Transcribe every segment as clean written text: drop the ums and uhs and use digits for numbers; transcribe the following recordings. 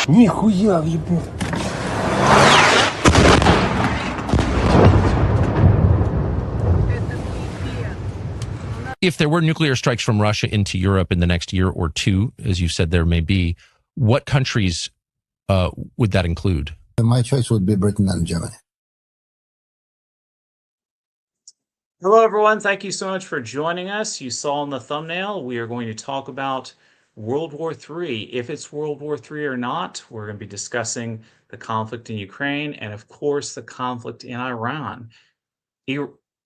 Нихуя въебу. If there were nuclear strikes from Russia into Europe in the next year or two, as you said there may be, what countries would that include? My choice would be Britain and Germany. Hello, everyone. Thank you so much for joining us. You saw in the thumbnail, we are going to talk about World War III. If it's World War III or not, we're going to be discussing the conflict in Ukraine and, of course, the conflict in Iran.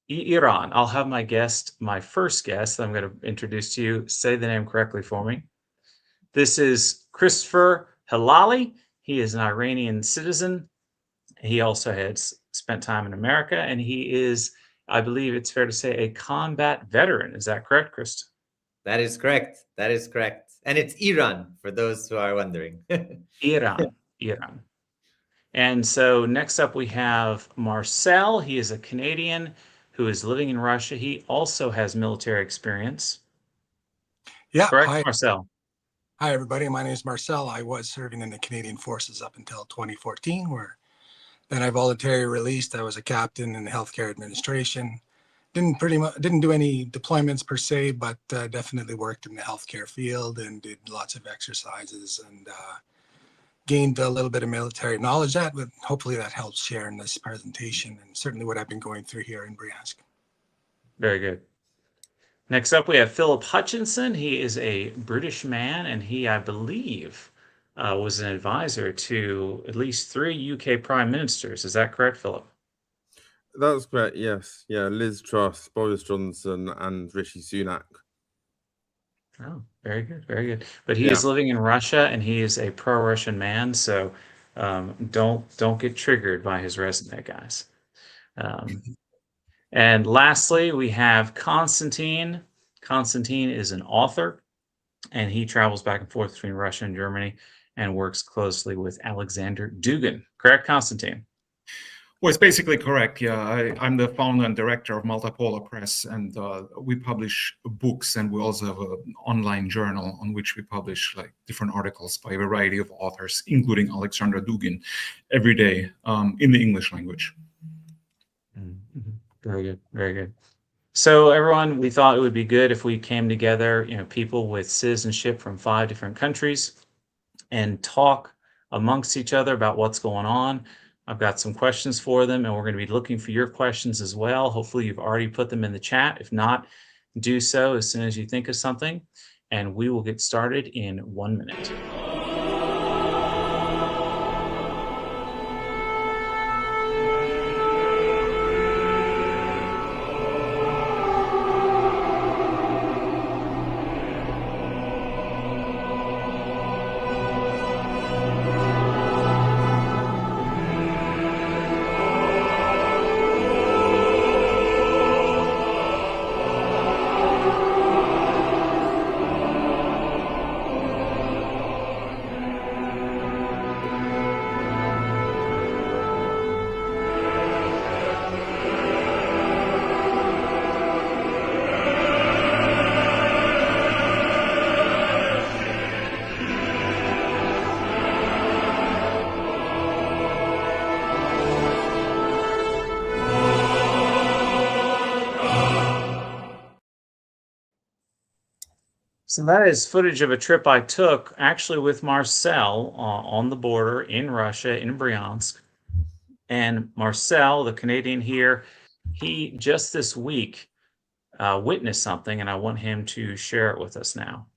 Iran. I'll have my first guest that I'm going to introduce to you, say the name correctly for me. This is Christopher Halali. He is an Iranian citizen. He also has spent time in America, and he is, I believe it's fair to say, a combat veteran. Is that correct, Chris? That is correct. That is correct. And it's Iran, for those who are wondering. Iran. And so next up we have Marcel. He is a Canadian who is living in Russia. He also has military experience. Yeah. Correct, Hi. Marcel? Hi, everybody. My name is Marcel. I was serving in the Canadian Forces up until 2014, where then I voluntarily released. I was a captain in the healthcare administration. Didn't do any deployments per se, but definitely worked in the healthcare field and did lots of exercises and gained a little bit of military knowledge. Hopefully that helps share in this presentation, and certainly what I've been going through here in Bryansk. Very good. Next up, we have Philip Hutchinson. He is a British man, and he, I believe, was an advisor to at least 3 UK prime ministers. Is that correct, Philip? That's correct, yes. Yeah, Liz Truss, Boris Johnson, and Rishi Sunak. Oh, very good, very good. But he is living in Russia, and he is a pro-Russian man, so don't get triggered by his resume, guys. And lastly, we have Constantin. Constantin is an author, and he travels back and forth between Russia and Germany and works closely with Alexander Dugin. Correct, Constantin? Well, it's basically correct. Yeah, I'm the founder and director of Multipolar Press, and we publish books, and we also have an online journal on which we publish like different articles by a variety of authors, including Alexander Dugin, every day in the English language. Mm-hmm. Very good, very good. So everyone, we thought it would be good if we came together, people with citizenship from 5 different countries, and talk amongst each other about what's going on. I've got some questions for them, and we're going to be looking for your questions as well. Hopefully you've already put them in the chat. If not, do so as soon as you think of something, and we will get started in 1 minute. So that is footage of a trip I took actually with Marcel on the border in Russia, in Bryansk. And Marcel, the Canadian here, he just this week witnessed something, and I want him to share it with us now.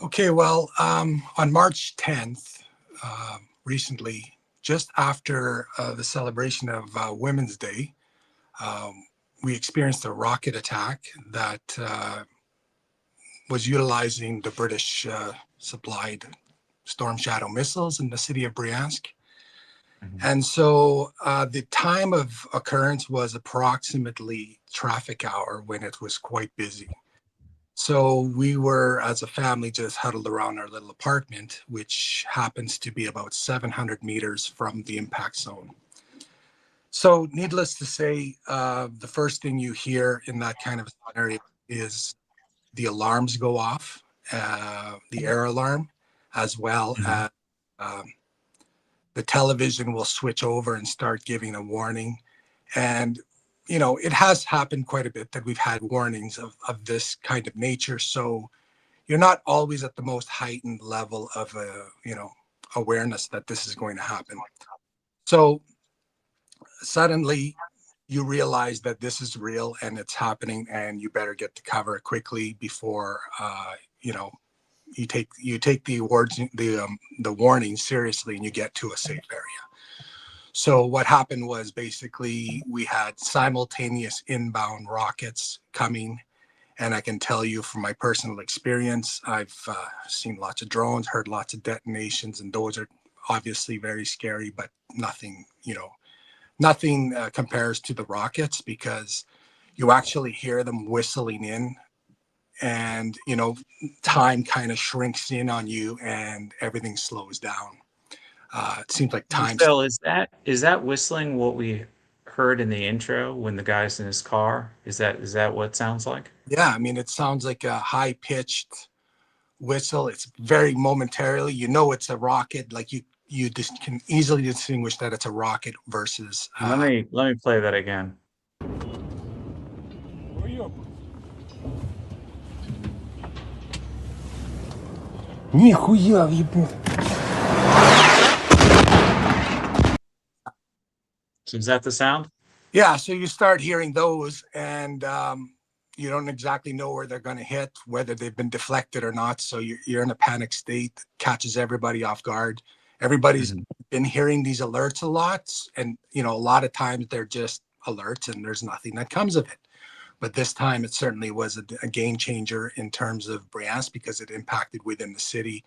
Okay, well, on March 10th, recently, just after the celebration of Women's Day, we experienced a rocket attack that was utilizing the British supplied Storm Shadow missiles in the city of Bryansk. Mm-hmm. And so the time of occurrence was approximately traffic hour when it was quite busy. So we were, as a family, just huddled around our little apartment, which happens to be about 700 meters from the impact zone. So needless to say, the first thing you hear in that kind of scenario is the alarms go off, the air alarm. as well Mhm. as the television will switch over and start giving a warning. And, it has happened quite a bit that we've had warnings of this kind of nature. So you're not always at the most heightened level of, awareness that this is going to happen. So suddenly you realize that this is real and it's happening, and you better get to cover it quickly before, you take the awards, the warning seriously, and you get to a safe area. So what happened was basically we had simultaneous inbound rockets coming. And I can tell you from my personal experience, I've seen lots of drones, heard lots of detonations, and those are obviously very scary, but nothing compares to the rockets, because you actually hear them whistling in, and, time kind of shrinks in on you and everything slows down. It seems like time. Marcel, is that whistling what we heard in the intro when the guy's in his car? Is that what it sounds like? Yeah, I mean, it sounds like a high pitched whistle. It's very momentarily, it's a rocket. Like you just can easily distinguish that it's a rocket versus. Let me play that again. Нихуя въебу. So is that the sound? Yeah, so you start hearing those, and you don't exactly know where they're going to hit, whether they've been deflected or not. So you're in a panic state that catches everybody off guard. Everybody's been hearing these alerts a lot, and a lot of times they're just alerts and there's nothing that comes of it. But this time it certainly was a game changer in terms of Bryansk, because it impacted within the city.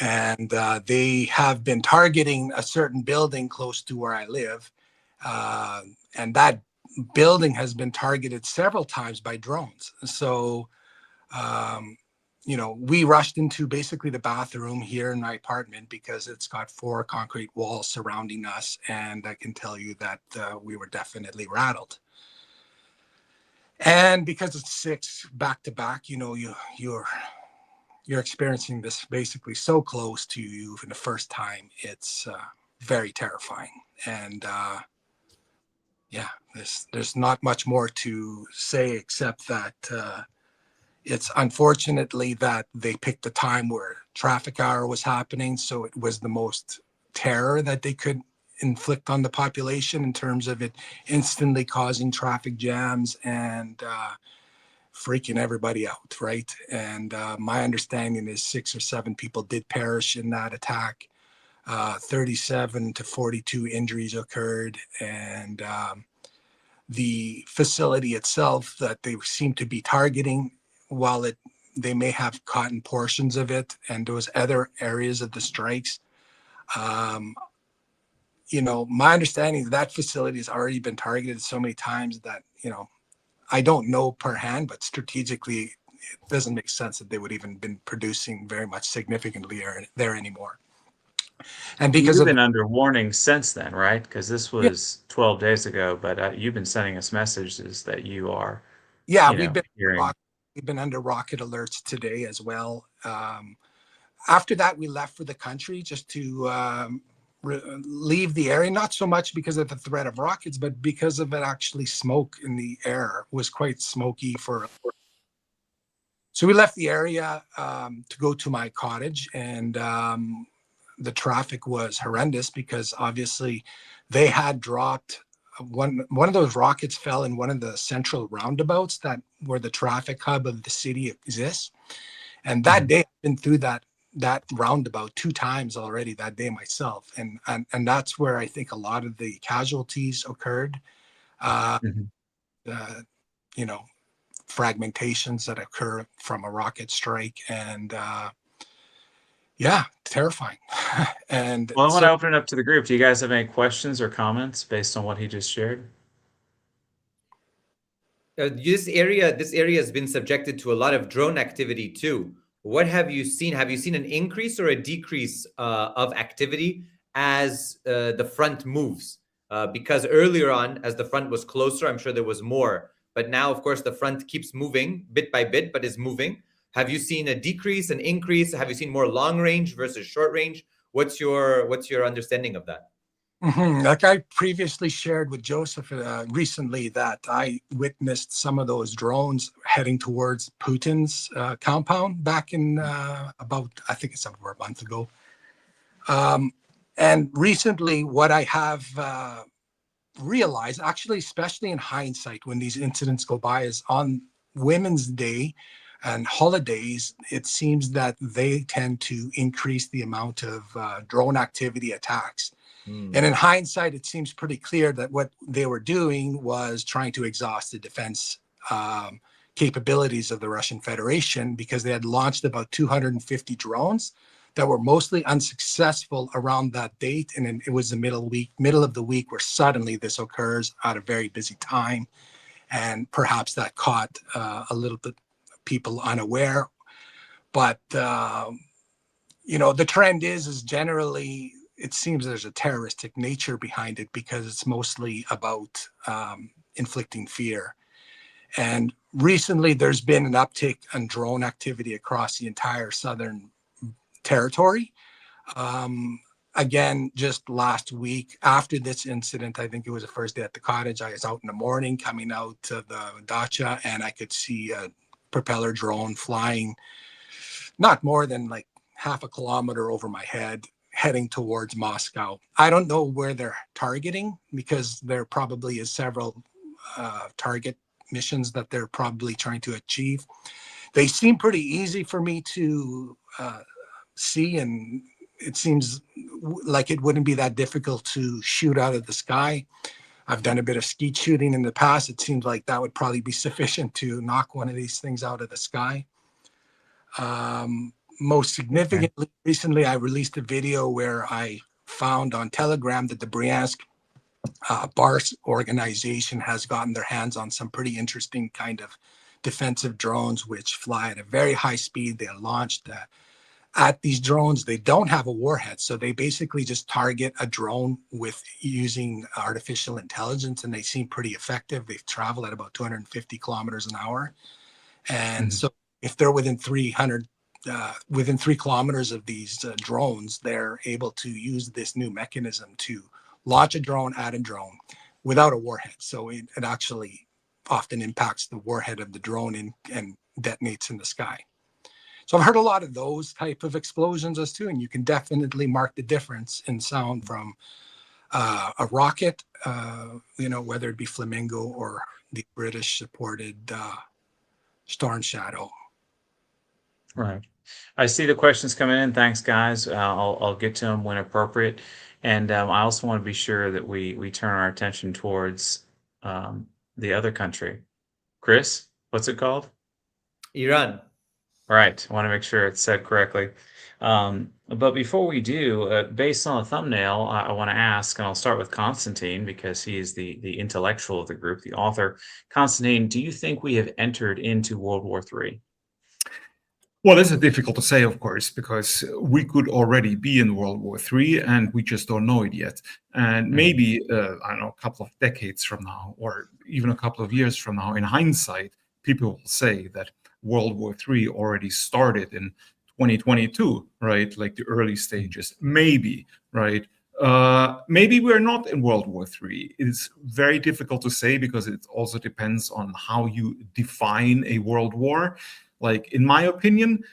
And they have been targeting a certain building close to where I live. And that building has been targeted several times by drones. So, we rushed into basically the bathroom here in my apartment, because it's got 4 concrete walls surrounding us. And I can tell you that we were definitely rattled. And because it's 6 back to back, you're experiencing this basically so close to you for the first time. It's very terrifying. And yeah, there's not much more to say except that it's unfortunately that they picked the time where traffic hour was happening. So it was the most terror that they could inflict on the population, in terms of it instantly causing traffic jams and freaking everybody out, right? And my understanding is 6 or 7 people did perish in that attack. 37 to 42 injuries occurred, and the facility itself that they seem to be targeting, while they may have caught in portions of it, and those other areas of the strikes, my understanding is that facility has already been targeted so many times that, I don't know per hand, but strategically, it doesn't make sense that they would even been producing very much significantly there anymore. And because You've been under warning since then, right? Because this was 12 days ago, but you've been sending us messages that you are, we've been under rocket alerts today as well. After that, we left for the country just to leave the area, not so much because of the threat of rockets, but because of it actually smoke in the air. It was quite smoky so we left the area to go to my cottage, and the traffic was horrendous, because obviously they had dropped one of those rockets fell in one of the central roundabouts that where the traffic hub of the city exists. And that day I've been through that roundabout 2 times already that day myself. And that's where I think a lot of the casualties occurred. Fragmentations that occur from a rocket strike, and terrifying. And well, I want to open it up to the group. Do you guys have any questions or comments based on what he just shared? This area has been subjected to a lot of drone activity too. What have you seen? Have you seen an increase or a decrease of activity as the front moves? Because earlier on, as the front was closer, I'm sure there was more. But now, of course, the front keeps moving bit by bit, but is moving. Have you seen a decrease, an increase? Have you seen more long range versus short range? What's your understanding of that? Like I previously shared with Joseph recently that I witnessed some of those drones heading towards Putin's compound back in about, I think it's over a month ago. And recently what I have realized, actually, especially in hindsight, when these incidents go by, is on Women's Day and holidays, it seems that they tend to increase the amount of drone activity attacks. And in hindsight, it seems pretty clear that what they were doing was trying to exhaust the defense capabilities of the Russian Federation, because they had launched about 250 drones that were mostly unsuccessful around that date. And then it was the middle of the week where suddenly this occurs at a very busy time. And perhaps that caught a little bit people unaware. But, you know, the trend is generally, it seems there's a terroristic nature behind it, because it's mostly about inflicting fear. And recently there's been an uptick in drone activity across the entire southern territory. Again, just last week after this incident, I think it was the first day at the cottage, I was out in the morning coming out to the dacha, and I could see a propeller drone flying not more than like half a kilometer over my head, heading towards Moscow. I don't know where they're targeting, because there probably is several target missions that they're probably trying to achieve. They seem pretty easy for me to see, and it seems like it wouldn't be that difficult to shoot out of the sky. I've done a bit of skeet shooting in the past. It seems like that would probably be sufficient to knock one of these things out of the sky. Most significantly, recently I released a video where I found on Telegram that the Bryansk Bars organization has gotten their hands on some pretty interesting kind of defensive drones, which fly at a very high speed. They are launched at these drones. They don't have a warhead, so they basically just target a drone with using artificial intelligence, and they seem pretty effective. They've traveled at about 250 kilometers an hour. And so if they're within 3 kilometers of these drones, they're able to use this new mechanism to launch a drone at a drone without a warhead. So it actually often impacts the warhead of the drone and detonates in the sky. So I've heard a lot of those type of explosions as too, and you can definitely mark the difference in sound from a rocket, you know, whether it be Flamingo or the British supported Storm Shadow. Right. I see the questions coming in. Thanks, guys. I'll get to them when appropriate. And I also want to be sure that we turn our attention towards the other country. Chris, what's it called? Iran. All right. I want to make sure it's said correctly. But before we do, based on the thumbnail, I want to ask, and I'll start with Constantin because he is the intellectual of the group, the author. Constantin, do you think we have entered into World War III? Well, this is difficult to say, of course, because we could already be in World War III and we just don't know it yet. And maybe, I don't know, a couple of decades from now, or even a couple of years from now, in hindsight, people will say that World War III already started in 2022, right? Like the early stages, maybe, right? Maybe we're not in World War III. It's very difficult to say because it also depends on how you define a world war. Like, in my opinion,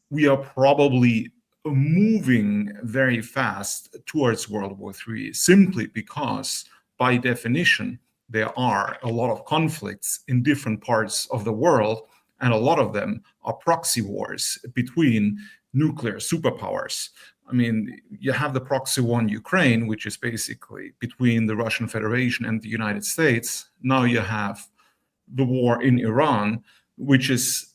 we are probably moving very fast towards World War III simply because, by definition, there are a lot of conflicts in different parts of the world, and a lot of them are proxy wars between nuclear superpowers. I mean, you have the proxy war in Ukraine, which is basically between the Russian Federation and the United States. Now you have the war in Iran, which is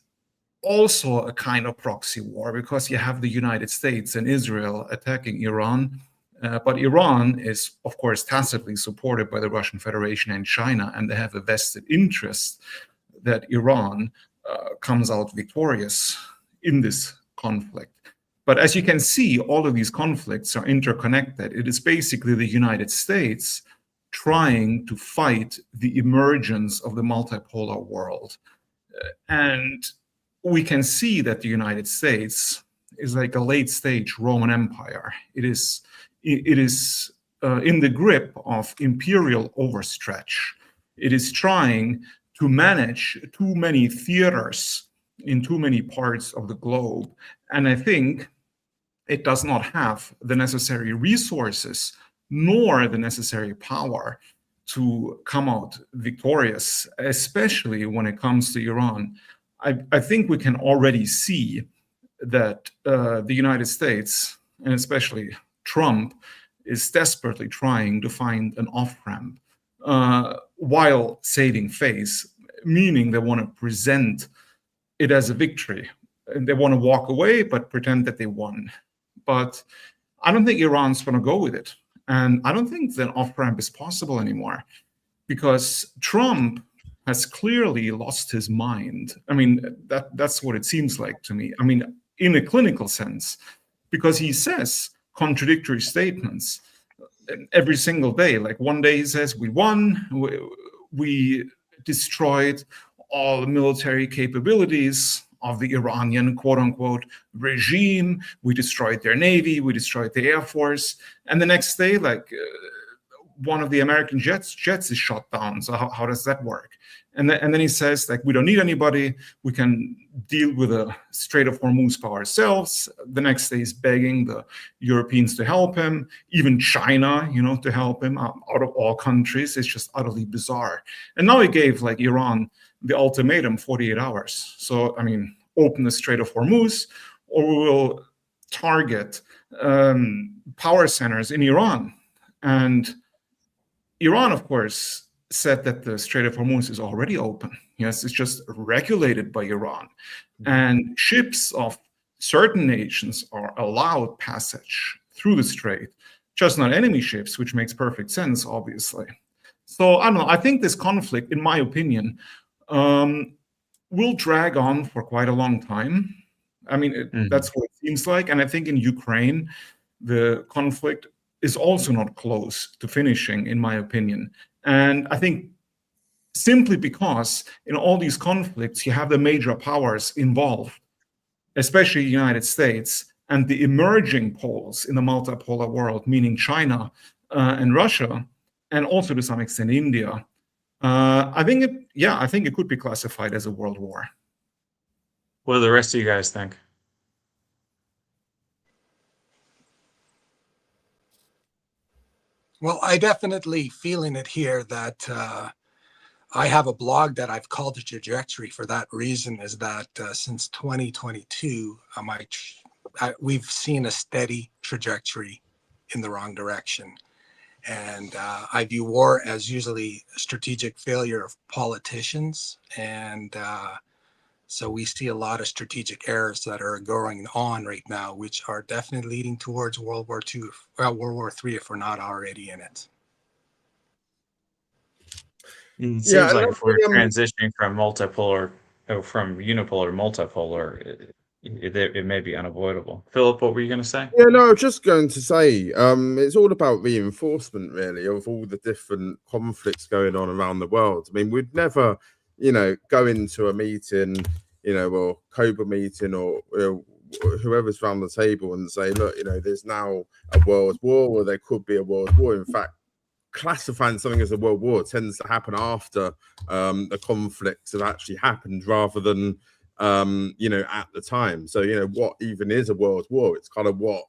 also a kind of proxy war because you have the United States and Israel attacking Iran. But Iran is, of course, tacitly supported by the Russian Federation and China, and they have a vested interest that Iran comes out victorious in this conflict. But as you can see, all of these conflicts are interconnected. It is basically the United States trying to fight the emergence of the multipolar world. And we can see that the United States is like a late-stage Roman Empire. It is in the grip of imperial overstretch. It is trying to manage too many theaters in too many parts of the globe. And I think it does not have the necessary resources nor the necessary power to come out victorious, especially when it comes to Iran. I think we can already see that the United States, and especially Trump, is desperately trying to find an off-ramp while saving face, meaning they want to present it as a victory. And they want to walk away, but pretend that they won. But I don't think Iran's going to go with it. And I don't think that off-ramp is possible anymore, because Trump has clearly lost his mind. I mean, that's what it seems like to me. I mean, in a clinical sense, because he says contradictory statements every single day. Like one day he says, we won, we destroyed all the military capabilities of the Iranian quote-unquote regime, we destroyed their navy, we destroyed the air force, and the next day, like one of the American jets is shot down. So how does that work? And then he says, like, we don't need anybody, we can deal with the Strait of Hormuz by ourselves. The next day he's begging the Europeans to help him, even China, to help him out of all countries. It's just utterly bizarre. And now he gave like Iran the ultimatum, 48 hours. So, I mean, open the Strait of Hormuz, or we will target power centers in Iran. And Iran, of course, said that the Strait of Hormuz is already open. Yes, it's just regulated by Iran. And ships of certain nations are allowed passage through the strait, just not enemy ships, which makes perfect sense, obviously. So, I don't know, I think this conflict, in my opinion, will drag on for quite a long time. I mean, that's what it seems like. And I think in Ukraine, the conflict is also not close to finishing, in my opinion. And I think simply because in all these conflicts, you have the major powers involved, especially the United States, and the emerging poles in the multipolar world, meaning China and Russia, and also to some extent India. I think it could be classified as a world war. What do the rest of you guys think? Well, I definitely feeling it here that I have a blog that I've called the trajectory for that reason, is that since 2022, we've seen a steady trajectory in the wrong direction. And I view war as usually a strategic failure of politicians. And so we see a lot of strategic errors that are going on right now, which are definitely leading towards World War III, if we're not already in it. It seems like if we're transitioning from unipolar multipolar, it may be unavoidable. Philip, what were you going to say? Yeah, no, I was just going to say, it's all about reinforcement, really, of all the different conflicts going on around the world. I mean, we'd never, go into a meeting, or COBRA meeting, or whoever's around the table and say, look, there's now a world war, or there could be a world war. In fact, classifying something as a world war tends to happen after the conflicts have actually happened, rather than at the time. So what even is a world war? It's kind of what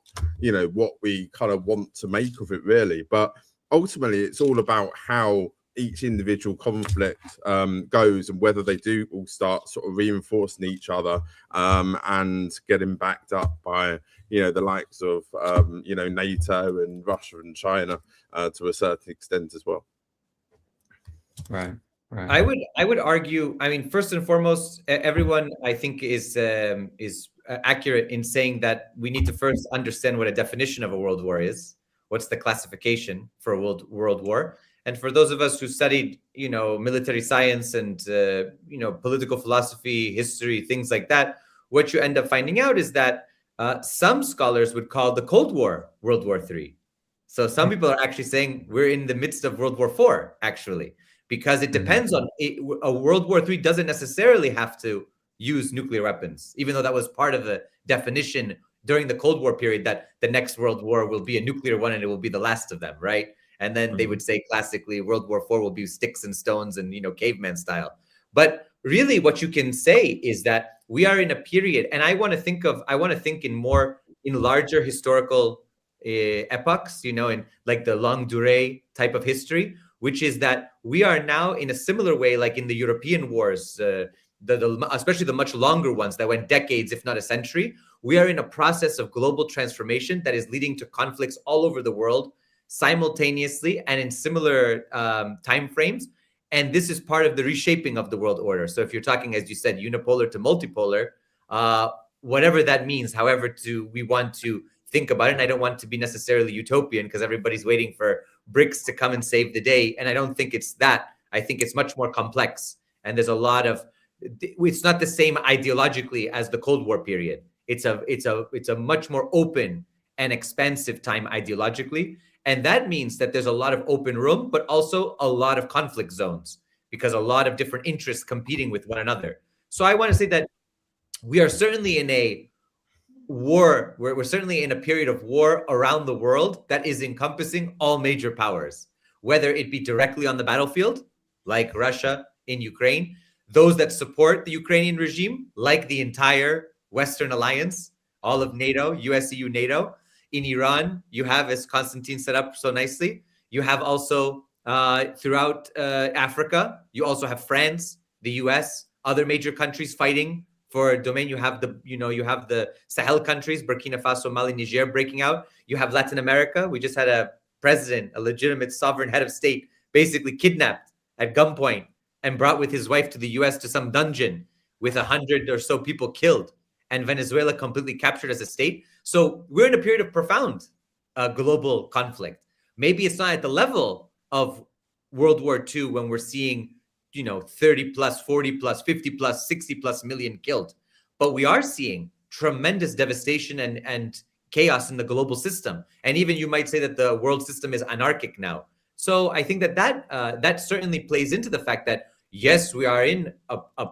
we kind of want to make of it, really. But ultimately it's all about how each individual conflict goes, and whether they do all start sort of reinforcing each other and getting backed up by the likes of NATO and Russia and China to a certain extent as well. Right. I would argue, I mean, first and foremost, everyone I think is accurate in saying that we need to first understand what a definition of a world war is. What's the classification for a world war? And for those of us who studied, military science and political philosophy, history, things like that, what you end up finding out is that some scholars would call the Cold War World War III. So some people are actually saying we're in the midst of World War IV, actually. Because it depends on it. A World War III doesn't necessarily have to use nuclear weapons, even though that was part of the definition during the Cold War period that the next world war will be a nuclear one and it will be the last of them, right? And then they would say classically World War IV will be sticks and stones and, caveman style. But really what you can say is that we are in a period, and I want to think in larger historical epochs, in like the longue durée type of history, which is that we are now in a similar way, like in the European wars, especially the much longer ones that went decades, if not a century. We are in a process of global transformation that is leading to conflicts all over the world simultaneously and in similar time frames. And this is part of the reshaping of the world order. So if you're talking, as you said, unipolar to multipolar, whatever that means, however we want to think about it, and I don't want to be necessarily utopian because everybody's waiting for BRICS to come and save the day. And I don't think it's that. I think it's much more complex. And there's it's not the same ideologically as the Cold War period. It's a much more open and expansive time ideologically. And that means that there's a lot of open room, but also a lot of conflict zones because a lot of different interests competing with one another. So I want to say that we are certainly in a war, we're certainly in a period of war around the world that is encompassing all major powers, whether it be directly on the battlefield, like Russia in Ukraine, those that support the Ukrainian regime, like the entire Western alliance, all of NATO, US, EU, NATO. In Iran, you have, as Constantin set up so nicely, you have also throughout Africa, you also have France, the US, other major countries fighting for a domain. You have the Sahel countries, Burkina Faso, Mali, Niger breaking out. You have Latin America. We just had a president, a legitimate sovereign head of state, basically kidnapped at gunpoint and brought with his wife to the US to some dungeon with 100 or so people killed, and Venezuela completely captured as a state. So we're in a period of profound global conflict. Maybe it's not at the level of World War II when we're seeing, 30 plus, 40 plus, 50 plus, 60 plus million killed. But we are seeing tremendous devastation and chaos in the global system. And even you might say that the world system is anarchic now. So I think that certainly plays into the fact that, yes, we are in a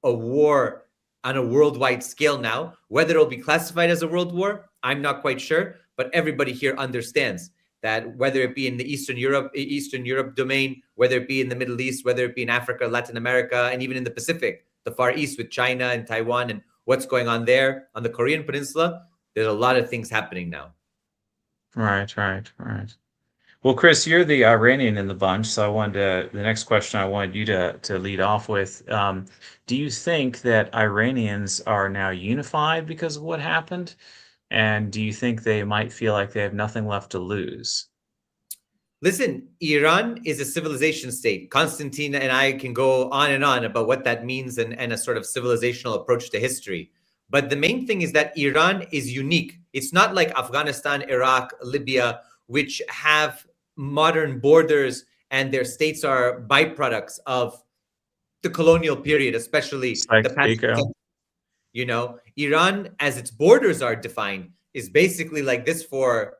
war on a worldwide scale now. Whether it'll be classified as a world war, I'm not quite sure, but everybody here understands that whether it be in the Eastern Europe domain, whether it be in the Middle East, whether it be in Africa, Latin America, and even in the Pacific, the Far East with China and Taiwan and what's going on there on the Korean Peninsula, there's a lot of things happening now. Right. Well, Chris, you're the Iranian in the bunch, so the next question I wanted you to lead off with. Do you think that Iranians are now unified because of what happened? And do you think they might feel like they have nothing left to lose? Listen, Iran is a civilization state. Constantin and I can go on and on about what that means and a sort of civilizational approach to history. But the main thing is that Iran is unique. It's not like Afghanistan, Iraq, Libya, which have modern borders and their states are byproducts of the colonial period, especially the past. Iran, as its borders are defined, is basically like this for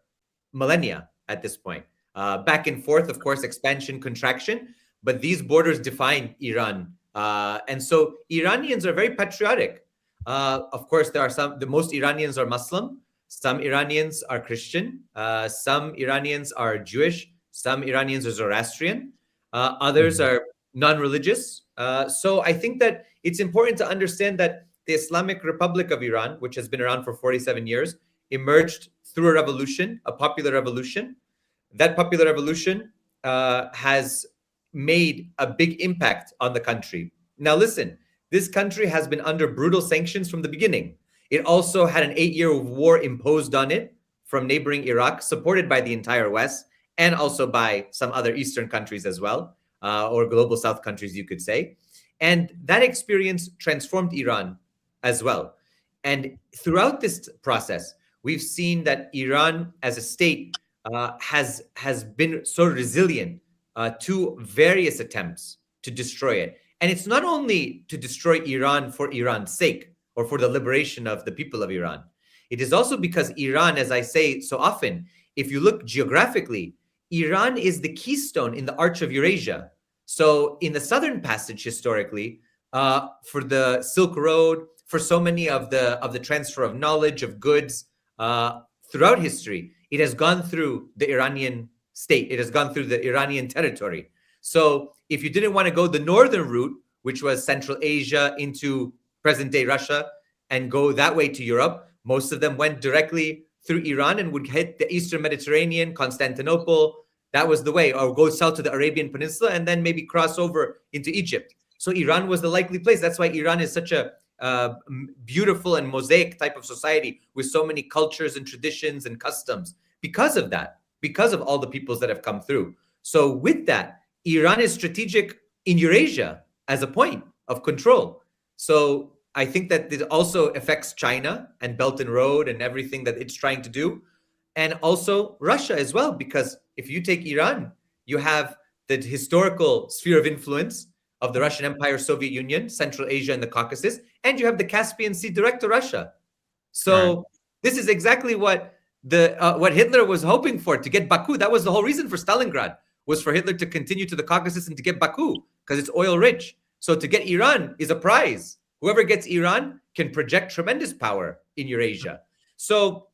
millennia at this point. Back and forth, of course, expansion, contraction, but these borders define Iran. And so Iranians are very patriotic. Of course, the most Iranians are Muslim. Some Iranians are Christian. Some Iranians are Jewish. Some Iranians are Zoroastrian. Others are non-religious. So I think that it's important to understand that the Islamic Republic of Iran, which has been around for 47 years, emerged through a revolution, a popular revolution. That popular revolution has made a big impact on the country. Now, listen, this country has been under brutal sanctions from the beginning. It also had an 8-year war imposed on it from neighboring Iraq, supported by the entire West and also by some other Eastern countries as well, or global South countries, you could say. And that experience transformed Iran as well. And throughout this process, we've seen that Iran as a state has been so resilient to various attempts to destroy it. And it's not only to destroy Iran for Iran's sake or for the liberation of the people of Iran. It is also because Iran, as I say so often, if you look geographically, Iran is the keystone in the Arch of Eurasia. So in the Southern Passage, historically, for the Silk Road, for so many of the transfer of knowledge, of goods throughout history. It has gone through the Iranian state. It has gone through the Iranian territory. So if you didn't want to go the northern route, which was Central Asia into present-day Russia, and go that way to Europe, most of them went directly through Iran and would hit the Eastern Mediterranean, Constantinople. That was the way, or go south to the Arabian Peninsula and then maybe cross over into Egypt. So Iran was the likely place. That's why Iran is such a beautiful and mosaic type of society with so many cultures and traditions and customs because of that, because of all the peoples that have come through. So with that, Iran is strategic in Eurasia as a point of control. So I think that it also affects China and Belt and Road and everything that it's trying to do. And also Russia as well, because if you take Iran, you have the historical sphere of influence of the Russian Empire, Soviet Union, Central Asia, and the Caucasus, and you have the Caspian Sea direct to Russia. So this is exactly what Hitler was hoping for, to get Baku. That was the whole reason for Stalingrad, was for Hitler to continue to the Caucasus and to get Baku, because it's oil rich. So to get Iran is a prize. Whoever gets Iran can project tremendous power in Eurasia. So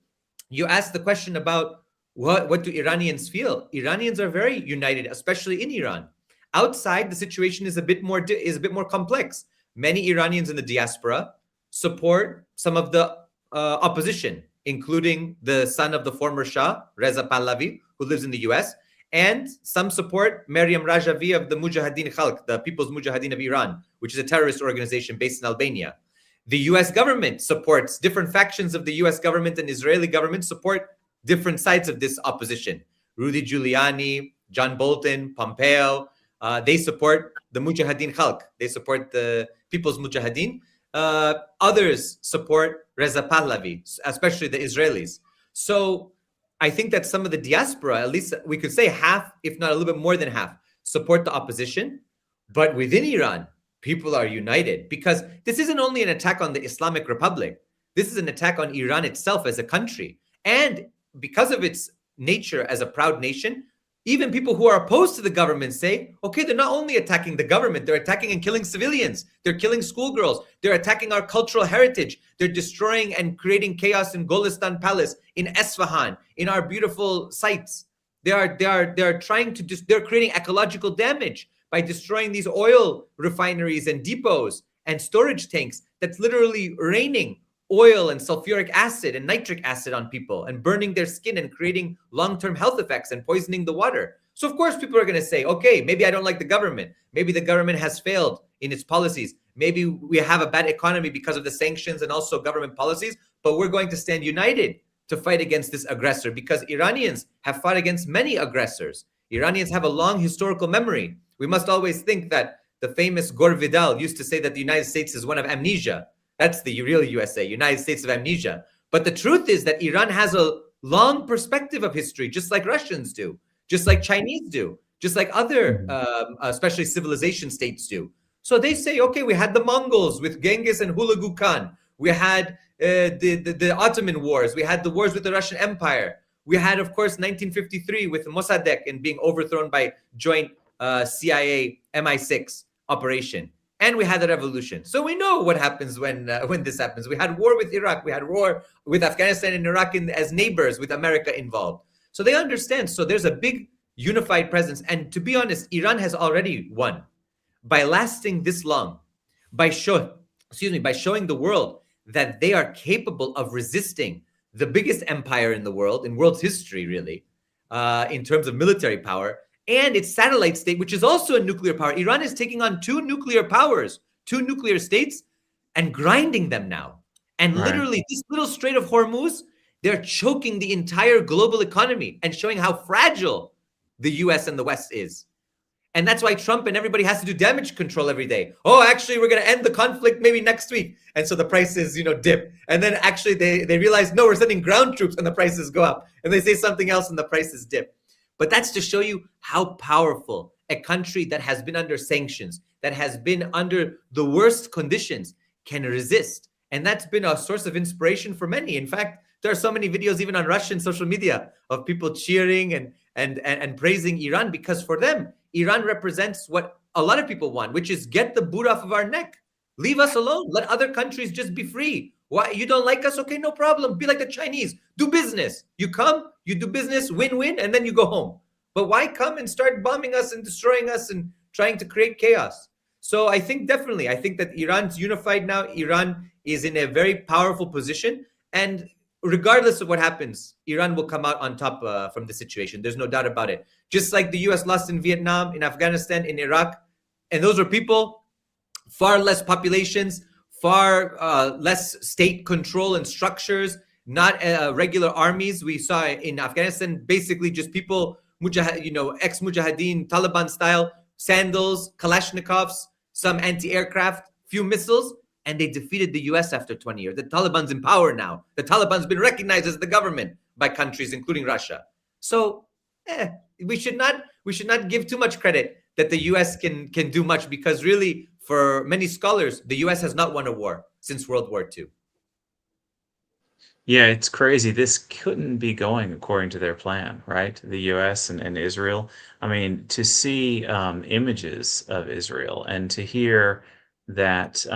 you asked the question about what do Iranians feel? Iranians are very united, especially in Iran. Outside, the situation is a bit more complex. Many Iranians in the diaspora support some of the opposition, including the son of the former Shah, Reza Pahlavi, who lives in the US, and some support Maryam Rajavi of the Mujahideen Khalq, the People's Mujahideen of Iran, which is a terrorist organization based in Albania. The US government supports different factions of the US government, and Israeli government support different sides of this opposition. Rudy Giuliani, John Bolton, Pompeo, they support the Mujahideen Khalq. They support the People's Mujahideen. Others support Reza Pahlavi, especially the Israelis. So I think that some of the diaspora, at least we could say half, if not a little bit more than half, support the opposition. But within Iran, people are united, because this isn't only an attack on the Islamic Republic. This is an attack on Iran itself as a country. And because of its nature as a proud nation, even people who are opposed to the government say, okay, they're not only attacking the government, they're attacking and killing civilians. They're killing schoolgirls. They're attacking our cultural heritage. They're destroying and creating chaos in Golistan Palace, in Esfahan, in our beautiful sites. They're creating ecological damage by destroying these oil refineries and depots and storage tanks that's literally raining oil and sulfuric acid and nitric acid on people and burning their skin and creating long-term health effects and poisoning the water. So of course people are going to say, okay, maybe I don't like the government. Maybe the government has failed in its policies. Maybe we have a bad economy because of the sanctions and also government policies, but we're going to stand united to fight against this aggressor, because Iranians have fought against many aggressors. Iranians have a long historical memory. We must always think that the famous Gore Vidal used to say that the United States is one of amnesia. That's the real USA, United States of amnesia. But the truth is that Iran has a long perspective of history, just like Russians do, just like Chinese do, just like other, especially civilization states do. So they say, okay, we had the Mongols with Genghis and Hulagu Khan. We had the Ottoman wars. We had the wars with the Russian Empire. We had, of course, 1953 with Mossadegh and being overthrown by joint CIA MI6 operation. And we had a revolution. So we know what happens when this happens. We had war with Iraq. We had war with Afghanistan and Iraq as neighbors, with America involved. So they understand. So there's a big unified presence. And to be honest, Iran has already won by lasting this long, by showing the world that they are capable of resisting the biggest empire in the world, in world's history, really, in terms of military power, and its satellite state, which is also a nuclear power. Iran is taking on two nuclear powers, two nuclear states, and grinding them now. And literally, this little Strait of Hormuz, they're choking the entire global economy and showing how fragile the US and the West is. And that's why Trump and everybody has to do damage control every day. Oh, actually, we're going to end the conflict maybe next week. And so the prices, dip. And then actually they realize, no, we're sending ground troops and the prices go up. And they say something else and the prices dip. But that's to show you how powerful a country that has been under sanctions, that has been under the worst conditions, can resist. And that's been a source of inspiration for many. In fact, there are so many videos even on Russian social media of people cheering and praising Iran, because for them, Iran represents what a lot of people want, which is get the boot off of our neck. Leave us alone. Let other countries just be free. Why? You don't like us? Okay, no problem. Be like the Chinese. Do business. You come, you do business, win-win, and then you go home. But why come and start bombing us and destroying us and trying to create chaos? So I think definitely, I think that Iran's unified now. Iran is in a very powerful position. And regardless of what happens, Iran will come out on top from the situation. There's no doubt about it. Just like the US lost in Vietnam, in Afghanistan, in Iraq. And those are people, far less populations, far less state control and structures, not regular armies. We saw in Afghanistan, basically just people, ex-Mujahideen, Taliban style, sandals, Kalashnikovs, some anti-aircraft, few missiles, and they defeated the US after 20 years. The Taliban's in power now. The Taliban's been recognized as the government by countries, including Russia. So we should not give too much credit that the US can do much, because really, for many scholars, the US has not won a war since World War II. Yeah, it's crazy. This couldn't be going according to their plan, right? The US and Israel. I mean, to see images of Israel and to hear that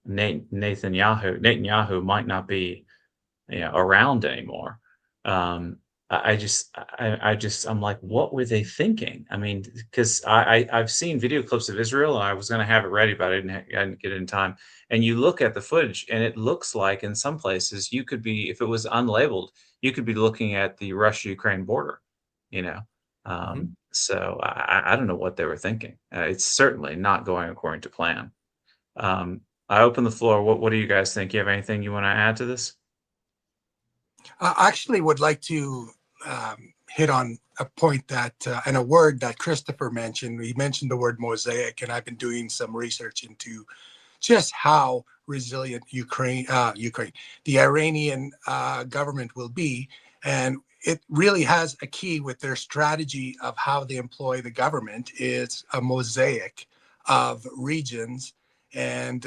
Netanyahu might not be, around anymore. I'm like, what were they thinking? I mean, because I've seen video clips of Israel, and I was going to have it ready, but I didn't get it in time. And you look at the footage, and it looks like in some places you could be, if it was unlabeled, you could be looking at the Russia-Ukraine border, So I don't know what they were thinking. It's certainly not going according to plan. I open the floor. What do you guys think? You have anything you want to add to this? I actually would like to hit on a point that, and a word that Christopher mentioned. He mentioned the word mosaic, and I've been doing some research into just how resilient the Iranian government will be. And it really has a key with their strategy of how they employ the government. It's a mosaic of regions and,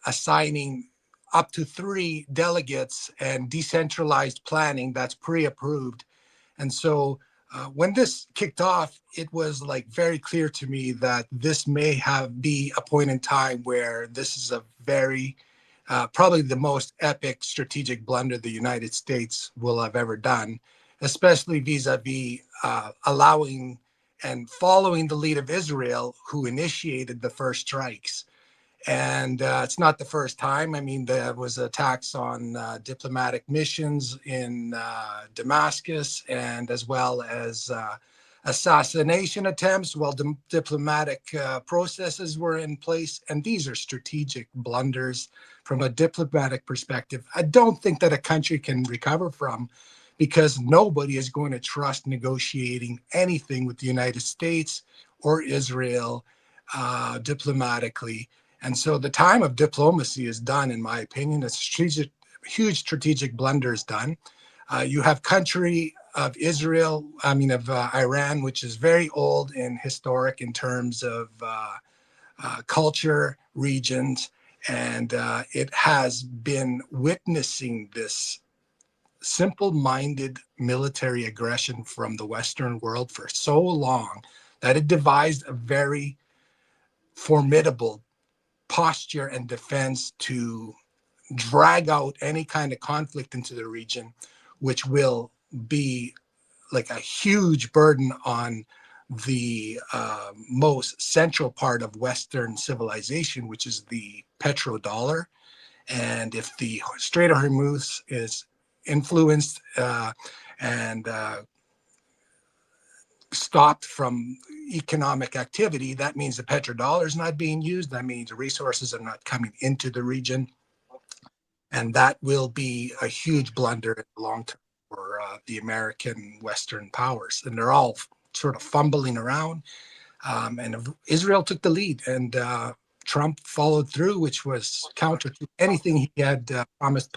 assigning up to 3 delegates and decentralized planning that's pre-approved. And so when this kicked off, it was like very clear to me that this may be a point in time where this is a very, probably the most epic strategic blunder the United States will have ever done, especially vis-a-vis allowing and following the lead of Israel, who initiated the first strikes. And it's not the first time. I mean, there was attacks on diplomatic missions in Damascus, and as well as assassination attempts while diplomatic processes were in place. And these are strategic blunders from a diplomatic perspective. I don't think that a country can recover from, because nobody is going to trust negotiating anything with the United States or Israel diplomatically. And so the time of diplomacy is done, in my opinion. A huge strategic blunder is done. You have country of Iran, which is very old and historic in terms of culture, regions, and it has been witnessing this simple-minded military aggression from the Western world for so long that it devised a very formidable posture and defense to drag out any kind of conflict into the region, which will be like a huge burden on the most central part of Western civilization, which is the petrodollar. And if the Strait of Hormuz is influenced and stopped from economic activity, that means the petrodollar is not being used. That means resources are not coming into the region. And that will be a huge blunder in the long term for the American Western powers. And they're all sort of fumbling around. And Israel took the lead, and Trump followed through, which was counter to anything he had promised.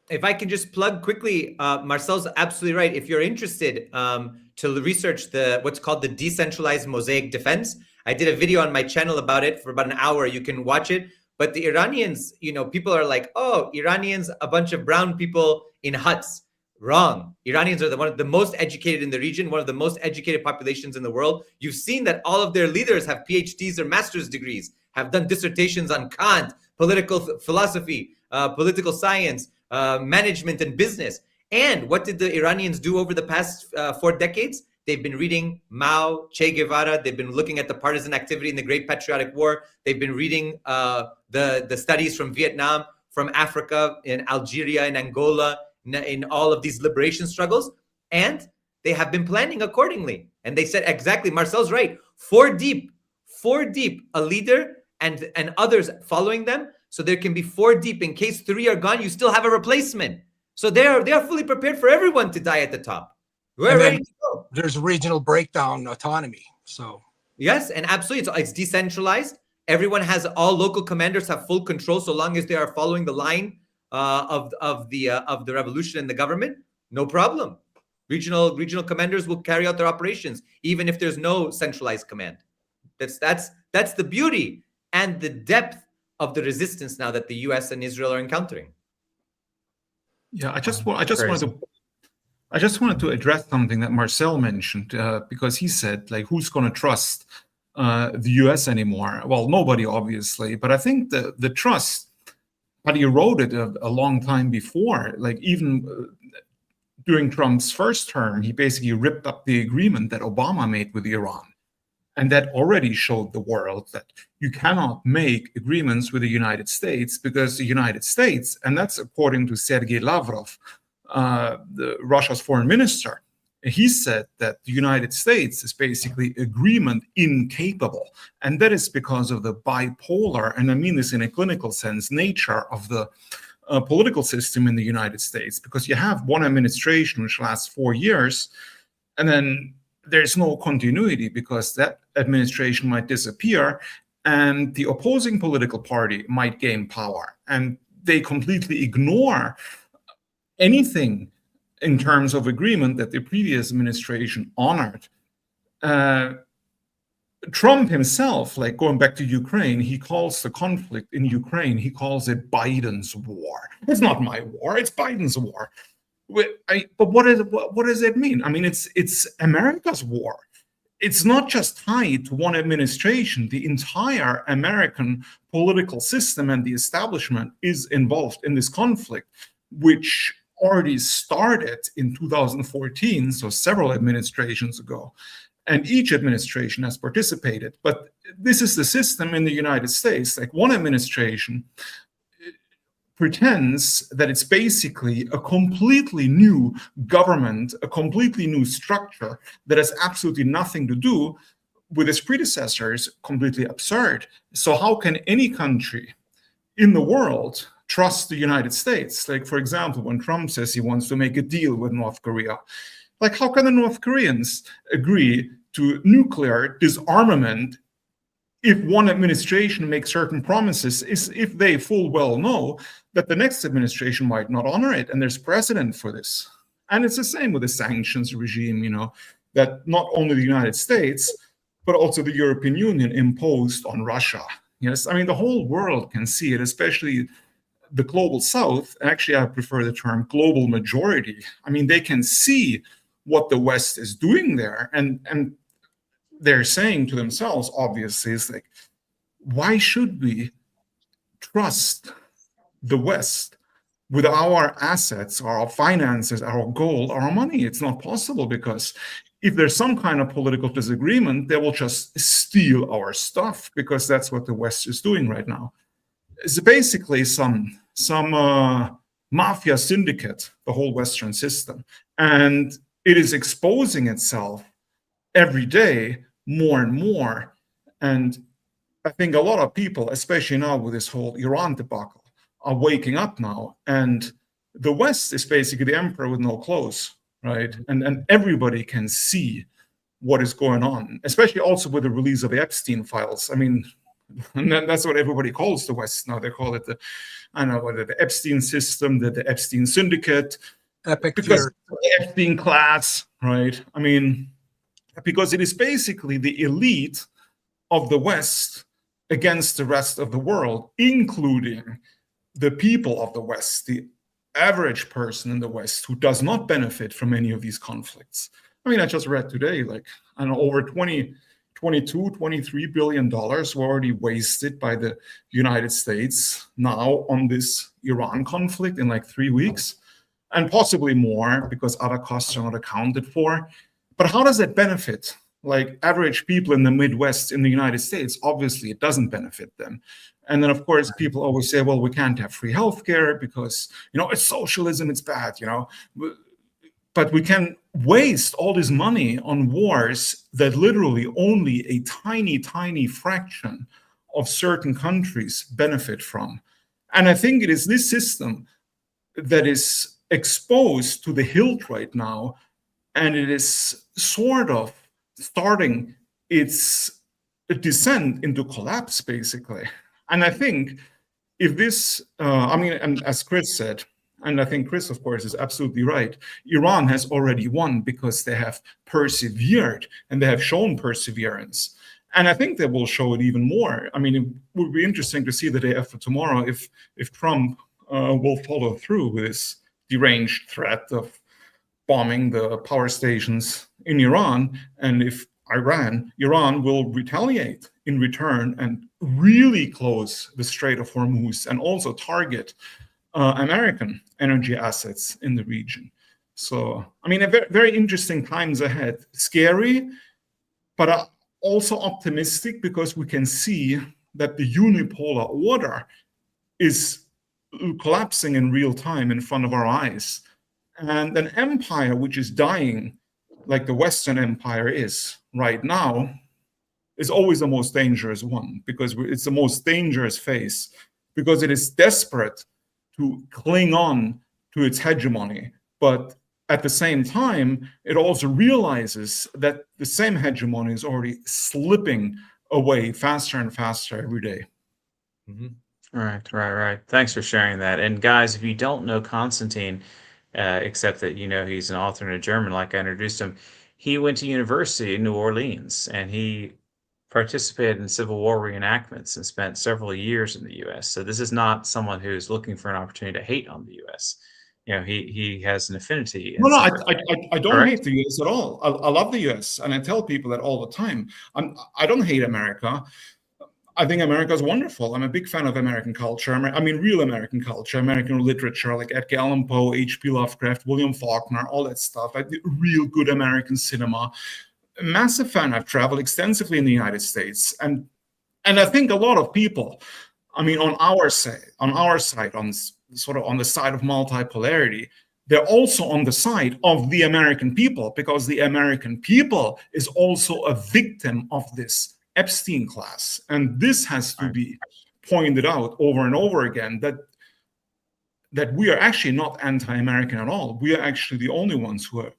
If I can just plug quickly, Marcel's absolutely right. If you're interested to research what's called the decentralized mosaic defense, I did a video on my channel about it for about an hour. You can watch it. But the Iranians, people are like, oh, Iranians, a bunch of brown people in huts, Wrong. Iranians are one of the most educated in the region, one of the most educated populations in the world. You've seen that all of their leaders have PhDs or master's degrees, have done dissertations on Kant, political philosophy, political science, management, and business. And what did the Iranians do over the past 4 decades? They've been reading Mao, Che Guevara. They've been looking at the partisan activity in the Great Patriotic War. They've been reading the studies from Vietnam, from Africa, in Algeria, in Angola, in all of these liberation struggles. And they have been planning accordingly. And they said, exactly, Marcel's right. 4 deep, a leader and others following them. So there can be 4 deep. In case 3 are gone, you still have a replacement. So they are fully prepared for everyone to die at the top. We're ready to go. There's regional breakdown autonomy. So yes, and absolutely, it's decentralized. Everyone has, all local commanders have full control so long as they are following the line of the revolution and the government. No problem. Regional commanders will carry out their operations even if there's no centralized command. That's the beauty and the depth of the resistance now that the U.S. and Israel are encountering. Yeah, I just wanted to address something that Marcel mentioned, because he said, like, who's going to trust the U.S. anymore? Well, nobody, obviously, but I think the trust had eroded a long time before. Like, even during Trump's first term, he basically ripped up the agreement that Obama made with Iran. And that already showed the world that you cannot make agreements with the United States, because the United States, and that's according to Sergei Lavrov, Russia's foreign minister, he said that the United States is basically agreement incapable. And that is because of the bipolar, and I mean this in a clinical sense, nature of the political system in the United States. Because you have one administration which lasts 4 years, and then there's no continuity because that administration might disappear and the opposing political party might gain power. And they completely ignore anything in terms of agreement that the previous administration honored. Trump himself, like going back to Ukraine, he calls the conflict in Ukraine, he calls it Biden's war. It's not my war, it's Biden's war. But what does it mean? I mean, it's America's war. It's not just tied to one administration. The entire American political system and the establishment is involved in this conflict, which already started in 2014, so several administrations ago. And each administration has participated. But this is the system in the United States. Like, one administration pretends that it's basically a completely new government, a completely new structure that has absolutely nothing to do with its predecessors. Completely absurd. So how can any country in the world trust the United States? Like, for example, when Trump says he wants to make a deal with North Korea, like, how can the North Koreans agree to nuclear disarmament if one administration makes certain promises, is if they full well know that the next administration might not honor it, and there's precedent for this. And it's the same with the sanctions regime, that not only the United States, but also the European Union imposed on Russia. Yes, I mean, the whole world can see it, especially the global South. Actually, I prefer the term global majority. I mean, they can see what the West is doing there, and they're saying to themselves, obviously, it's like, why should we trust the West with our assets, our finances, our gold, our money? It's not possible, because if there's some kind of political disagreement, they will just steal our stuff, because that's what the West is doing right now. It's basically some mafia syndicate, the whole Western system. And it is exposing itself every day more and more. And I think a lot of people, especially now with this whole Iran debacle, are waking up now. And the West is basically the emperor with no clothes, right? And everybody can see what is going on, especially also with the release of the Epstein files. I mean, and that's what everybody calls the West now. They call it the Epstein system, the Epstein syndicate, because the Epstein class, right? I mean, because it is basically the elite of the West against the rest of the world, including the people of the West, the average person in the West who does not benefit from any of these conflicts. I mean, I just read today, like, I don't know, over 23 billion dollars were already wasted by the United States now on this Iran conflict in like 3 weeks, and possibly more because other costs are not accounted for. But how does that benefit like average people in the Midwest in the United States? Obviously, it doesn't benefit them. And then, of course, people always say, well, we can't have free healthcare because, it's socialism, it's bad, But we can waste all this money on wars that literally only a tiny, tiny fraction of certain countries benefit from. And I think it is this system that is exposed to the hilt right now, and it is sort of starting its descent into collapse, basically. And I think if this, and as Chris said, and I think Chris, of course, is absolutely right, Iran has already won because they have persevered and they have shown perseverance. And I think they will show it even more. I mean, it would be interesting to see the day after tomorrow if Trump will follow through with this deranged threat of bombing the power stations in Iran, and if Iran will retaliate in return and really close the Strait of Hormuz and also target American energy assets in the region. So, I mean, very, very interesting times ahead. Scary, but also optimistic because we can see that the unipolar order is collapsing in real time in front of our eyes. And an empire which is dying, like the Western Empire is right now, is always the most dangerous one because it's the most dangerous phase because it is desperate to cling on to its hegemony. But at the same time, it also realizes that the same hegemony is already slipping away faster and faster every day. Mm-hmm. Right. Thanks for sharing that. And guys, if you don't know Constantin, except that he's an author and a German, like I introduced him, he went to university in New Orleans and he participated in Civil War reenactments and spent several years in the U.S. So this is not someone who's looking for an opportunity to hate on the U.S. He has an affinity. No, I don't hate the U.S. at all. I love the U.S. and I tell people that all the time. I don't hate America. I think America is wonderful. I'm a big fan of American culture. I mean, real American culture, American literature, like Edgar Allan Poe, H.P. Lovecraft, William Faulkner, all that stuff. Like real good American cinema. Massive fan. I've traveled extensively in the United States, and I think a lot of people, I mean, on our side, on the side of multipolarity, they're also on the side of the American people because the American people is also a victim of this Epstein class, and this has to be pointed out over and over again that we are actually not anti-American at all. We are actually the only ones who are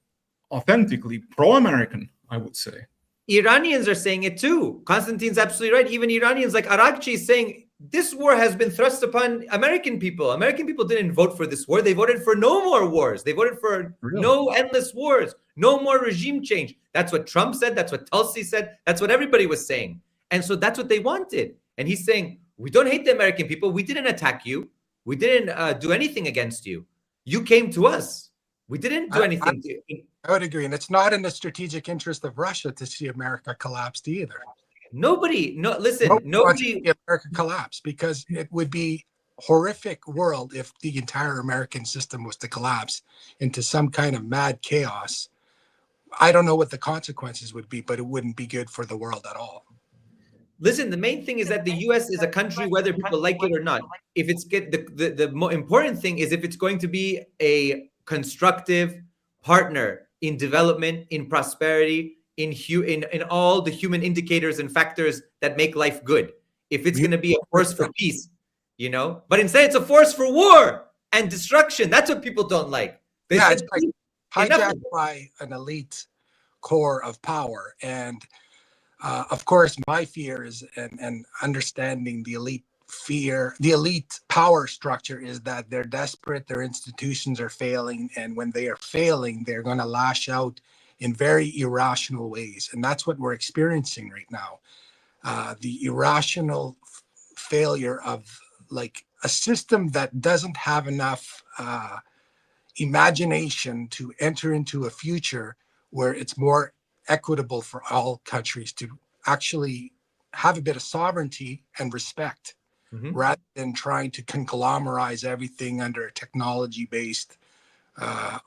authentically pro-American, I would say. Iranians are saying it too. Constantin's absolutely right. Even Iranians like Arakchi is saying this war has been thrust upon American people. American people didn't vote for this war. They voted for no more wars. They voted for no endless wars, no more regime change. That's what Trump said. That's what Tulsi said. That's what everybody was saying. And so that's what they wanted. And he's saying, we don't hate the American people. We didn't attack you. We didn't do anything against you. You came to us. We didn't do anything to you. I would agree. And it's not in the strategic interest of Russia to see America collapsed either. Nobody wants to see America collapse because it would be horrific world if the entire American system was to collapse into some kind of mad chaos. I don't know what the consequences would be, but it wouldn't be good for the world at all. Listen, the main thing is that the U.S. is a country, whether people like it or not. If it's the more important thing is if it's going to be a constructive partner in development, in prosperity, in all the human indicators and factors that make life good. If it's going to be a force for peace, but instead it's a force for war and destruction. That's what people don't like. It's like hijacked by an elite core of power. And of course, my fear is, and understanding the elite power structure is that they're desperate, their institutions are failing, and when they are failing, they're going to lash out in very irrational ways. And that's what we're experiencing right now. The irrational failure of like a system that doesn't have enough imagination to enter into a future where it's more equitable for all countries to actually have a bit of sovereignty and respect, rather than trying to conglomerize everything under a technology-based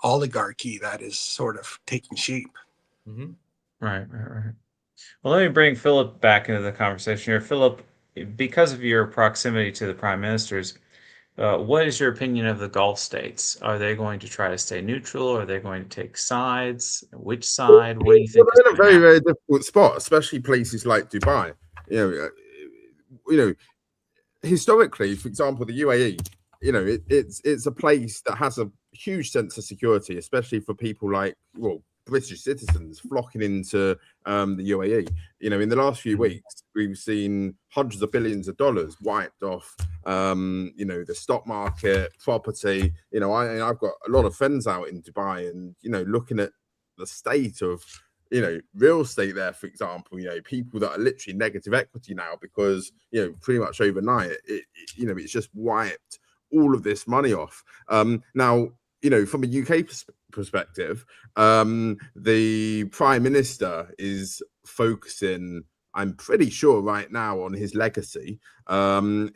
oligarchy that is sort of taking shape. Right. Well, let me bring Philip back into the conversation here. Philip, because of your proximity to the prime ministers, what is your opinion of the Gulf states? Are they going to try to stay neutral? Are they going to take sides? Which side? What do you think is They're in a going to very, happen? very difficult spot, especially places like Dubai. You know, historically, for example, the UAE, it's a place that has a huge sense of security, especially for people like, well, British citizens flocking into the UAE. In the last few weeks, we've seen hundreds of billions of dollars wiped off, the stock market, property. I've got a lot of friends out in Dubai, and, looking at the state of, real estate there, for example, people that are literally negative equity now because, pretty much overnight, it's just wiped all of this money off. Now, from a UK perspective, the Prime Minister is focusing, I'm pretty sure right now, on his legacy.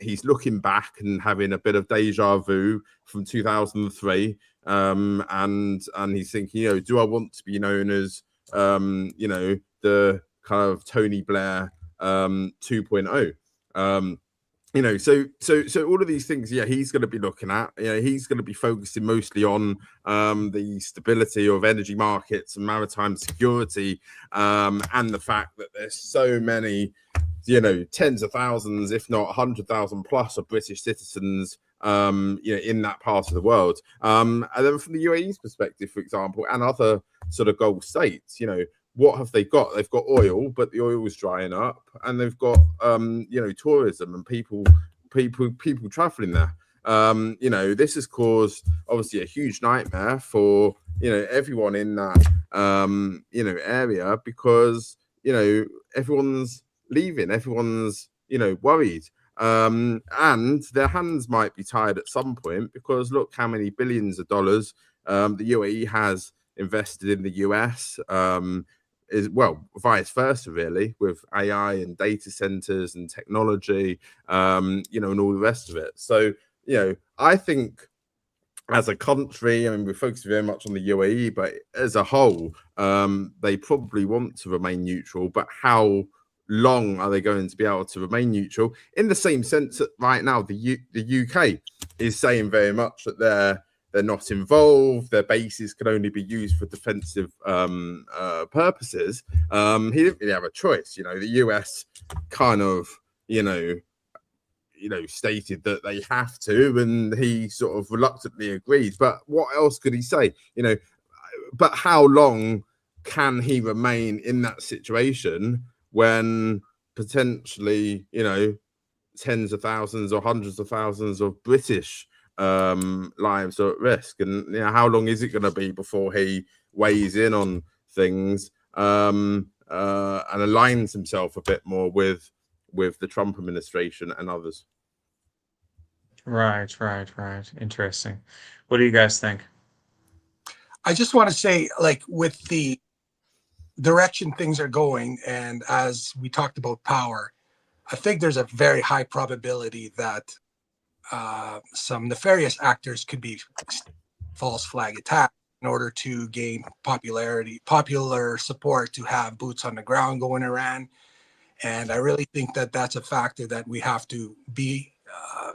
He's looking back and having a bit of deja vu from 2003. And he's thinking, do I want to be known as, the kind of Tony Blair 2.0? So all of these things, he's going to be looking at. He's going to be focusing mostly on the stability of energy markets and maritime security, and the fact that there's so many, tens of thousands, if not 100,000 plus, of British citizens, in that part of the world. And then from the UAE's perspective, for example, and other sort of Gulf states, what have they got? They've got oil, but the oil is drying up, and they've got tourism and people traveling there. This has caused obviously a huge nightmare for everyone in that area, because everyone's leaving, everyone's worried, and their hands might be tied at some point, because look how many billions of dollars the UAE has invested in the US. Is, well, vice versa, really, with AI and data centers and technology, and all the rest of it. So, I think as a country, we're focusing very much on the UAE, but as a whole, they probably want to remain neutral. But how long are they going to be able to remain neutral? In the same sense that right now, the UK is saying very much that they're not involved. Their bases can only be used for defensive purposes. He didn't really have a choice. The US kind of, stated that they have to, and he sort of reluctantly agreed. But what else could he say? But how long can he remain in that situation when potentially, tens of thousands or hundreds of thousands of British lives are at risk? And how long is it going to be before he weighs in on things and aligns himself a bit more with the Trump administration and others? Right. Interesting. What do you guys think? I just want to say, like, with the direction things are going, and as we talked about power, I think there's a very high probability that some nefarious actors could be false flag attack in order to gain popular support to have boots on the ground go in Iran. And I really think that that's a factor that we have to be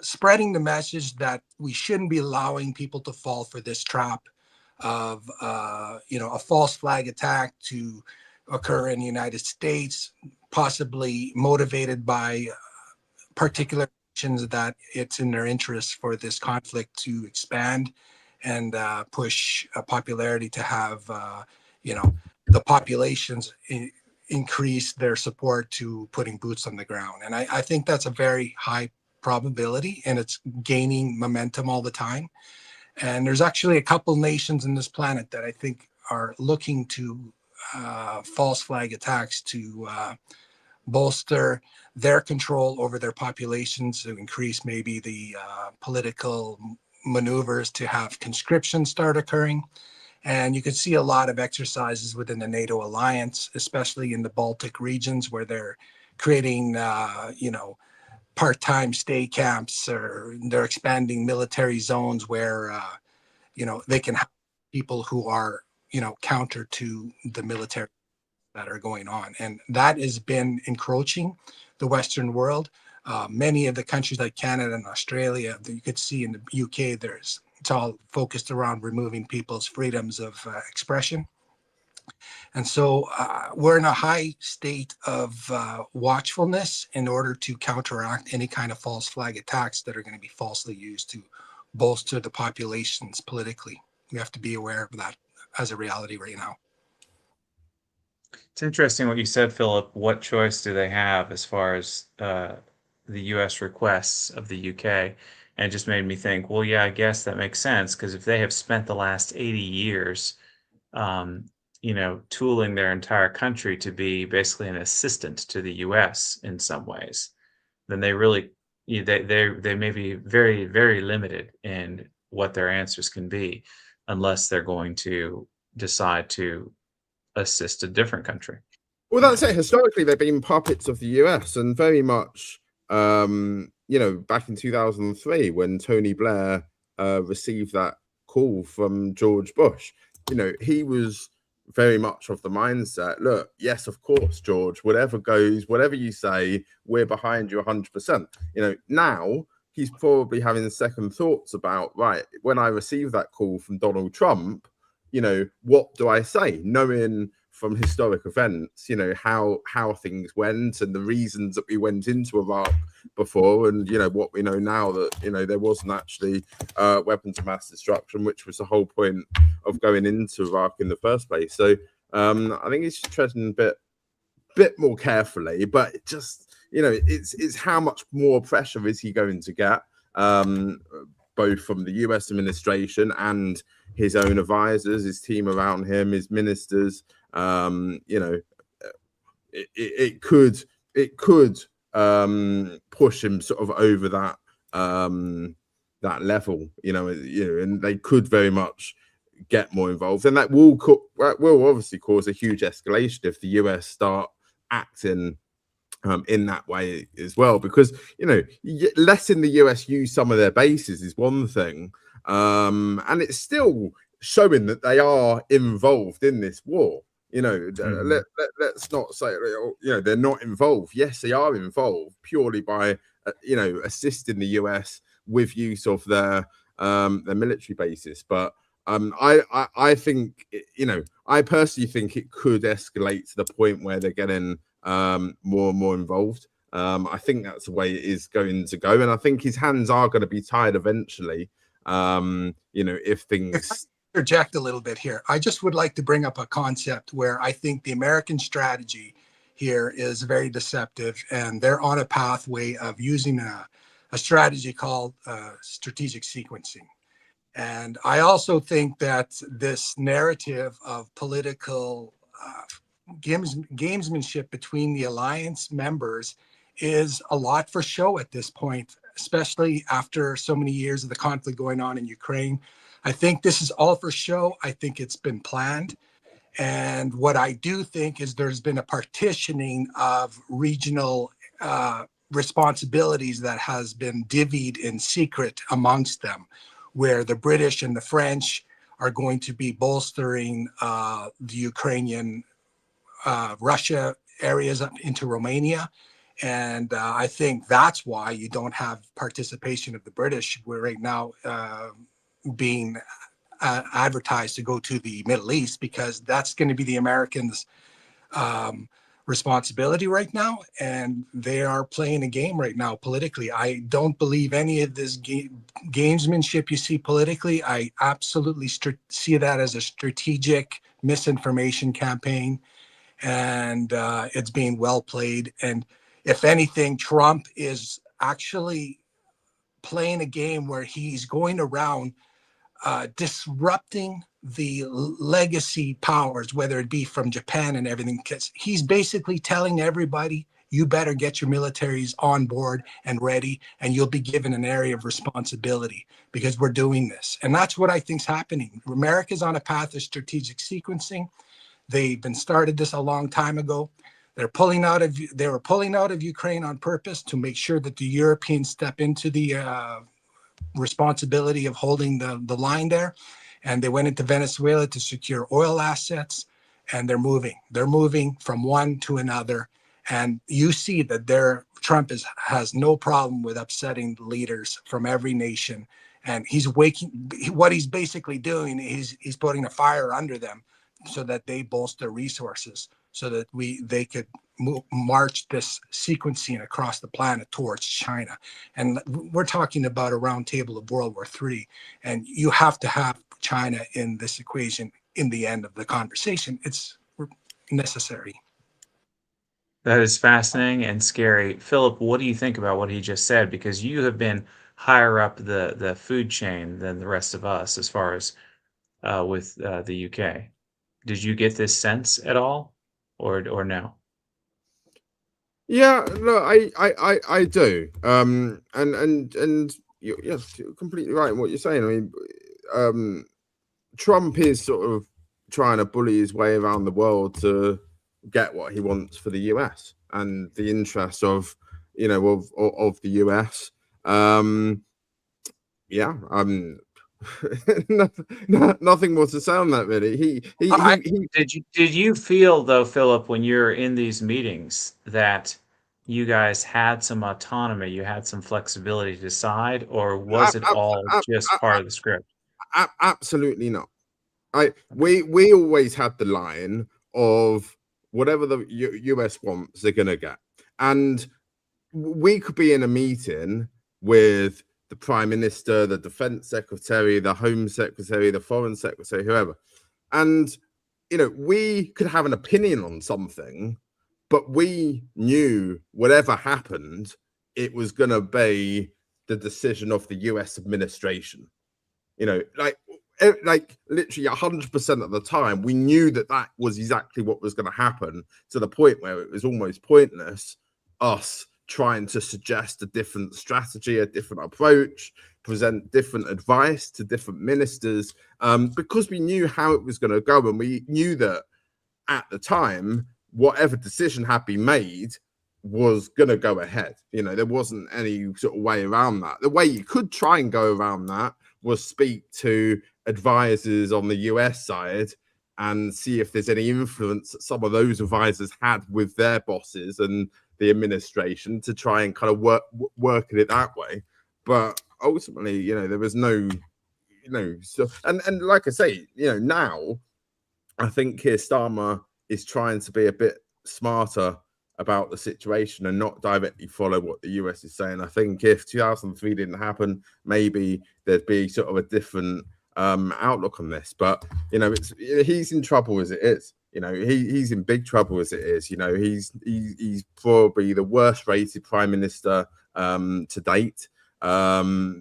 spreading the message that we shouldn't be allowing people to fall for this trap of, a false flag attack to occur in the United States, possibly motivated by particular nations that it's in their interest for this conflict to expand and push popularity to have, the populations increase their support to putting boots on the ground. And I think that's a very high probability, and it's gaining momentum all the time. And there's actually a couple nations in this planet that I think are looking to false flag attacks to bolster their control over their populations, to increase maybe the political maneuvers to have conscription start occurring. And you could see a lot of exercises within the NATO alliance, especially in the Baltic regions, where they're creating, part-time stay camps, or they're expanding military zones where, they can have people who are, counter to the military that are going on. And that has been encroaching the Western world. Many of the countries like Canada and Australia, you could see in the UK, it's all focused around removing people's freedoms of expression. And so we're in a high state of watchfulness in order to counteract any kind of false flag attacks that are going to be falsely used to bolster the populations politically. We have to be aware of that as a reality right now. It's interesting what you said, Philip. What choice do they have as far as the U.S. requests of the U.K.? And it just made me think, well, yeah, I guess that makes sense, because if they have spent the last 80 years, tooling their entire country to be basically an assistant to the U.S. in some ways, then they really, they may be very, very limited in what their answers can be, unless they're going to decide to assist a different country. Well, that's it. Historically, they've been puppets of the US, and very much, back in 2003 when Tony Blair received that call from George Bush, he was very much of the mindset, look, yes, of course, George, whatever goes, whatever you say, we're behind you 100%. Now he's probably having second thoughts about, right, when I receive that call from Donald Trump, what do I say? Knowing from historic events, how things went and the reasons that we went into Iraq before, and what we know now, that there wasn't actually weapons of mass destruction, which was the whole point of going into Iraq in the first place. So I think he's treading a bit more carefully, but it just it's how much more pressure is he going to get, both from the US administration and his own advisors, his team around him, his ministers. It could push him sort of over that level, and they could very much get more involved, and that will obviously cause a huge escalation if the US start acting in that way as well, because letting the US use some of their bases is one thing, and it's still showing that they are involved in this war. Let's not say they're not involved. Yes, they are involved purely by assisting the US with use of their military bases. But I think I personally think it could escalate to the point where they're getting more and more involved. I think that's the way it is going to go, and I think his hands are going to be tied eventually. If things interject a little bit here, I just would like to bring up a concept where I think the American strategy here is very deceptive, and they're on a pathway of using a strategy called strategic sequencing. And I also think that this narrative of political gamesmanship between the alliance members is a lot for show at this point, especially after so many years of the conflict going on in Ukraine. I think this is all for show. I think it's been planned. And what I do think is there's been a partitioning of regional responsibilities that has been divvied in secret amongst them, where the British and the French are going to be bolstering the Ukrainian Russia areas up into Romania. And I think that's why you don't have participation of the British. We're right now being advertised to go to the Middle East, because that's going to be the Americans' responsibility right now. And they are playing a game right now politically. I don't believe any of this gamesmanship you see politically. I absolutely see that as a strategic misinformation campaign. And it's being well played. And if anything, Trump is actually playing a game where he's going around disrupting the legacy powers, whether it be from Japan and everything, because he's basically telling everybody, you better get your militaries on board and ready, and you'll be given an area of responsibility because we're doing this. And that's what I think is happening. America's on a path of strategic sequencing. They've been started this a long time ago. They were pulling out of Ukraine on purpose to make sure that the Europeans step into the responsibility of holding the line there. And they went into Venezuela to secure oil assets, and they're moving from one to another. And you see that Trump has no problem with upsetting leaders from every nation. And what he's basically doing is he's putting a fire under them so that they bolster resources, so that they could march this sequencing across the planet towards China. And we're talking about a round table of World War III, and you have to have China in this equation in the end of the conversation. It's necessary. That is fascinating and scary. Philip, what do you think about what he just said? Because you have been higher up the food chain than the rest of us as far as with the UK. Did you get this sense at all, or no? Yeah, no, I do. And you're completely right in what you're saying. I mean, Trump is sort of trying to bully his way around the world to get what he wants for the US and the interests of the US. Nothing more to say on that, really. Did you feel, though, Philip, when you're in these meetings, that you guys had some autonomy, you had some flexibility to decide, or was it all just part of the script? Absolutely not. We always had the line of whatever the US wants, they're gonna get, and we could be in a meeting with the Prime Minister, the Defense Secretary, the Home Secretary, the Foreign Secretary, whoever, and we could have an opinion on something, but we knew whatever happened, it was gonna be the decision of the US administration. Like literally 100% of the time, we knew that was exactly what was going to happen, to the point where it was almost pointless us trying to suggest a different strategy, a different approach, present different advice to different ministers, because we knew how it was going to go, and we knew that at the time, whatever decision had been made was going to go ahead. There wasn't any sort of way around that. The way you could try and go around that was speak to advisors on the US side and see if there's any influence that some of those advisors had with their bosses and the administration to try and kind of work it that way. But ultimately, there was no, so, and like I say, now I think Keir Starmer is trying to be a bit smarter about the situation and not directly follow what the US is saying. I think if 2003 didn't happen, maybe there'd be sort of a different outlook on this. But he's in trouble as it is. He's in big trouble as it is. He's probably the worst rated prime minister to date. Right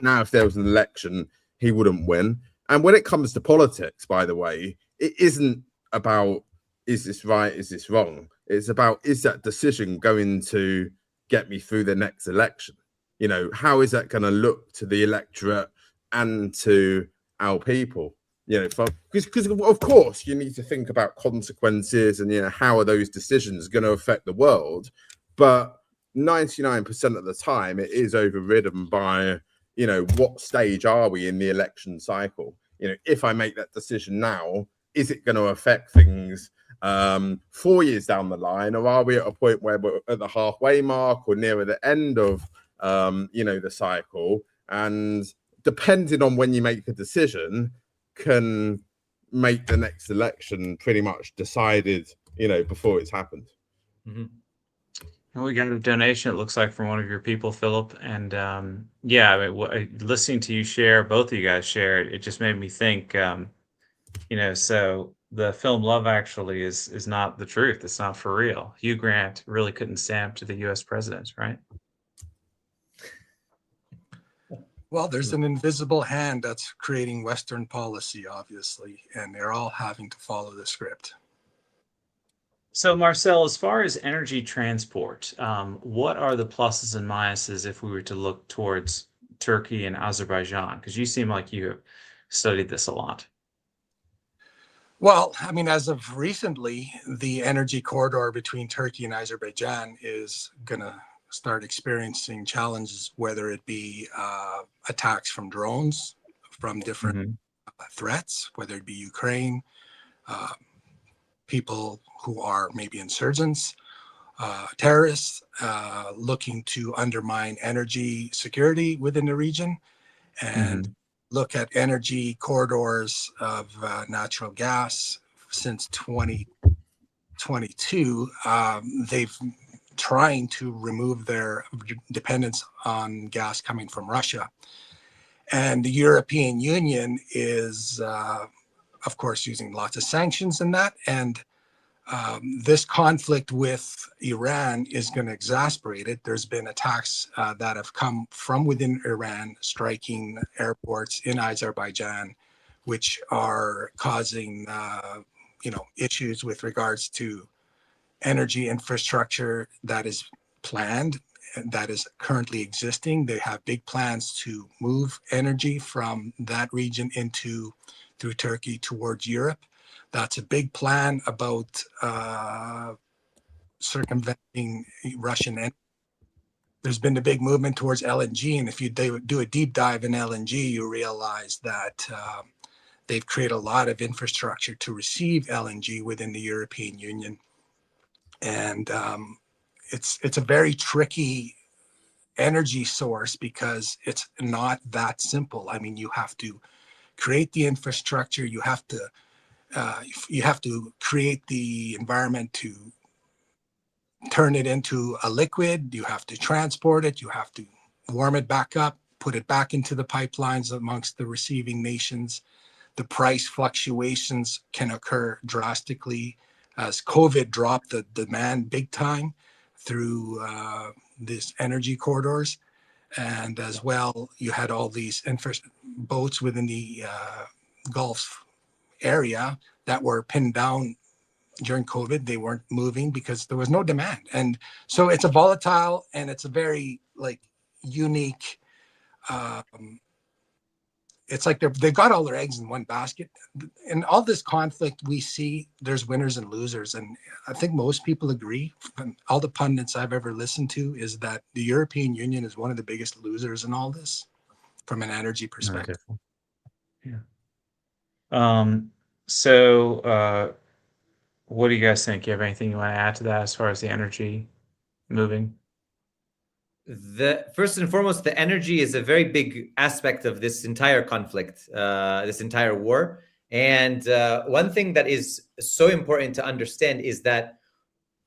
now, if there was an election, he wouldn't win. And when it comes to politics, by the way, it isn't about, is this right? Is this wrong? It's about, is that decision going to get me through the next election? How is that going to look to the electorate and to our people? Because of course you need to think about consequences and how are those decisions going to affect the world. But 99% of the time, it is overridden by what stage are we in the election cycle? If I make that decision now, is it going to affect things 4 years down the line, or are we at a point where we're at the halfway mark or nearer the end of the cycle? And depending on when you make the decision, can make the next election pretty much decided, before it's happened. Mm-hmm. And we got a donation, it looks like, from one of your people, Philip. And listening to you share, both of you guys share, it just made me think, so the film Love Actually is not the truth. It's not for real. Hugh Grant really couldn't stamp to the US president, right? Well, there's an invisible hand that's creating Western policy, obviously, and they're all having to follow the script. So, Marcel, as far as energy transport, what are the pluses and minuses if we were to look towards Turkey and Azerbaijan? Because you seem like you have studied this a lot. Well, I mean, as of recently, the energy corridor between Turkey and Azerbaijan is going to start experiencing challenges, whether it be attacks from drones, from different threats, whether it be Ukraine, uh, people who are maybe insurgents, terrorists looking to undermine energy security within the region, and look at energy corridors of natural gas since 2022. They've trying to remove their dependence on gas coming from Russia. And the European Union is, of course, using lots of sanctions in that. And this conflict with Iran is going to exacerbate it. There's been attacks that have come from within Iran, striking airports in Azerbaijan, which are causing, issues with regards to energy infrastructure that is planned, that is currently existing. They have big plans to move energy from that region through Turkey towards Europe. That's a big plan about circumventing Russian energy. There's been a big movement towards LNG, and if you do a deep dive in LNG, you realize that they've created a lot of infrastructure to receive LNG within the European Union. And it's a very tricky energy source because it's not that simple. I mean, you have to create the infrastructure, you have to create the environment to turn it into a liquid, you have to transport it, you have to warm it back up, put it back into the pipelines amongst the receiving nations. The price fluctuations can occur drastically as COVID dropped the demand big time through these energy corridors. And as well, you had all these boats within the Gulf area that were pinned down during COVID. They weren't moving because there was no demand. And so it's a volatile and it's a very unique, it's like they've got all their eggs in one basket. In all this conflict, we see there's winners and losers. And I think most people agree, from all the pundits I've ever listened to, is that the European Union is one of the biggest losers in all this from an energy perspective. Yeah. So what do you guys think? You have anything you want to add to that as far as the energy moving? First and foremost, the energy is a very big aspect of this entire conflict, this entire war. And one thing that is so important to understand is that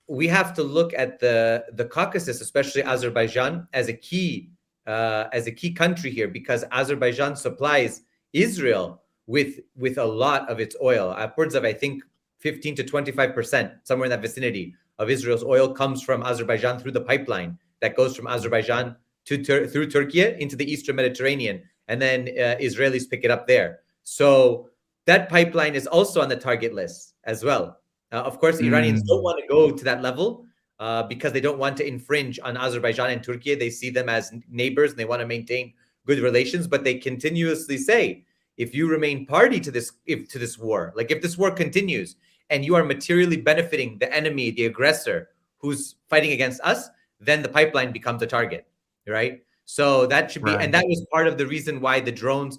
we have to look at the Caucasus, especially Azerbaijan, as a key country here, because Azerbaijan supplies Israel with a lot of its oil. Upwards of, I think, 15 to 25%, somewhere in that vicinity, of Israel's oil comes from Azerbaijan through the pipeline that goes from Azerbaijan through Turkey into the Eastern Mediterranean, and then Israelis pick it up there. So that pipeline is also on the target list as well. Of course, Iranians don't want to go to that level because they don't want to infringe on Azerbaijan and Turkey. They see them as neighbors and they want to maintain good relations, but they continuously say, if you remain party to this war, like if this war continues and you are materially benefiting the enemy, the aggressor who's fighting against us, then the pipeline becomes a target, right? So that should be, and that was part of the reason why the drones,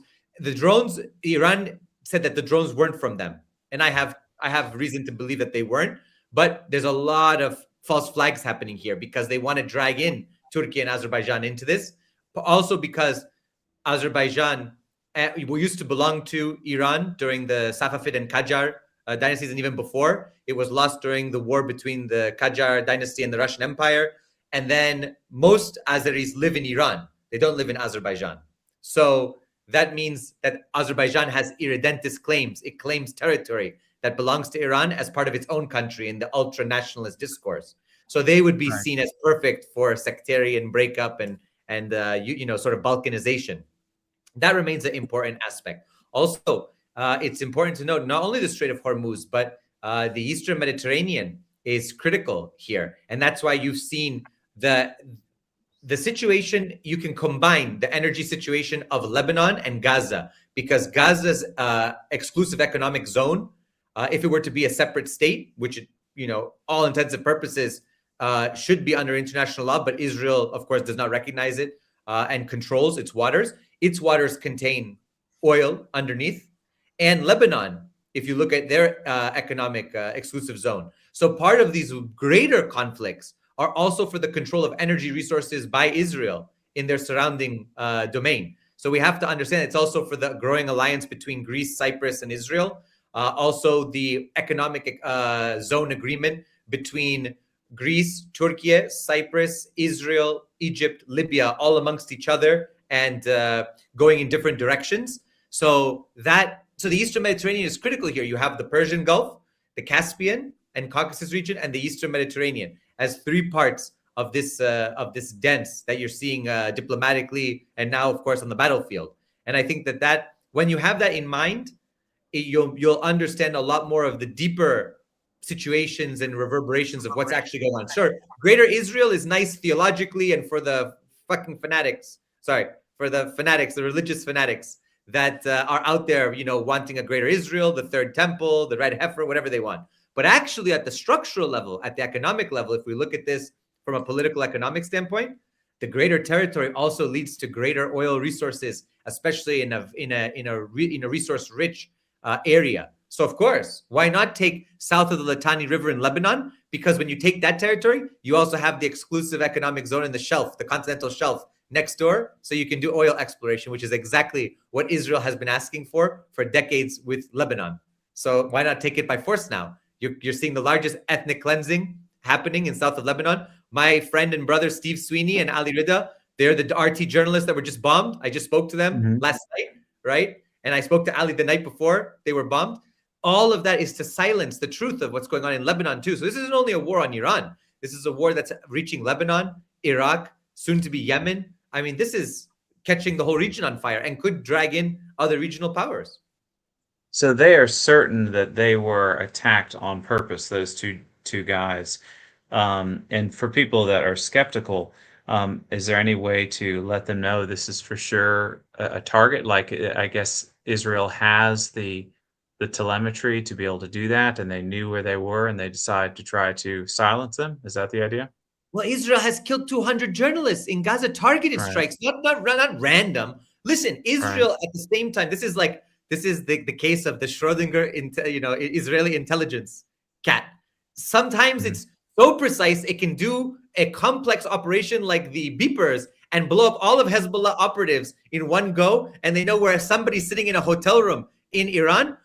Iran said that the drones weren't from them. And I have reason to believe that they weren't, but there's a lot of false flags happening here because they want to drag in Turkey and Azerbaijan into this, but also because Azerbaijan used to belong to Iran during the Safavid and Qajar dynasties, and even before. It was lost during the war between the Qajar dynasty and the Russian Empire. And then most Azeris live in Iran. They don't live in Azerbaijan. So that means that Azerbaijan has irredentist claims. It claims territory that belongs to Iran as part of its own country in the ultra-nationalist discourse. So they would be seen as perfect for sectarian breakup and sort of balkanization. That remains an important aspect. Also, it's important to note not only the Strait of Hormuz, but the Eastern Mediterranean is critical here. And that's why you've seen the situation. You can combine the energy situation of Lebanon and Gaza, because Gaza's exclusive economic zone, if it were to be a separate state, which, all intents and purposes should be under international law, but Israel, of course, does not recognize it and controls its waters. Its waters contain oil underneath. And Lebanon, if you look at their economic exclusive zone. So part of these greater conflicts are also for the control of energy resources by Israel in their surrounding domain. So we have to understand it's also for the growing alliance between Greece, Cyprus, and Israel. Also the economic zone agreement between Greece, Turkey, Cyprus, Israel, Egypt, Libya, all amongst each other and going in different directions. So the Eastern Mediterranean is critical here. You have the Persian Gulf, the Caspian and Caucasus region, and the Eastern Mediterranean as three parts of this dance that you're seeing diplomatically and now, of course, on the battlefield. And I think that when you have that in mind, you'll understand a lot more of the deeper situations and reverberations of what's actually going on. Sure, Greater Israel is nice theologically and for the fucking fanatics. Sorry, for the fanatics, the religious fanatics that are out there, wanting a Greater Israel, the Third Temple, the Red Heifer, whatever they want. But actually, at the structural level, at the economic level, if we look at this from a political economic standpoint, the greater territory also leads to greater oil resources, especially in a resource-rich area. So, of course, why not take south of the Litani River in Lebanon? Because when you take that territory, you also have the exclusive economic zone in the shelf, the continental shelf next door. So you can do oil exploration, which is exactly what Israel has been asking for decades with Lebanon. So why not take it by force now? You're seeing the largest ethnic cleansing happening in south of Lebanon. My friend and brother, Steve Sweeney and Ali Rida, they're the RT journalists that were just bombed. I just spoke to them last night, right? And I spoke to Ali the night before they were bombed. All of that is to silence the truth of what's going on in Lebanon too. So this isn't only a war on Iran. This is a war that's reaching Lebanon, Iraq, soon to be Yemen. I mean, this is catching the whole region on fire and could drag in other regional powers. So they are certain that they were attacked on purpose, those two guys. And for people that are skeptical, is there any way to let them know this is for sure a target? Like, I guess Israel has the telemetry to be able to do that, and they knew where they were, and they decided to try to silence them. Is that the idea? Well, Israel has killed 200 journalists in Gaza, targeted strikes, not random. Listen, Israel at the same time, this is the case of the Schrodinger, Israeli intelligence cat. Sometimes it's so precise it can do a complex operation like the beepers and blow up all of Hezbollah operatives in one go, and they know where somebody's sitting in a hotel room in Iran.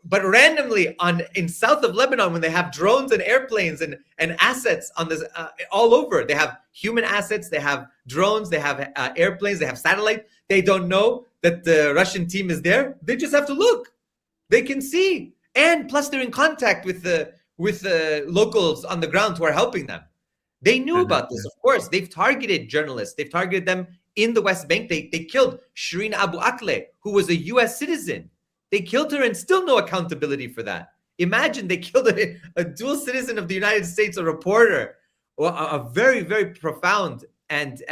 But randomly in south of Lebanon, when they have drones and airplanes and assets on this all over, they have human assets, they have drones, they have airplanes, they have satellites. They don't know that the Russian team is there. They just have to look. They can see, and plus they're in contact with the locals on the ground who are helping them. They knew about this, of course. They've targeted journalists. They've targeted them in the West Bank. They killed Shireen Abu Akleh, who was a U.S. citizen. They killed her and still no accountability for that. Imagine they killed a dual citizen of the United States, a reporter, or a very, very profound and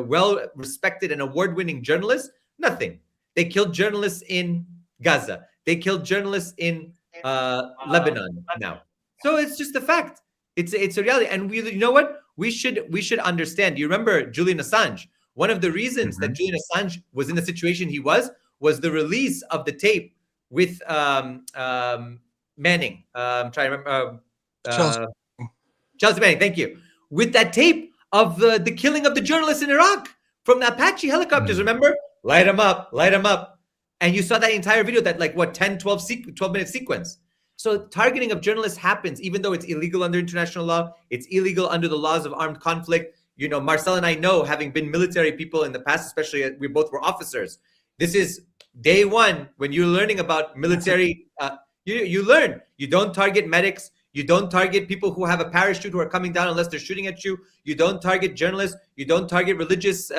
well-respected and award-winning journalist. Nothing. They killed journalists in Gaza. They killed journalists in Lebanon now. So it's just a fact. It's a reality. And you know what? We should understand. You remember Julian Assange? One of the reasons that Julian Assange was in the situation he was the release of the tape with Manning. I'm trying to remember. Chelsea Manning, thank you. With that tape of the killing of the journalists in Iraq from the Apache helicopters, remember? Light them up. And you saw that entire video, that 12-minute sequence. So targeting of journalists happens, even though it's illegal under international law. It's illegal under the laws of armed conflict. You know, Marcel and I know, having been military people in the past, especially we both were officers. This is day one when you're learning about military. You learn. You don't target medics. You don't target people who have a parachute who are coming down unless they're shooting at you. You don't target journalists. You don't target religious,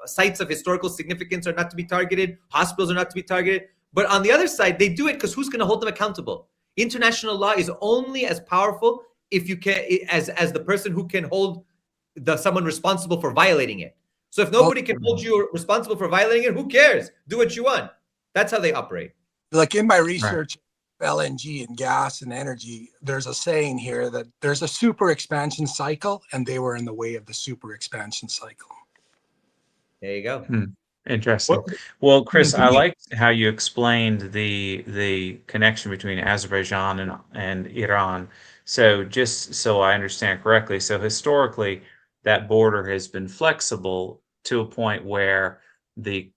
sites of historical significance are not to be targeted. Hospitals are not to be targeted. But on the other side, they do it because who's going to hold them accountable? International law is only as powerful if you can, as the person who can hold someone responsible for violating it. So if nobody can hold you responsible for violating it, who cares? Do what you want. That's how they operate. Like in my research, LNG and gas and energy, there's a saying here that there's a super expansion cycle, and they were in the way of the super expansion cycle. There you go. Interesting. Well, Chris, I liked how you explained the connection between Azerbaijan and Iran. So just so I understand correctly, so historically that border has been flexible to a point where the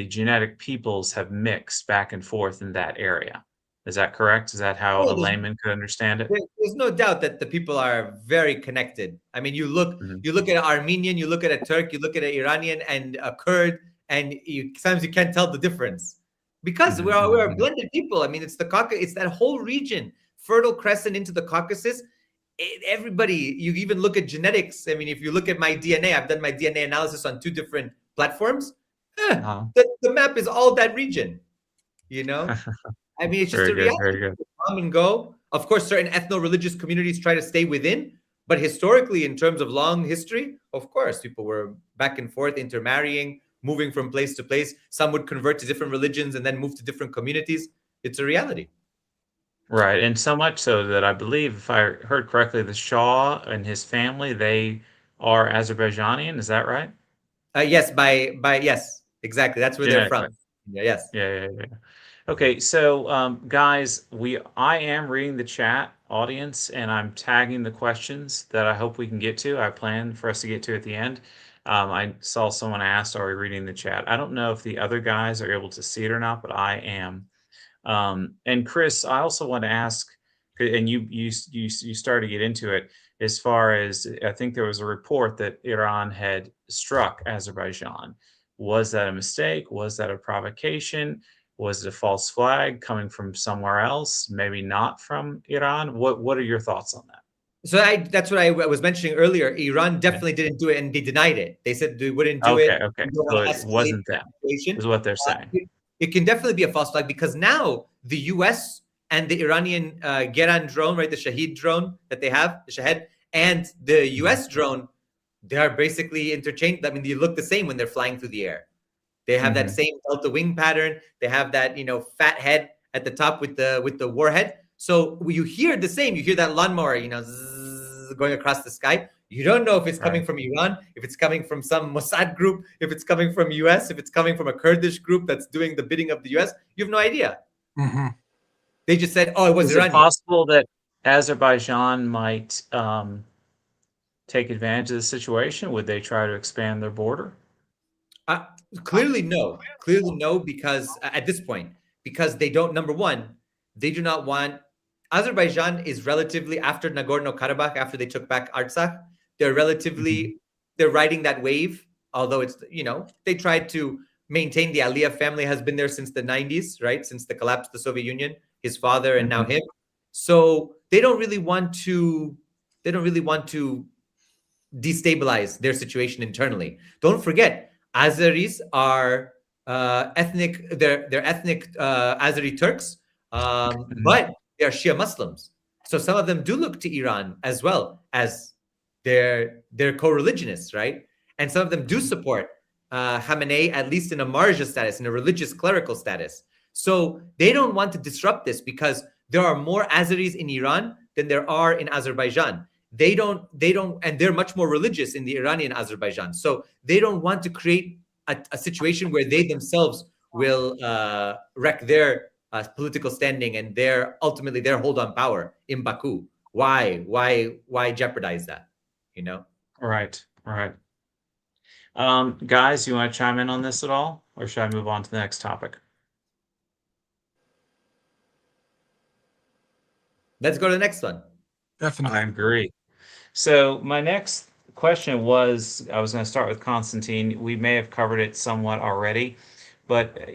genetic peoples have mixed back and forth in that area. Is that correct? Is that how a layman could understand it? There's no doubt that the people are very connected. I mean, you look at an Armenian, you look at a Turk, you look at an Iranian and a Kurd, and sometimes you can't tell the difference because we're blended people. I mean, it's the Caucasus, it's that whole region, Fertile Crescent into the Caucasus. Everybody, you even look at genetics. I mean, if you look at my DNA, I've done my DNA analysis on 2 different platforms. The map is all that region, you know? I mean, it's just a reality. Very good. Come and go. Of course, certain ethno-religious communities try to stay within, but historically, in terms of long history, of course, people were back and forth, intermarrying, moving from place to place. Some would convert to different religions and then move to different communities. It's a reality. Right, and so much so that I believe, if I heard correctly, the Shah and his family, they are Azerbaijani. Is that right? Yes, yes, exactly. That's where they're from. Yes. Yeah. Okay, so guys, I am reading the chat audience, and I'm tagging the questions that I hope we can get to. I plan for us to get to at the end. I saw someone asked, "Are we reading the chat?" I don't know if the other guys are able to see it or not, but I am. And Chris, I also want to ask, and you started to get into it, as far as I think there was a report that Iran had struck Azerbaijan. Was that a mistake? Was that a provocation? Was it a false flag coming from somewhere else? Maybe not from Iran? What are your thoughts on that? So that's what I was mentioning earlier. Iran definitely didn't do it, and they denied it. They said they wouldn't do it. Okay. So it wasn't them, is what they're saying. It can definitely be a false flag because now the U.S. and the Iranian Geran drone, right, the Shahid drone that they have, the Shahed, and the U.S. drone, they are basically interchanged. I mean, they look the same when they're flying through the air. They have that same delta wing pattern. They have that, fat head at the top with the warhead. So you hear the same. You hear that lawnmower, zzz, going across the sky. You don't know if it's coming from Iran, if it's coming from some Mossad group, if it's coming from US, if it's coming from a Kurdish group that's doing the bidding of the US. You have no idea. They just said, "Oh, it was Iranian." Is it possible that Azerbaijan might take advantage of the situation? Would they try to expand their border? Clearly no, because at this point, because they don't. Number one, they do not want. Azerbaijan is relatively, after Nagorno-Karabakh, after they took back Artsakh, they're relatively they're riding that wave. Although it's they tried to maintain. The Aliyev family has been there since the 90s, right? Since the collapse of the Soviet Union, his father and now him. So they don't really want to. Destabilize their situation internally. Don't forget, Azeris are ethnic. They're ethnic Azeri Turks, but they are Shia Muslims. So some of them do look to Iran as well as their co-religionists, right? And some of them do support Khamenei, at least in a marja status, in a religious clerical status. So they don't want to disrupt this because there are more Azeris in Iran than there are in Azerbaijan. They don't, and they're much more religious in the Iranian Azerbaijan. So they don't want to create a situation where they themselves will wreck their political standing and ultimately their hold on power in Baku. Why jeopardize that? Right. Guys, you want to chime in on this at all, or should I move on to the next topic? Let's go to the next one. Definitely. I agree. So my next question was, I was going to start with Constantin. We may have covered it somewhat already, but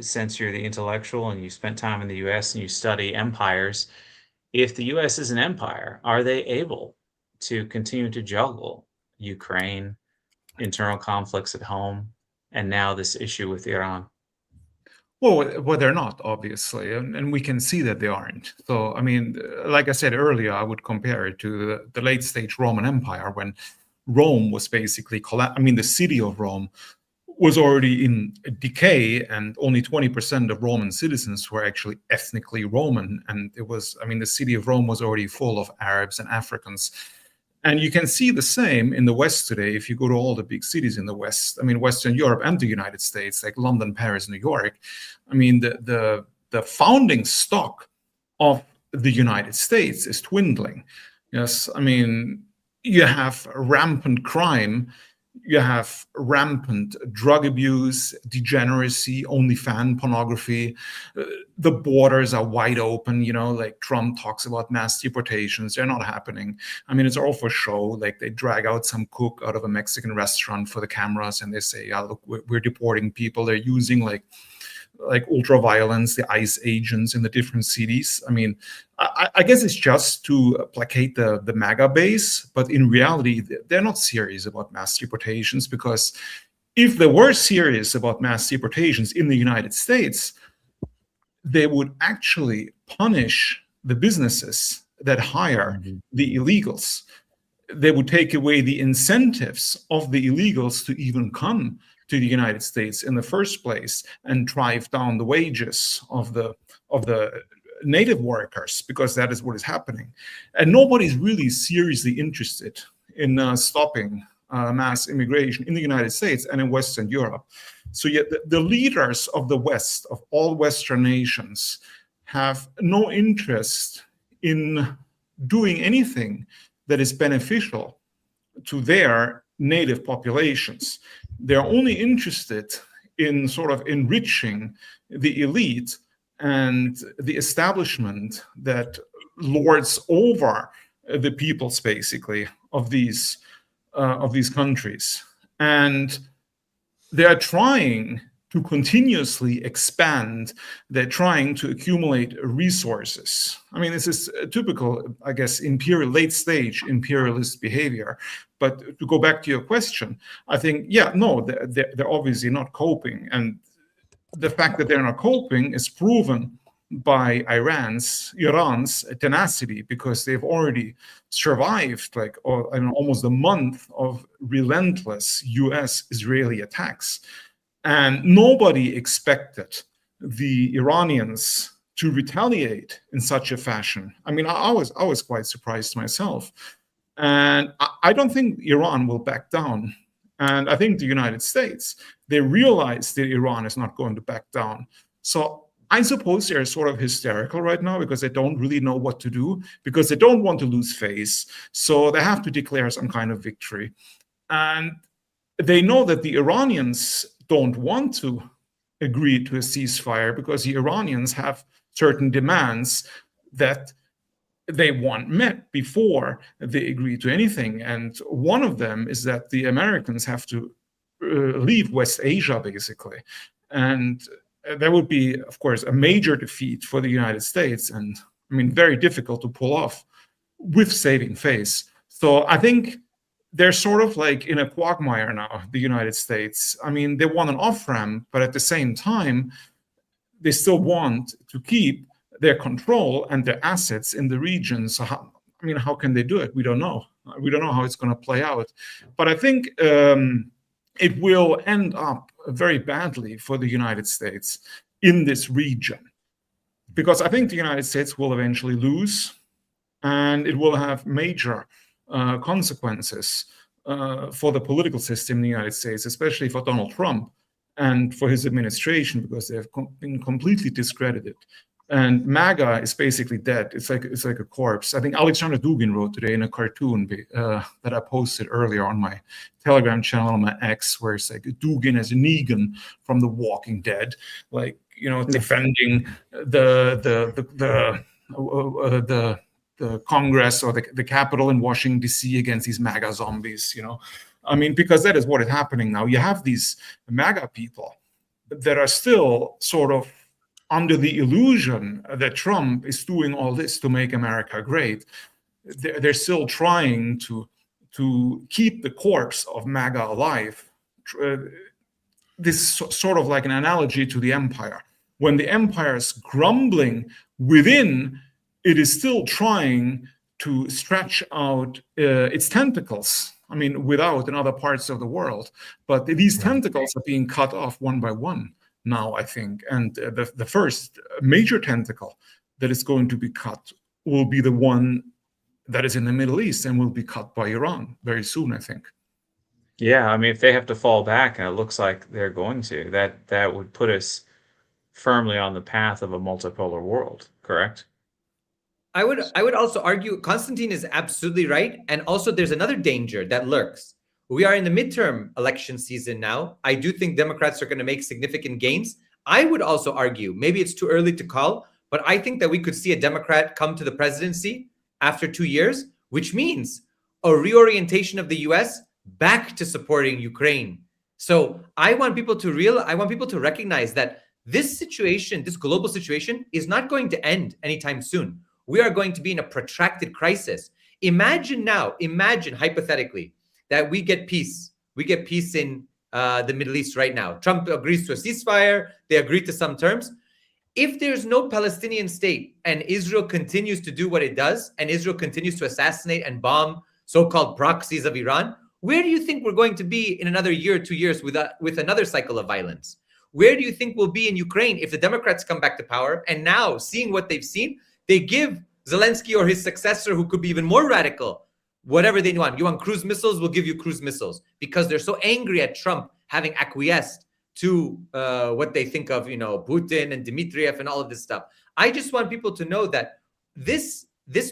since you're the intellectual and you spent time in the U.S. and you study empires, if the U.S. is an empire, are they able to continue to juggle Ukraine, internal conflicts at home, and now this issue with Iran? Well, they're not, obviously, and we can see that they aren't. So, I mean, like I said earlier, I would compare it to the late stage Roman Empire, when Rome was basically the city of Rome was already in decay, and only 20% of Roman citizens were actually ethnically Roman. And it was, the city of Rome was already full of Arabs and Africans. And you can see the same in the West today if you go to all the big cities in the West. Western Europe and the United States, like London, Paris, New York. The founding stock of the United States is dwindling. Yes, you have rampant crime, you have rampant drug abuse, degeneracy, OnlyFans pornography. The borders are wide open, like Trump talks about mass deportations. They're not happening. It's all for show. Like, they drag out some cook out of a Mexican restaurant for the cameras, and they say, yeah, look, we're deporting people. They're using like ultra-violence, the ICE agents in the different cities. I guess it's just to placate the MAGA base, but in reality, they're not serious about mass deportations, because if they were serious about mass deportations in the United States, they would actually punish the businesses that hire the illegals. They would take away the incentives of the illegals to even come to the United States in the first place, and drive down the wages of the native workers, because that is what is happening. And nobody's really seriously interested in stopping mass immigration in the United States and in Western Europe. So yet the leaders of the West, of all Western nations, have no interest in doing anything that is beneficial to their native populations. They're only interested in sort of enriching the elite and the establishment that lords over the peoples, basically, of these countries. And they're trying to continuously expand. They're trying to accumulate resources. This is typical, I guess, late stage imperialist behavior. But to go back to your question, I think, they're obviously not coping. And the fact that they're not coping is proven by Iran's tenacity, because they've already survived almost a month of relentless US-Israeli attacks. And nobody expected the Iranians to retaliate in such a fashion. I was quite surprised myself. And I don't think Iran will back down. And I think the United States, they realize that Iran is not going to back down. So I suppose they're sort of hysterical right now, because they don't really know what to do, because they don't want to lose face. So they have to declare some kind of victory. And they know that the Iranians don't want to agree to a ceasefire, because the Iranians have certain demands that they want met before they agree to anything. And one of them is that the Americans have to leave West Asia, basically. And that would be, of course, a major defeat for the United States, and very difficult to pull off with saving face. So I think they're sort of like in a quagmire now, the United States. They want an off-ramp, but at the same time, they still want to keep their control and their assets in the region. So how can they do it? We don't know. We don't know how it's going to play out. But I think it will end up very badly for the United States in this region, because I think the United States will eventually lose, and it will have major consequences for the political system in the United States, especially for Donald Trump and for his administration, because they have been completely discredited. And MAGA is basically dead. It's like a corpse. I think Alexander Dugin wrote today in a cartoon that I posted earlier on my Telegram channel on my X, where it's like Dugin as Negan from The Walking Dead, defending the Congress or the Capitol in Washington, D.C. against these MAGA zombies, because that is what is happening now. You have these MAGA people that are still sort of under the illusion that Trump is doing all this to make America great. They're still trying to keep the corpse of MAGA alive. This is sort of like an analogy to the empire. when the empire is grumbling within, it is still trying to stretch out its tentacles. I mean, without in other parts of the world. But these tentacles are being cut off one by one now, I think. And the first major tentacle that is going to be cut will be the one that is in the Middle East and will be cut by Iran very soon, I think. Yeah, I mean, if they have to fall back, and it looks like they're going to, that would put us firmly on the path of a multipolar world, correct? I would also argue Constantin is absolutely right. And also there's another danger that lurks. We are in the midterm election season now. I do think Democrats are going to make significant gains. I would also argue, maybe it's too early to call, but I think that we could see a Democrat come to the presidency after 2 years, which means a reorientation of the US back to supporting Ukraine. So I want people to recognize that this situation, this global situation, is not going to end anytime soon. We are going to be in a protracted crisis. Imagine hypothetically that we get peace. We get peace in the Middle East right now. Trump agrees to a ceasefire. They agree to some terms. If there's no Palestinian state and Israel continues to do what it does, and Israel continues to assassinate and bomb so-called proxies of Iran, where do you think we're going to be in another year, 2 years with another cycle of violence? Where do you think we'll be in Ukraine if the Democrats come back to power? And now, seeing what they've seen, they give Zelensky or his successor, who could be even more radical, whatever they want. You want cruise missiles? We'll give you cruise missiles, because they're so angry at Trump having acquiesced to what they think of, Putin and Dmitriev and all of this stuff. I just want people to know that this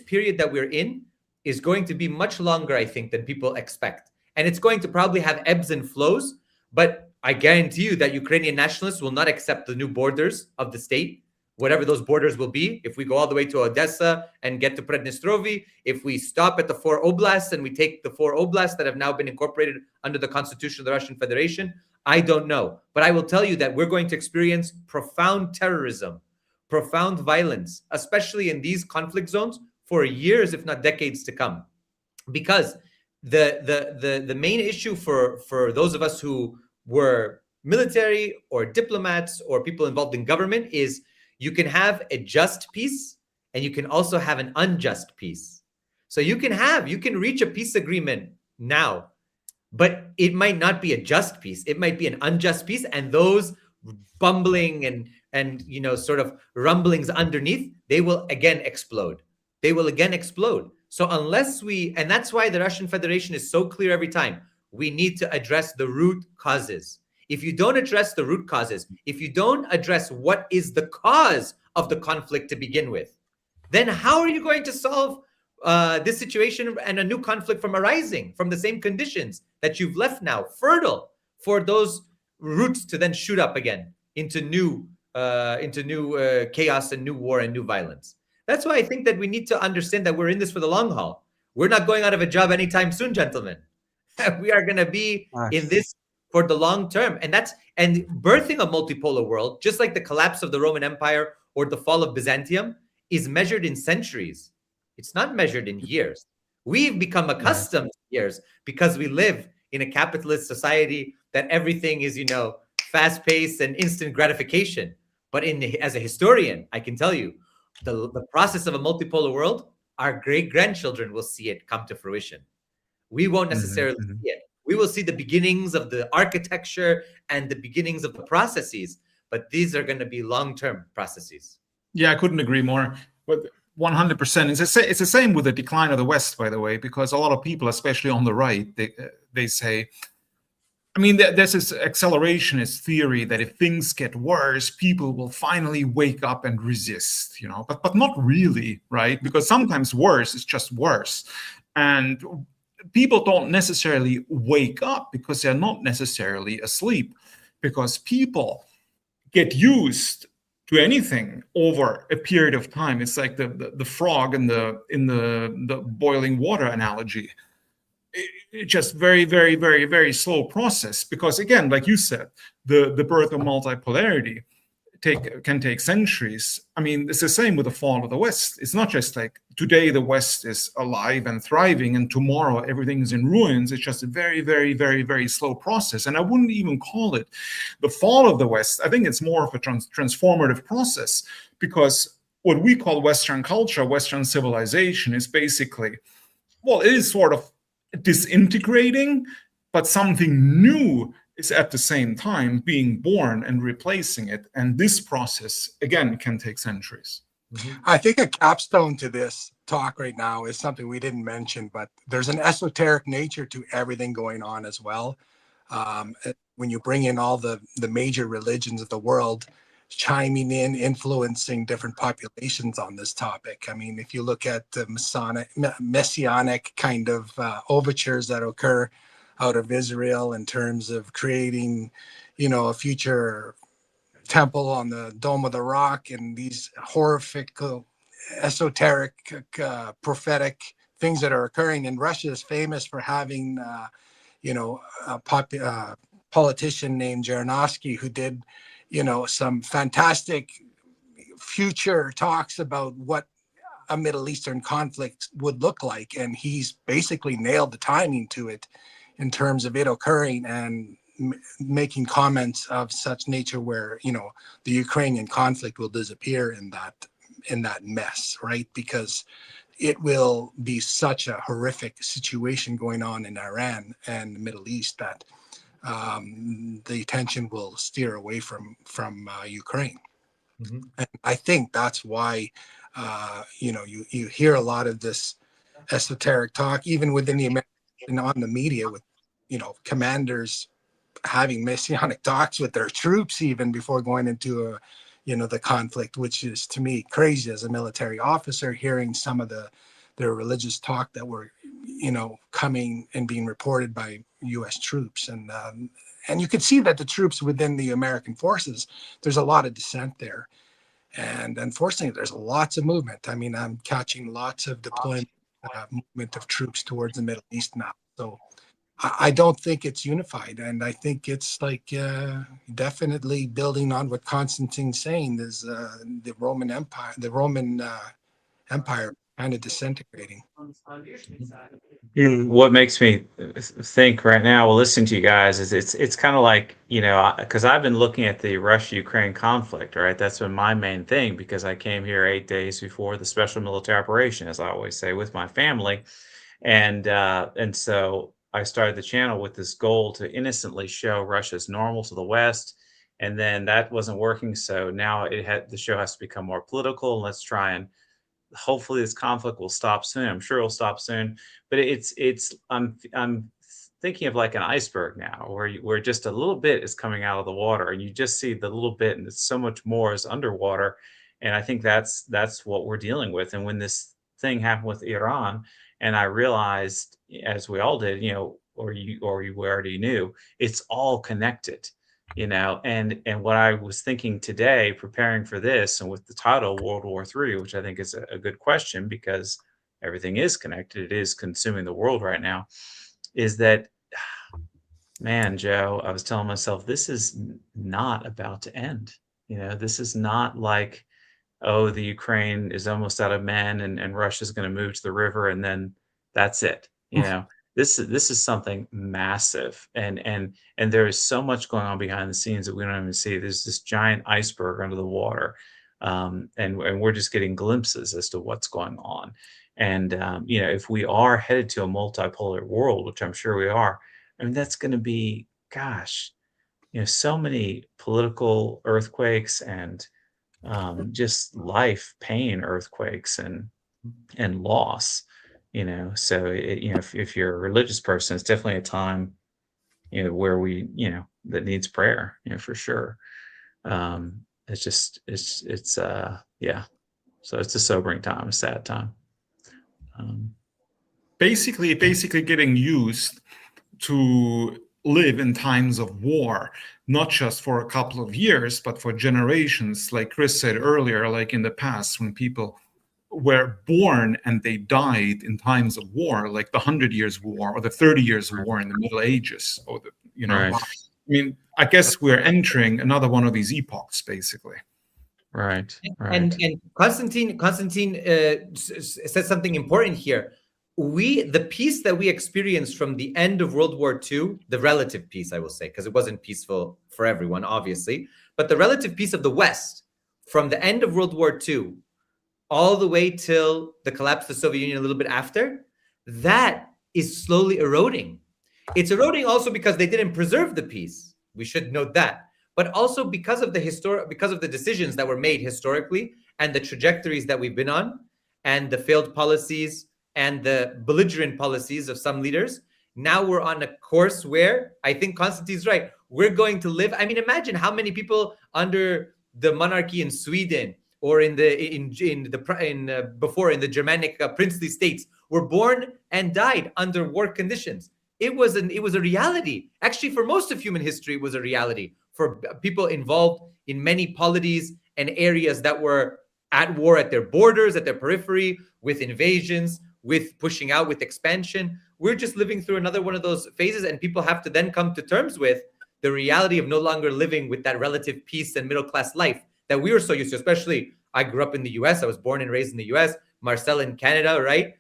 period that we're in is going to be much longer, I think, than people expect. And it's going to probably have ebbs and flows, but I guarantee you that Ukrainian nationalists will not accept the new borders of the state, whatever those borders will be. If we go all the way to Odessa and get to Prednistrovy, if we stop at the 4 oblasts and we take the 4 oblasts that have now been incorporated under the Constitution of the Russian Federation, I don't know. But I will tell you that we're going to experience profound terrorism, profound violence, especially in these conflict zones for years, if not decades to come. Because the main issue for those of us who were military or diplomats or people involved in government is you can have a just peace and you can also have an unjust peace. So you can reach a peace agreement now, but it might not be a just peace. It might be an unjust peace, and those bumbling and sort of rumblings underneath, they will again explode. So and that's why the Russian Federation is so clear every time. We need to address the root causes. If you don't address the root causes, if you don't address what is the cause of the conflict to begin with, then how are you going to solve this situation and a new conflict from arising from the same conditions that you've left now fertile for those roots to then shoot up again into new chaos and new war and new violence? That's why I think that we need to understand that we're in this for the long haul. We're not going out of a job anytime soon, gentlemen. We are going to be in this for the long term. And birthing a multipolar world, just like the collapse of the Roman Empire or the fall of Byzantium, is measured in centuries. It's not measured in years. We've become accustomed to years because we live in a capitalist society that everything is, fast-paced and instant gratification. But as a historian, I can tell you, the process of a multipolar world, our great-grandchildren will see it come to fruition. We won't necessarily see it. We will see the beginnings of the architecture and the beginnings of the processes, but these are going to be long-term processes. Yeah, I couldn't agree more. But 100%. It's the same with the decline of the West, by the way, because a lot of people, especially on the right, they say, there's this accelerationist theory that if things get worse, people will finally wake up and resist, but not really, right? Because sometimes worse is just worse. And people don't necessarily wake up because they're not necessarily asleep, because people get used to anything over a period of time. It's like the frog in the boiling water analogy. It's just very, very, very, very slow process, because again, like you said, the birth of multipolarity can take centuries. I mean, it's the same with the fall of the West. It's not just like today the West is alive and thriving and tomorrow everything is in ruins. It's just a very, very, very, very slow process. And I wouldn't even call it the fall of the West. I think it's more of a transformative process, because what we call Western culture, Western civilization, is basically, well, it is sort of disintegrating, but something new is at the same time being born and replacing it. And this process, again, can take centuries. I think a capstone to this talk right now is something we didn't mention, but there's an esoteric nature to everything going on as well. When you bring in all the major religions of the world chiming in, influencing different populations on this topic. I mean, if you look at the messianic kind of overtures that occur out of Israel in terms of creating, a future temple on the Dome of the Rock, and these horrific, esoteric, prophetic things that are occurring. And Russia is famous for having, a politician named Zhirinovsky who did, some fantastic future talks about what a Middle Eastern conflict would look like. And he's basically nailed the timing to it in terms of it occurring, and making comments of such nature where, the Ukrainian conflict will disappear in that mess, right? Because it will be such a horrific situation going on in Iran and the Middle East that the attention will steer away from Ukraine. Mm-hmm. And I think that's why, you hear a lot of this esoteric talk, even within the American, on the media, with, commanders having messianic talks with their troops even before going into the conflict, which is to me crazy as a military officer, hearing some of their religious talk that were, coming and being reported by U.S. troops. And you could see that the troops within the American forces, there's a lot of dissent there. And unfortunately, there's lots of movement. I mean, I'm catching lots of deployment, movement of troops towards the Middle East now. So I don't think it's unified. And I think it's like definitely building on what Constantine's saying. There's the Roman Empire kind of disintegrating. What makes me think right now, while listening to you guys, is it's kind of like, because I've been looking at the Russia-Ukraine conflict, right? That's been my main thing, because I came here 8 days before the special military operation, as I always say, with my family. And so I started the channel with this goal to innocently show Russia's normal to the West. And then that wasn't working. So now the show has to become more political. Let's try and hopefully this conflict will stop soon. I'm sure it'll stop soon, but I'm thinking of like an iceberg now, where just a little bit is coming out of the water, and you just see the little bit, and it's so much more is underwater. And I think that's what we're dealing with. And when this thing happened with Iran, and I realized, as we all did, or you already knew, it's all connected. And what I was thinking today, preparing for this, and with the title World War III, which I think is a good question, because everything is connected, it is consuming the world right now, is that, man, Joe, I was telling myself, this is not about to end. This is not like, oh, the Ukraine is almost out of men, and Russia's going to move to the river, and then that's it. This is something massive, and there is so much going on behind the scenes that we don't even see. There's this giant iceberg under the water, and we're just getting glimpses as to what's going on. And if we are headed to a multipolar world, which I'm sure we are, I mean, that's going to be, gosh, so many political earthquakes, and just life, pain, earthquakes, and loss. So if you're a religious person, it's definitely a time, where we, that needs prayer, for sure. It's yeah. So it's a sobering time, a sad time. Basically getting used to live in times of war, not just for a couple of years, but for generations. Like Chris said earlier, like in the past, when people were born and they died in times of war, like the 100 Years' War or the 30 Years' War in the Middle Ages, or Right. I mean, I guess we're entering another one of these epochs, basically. Right. And Constantin said something important here. The peace that we experienced from the end of World War II, the relative peace, I will say, because it wasn't peaceful for everyone, obviously, but the relative peace of the West from the end of World War II all the way till the collapse of the Soviet Union a little bit after, that is slowly eroding. It's eroding also because they didn't preserve the peace. We should note that. But also because of the decisions that were made historically and the trajectories that we've been on and the failed policies and the belligerent policies of some leaders, now we're on a course where I think Constantin's right. We're going to live. I mean, imagine how many people under the monarchy in Sweden or before in the Germanic princely states were born and died under war conditions. It was a reality. Actually, for most of human history, it was a reality for people involved in many polities and areas that were at war at their borders, at their periphery, with invasions, with pushing out, with expansion. We're just living through another one of those phases, and people have to then come to terms with the reality of no longer living with that relative peace and middle-class life that we were so used to. Especially, I grew up in the US. I was born and raised in the US. Marcel in Canada, right?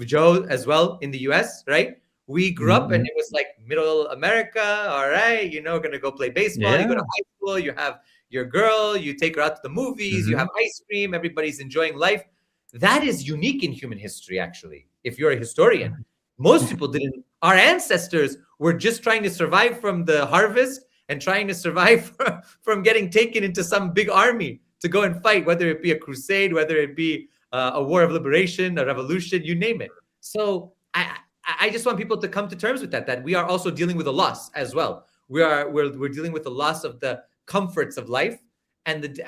Joe as well in the US, right? We grew up and it was like middle America. All right, gonna go play baseball. You go to high school, you have your girl, you take her out to the movies, you have ice cream, everybody's enjoying life. That is unique in human history, actually. If you're a historian, most people didn't. Our ancestors were just trying to survive from the harvest and trying to survive from getting taken into some big army to go and fight, whether it be a crusade, whether it be a war of liberation, a revolution, you name it. So I just want people to come to terms with that we are also dealing with a loss as well. We're dealing with the loss of the comforts of life, and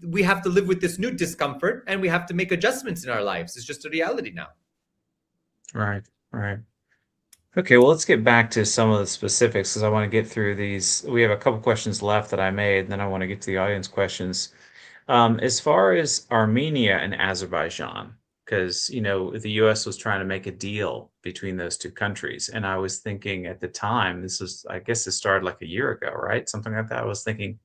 we have to live with this new discomfort, and we have to make adjustments in our lives. It's just a reality now. Right. Okay, well, let's get back to some of the specifics because I want to get through these. We have a couple questions left that I made, and then I want to get to the audience questions. As far as Armenia and Azerbaijan, because the U.S. was trying to make a deal between those two countries, and I was thinking at the time, I guess it started like a year ago, right? Something like that. I was thinking,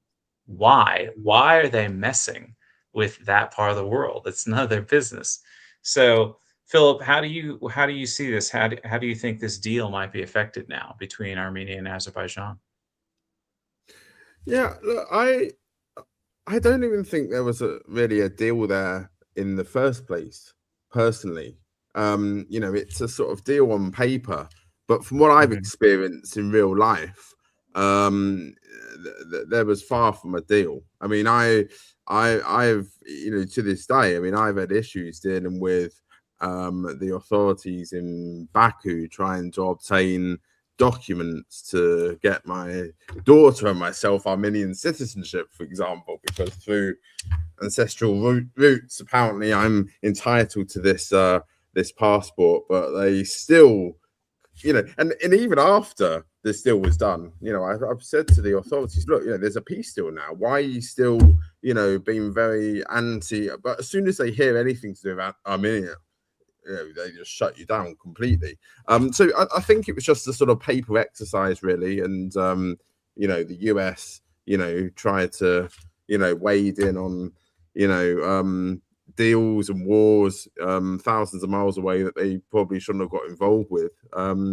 why are they messing with that part of the world? It's none of their business. So, Philip, how do you see this? How do you think this deal might be affected now between Armenia and Azerbaijan? Yeah, look, I don't even think there was really a deal there in the first place. Personally, it's a sort of deal on paper, but from what I've experienced in real life, there was far from a deal. I mean, I've to this day, I mean, I've had issues dealing with the authorities in Baku trying to obtain documents to get my daughter and myself Armenian citizenship, for example, because through ancestral roots, apparently I'm entitled to this passport, but they still, and even after this deal was done, I've said to the authorities, look, there's a peace deal now. Why are you still, being very anti? But as soon as they hear anything to do with Armenia, they just shut you down completely. So I think it was just a sort of paper exercise, really, and the US, tried to, wade in on, deals and wars thousands of miles away that they probably shouldn't have got involved with,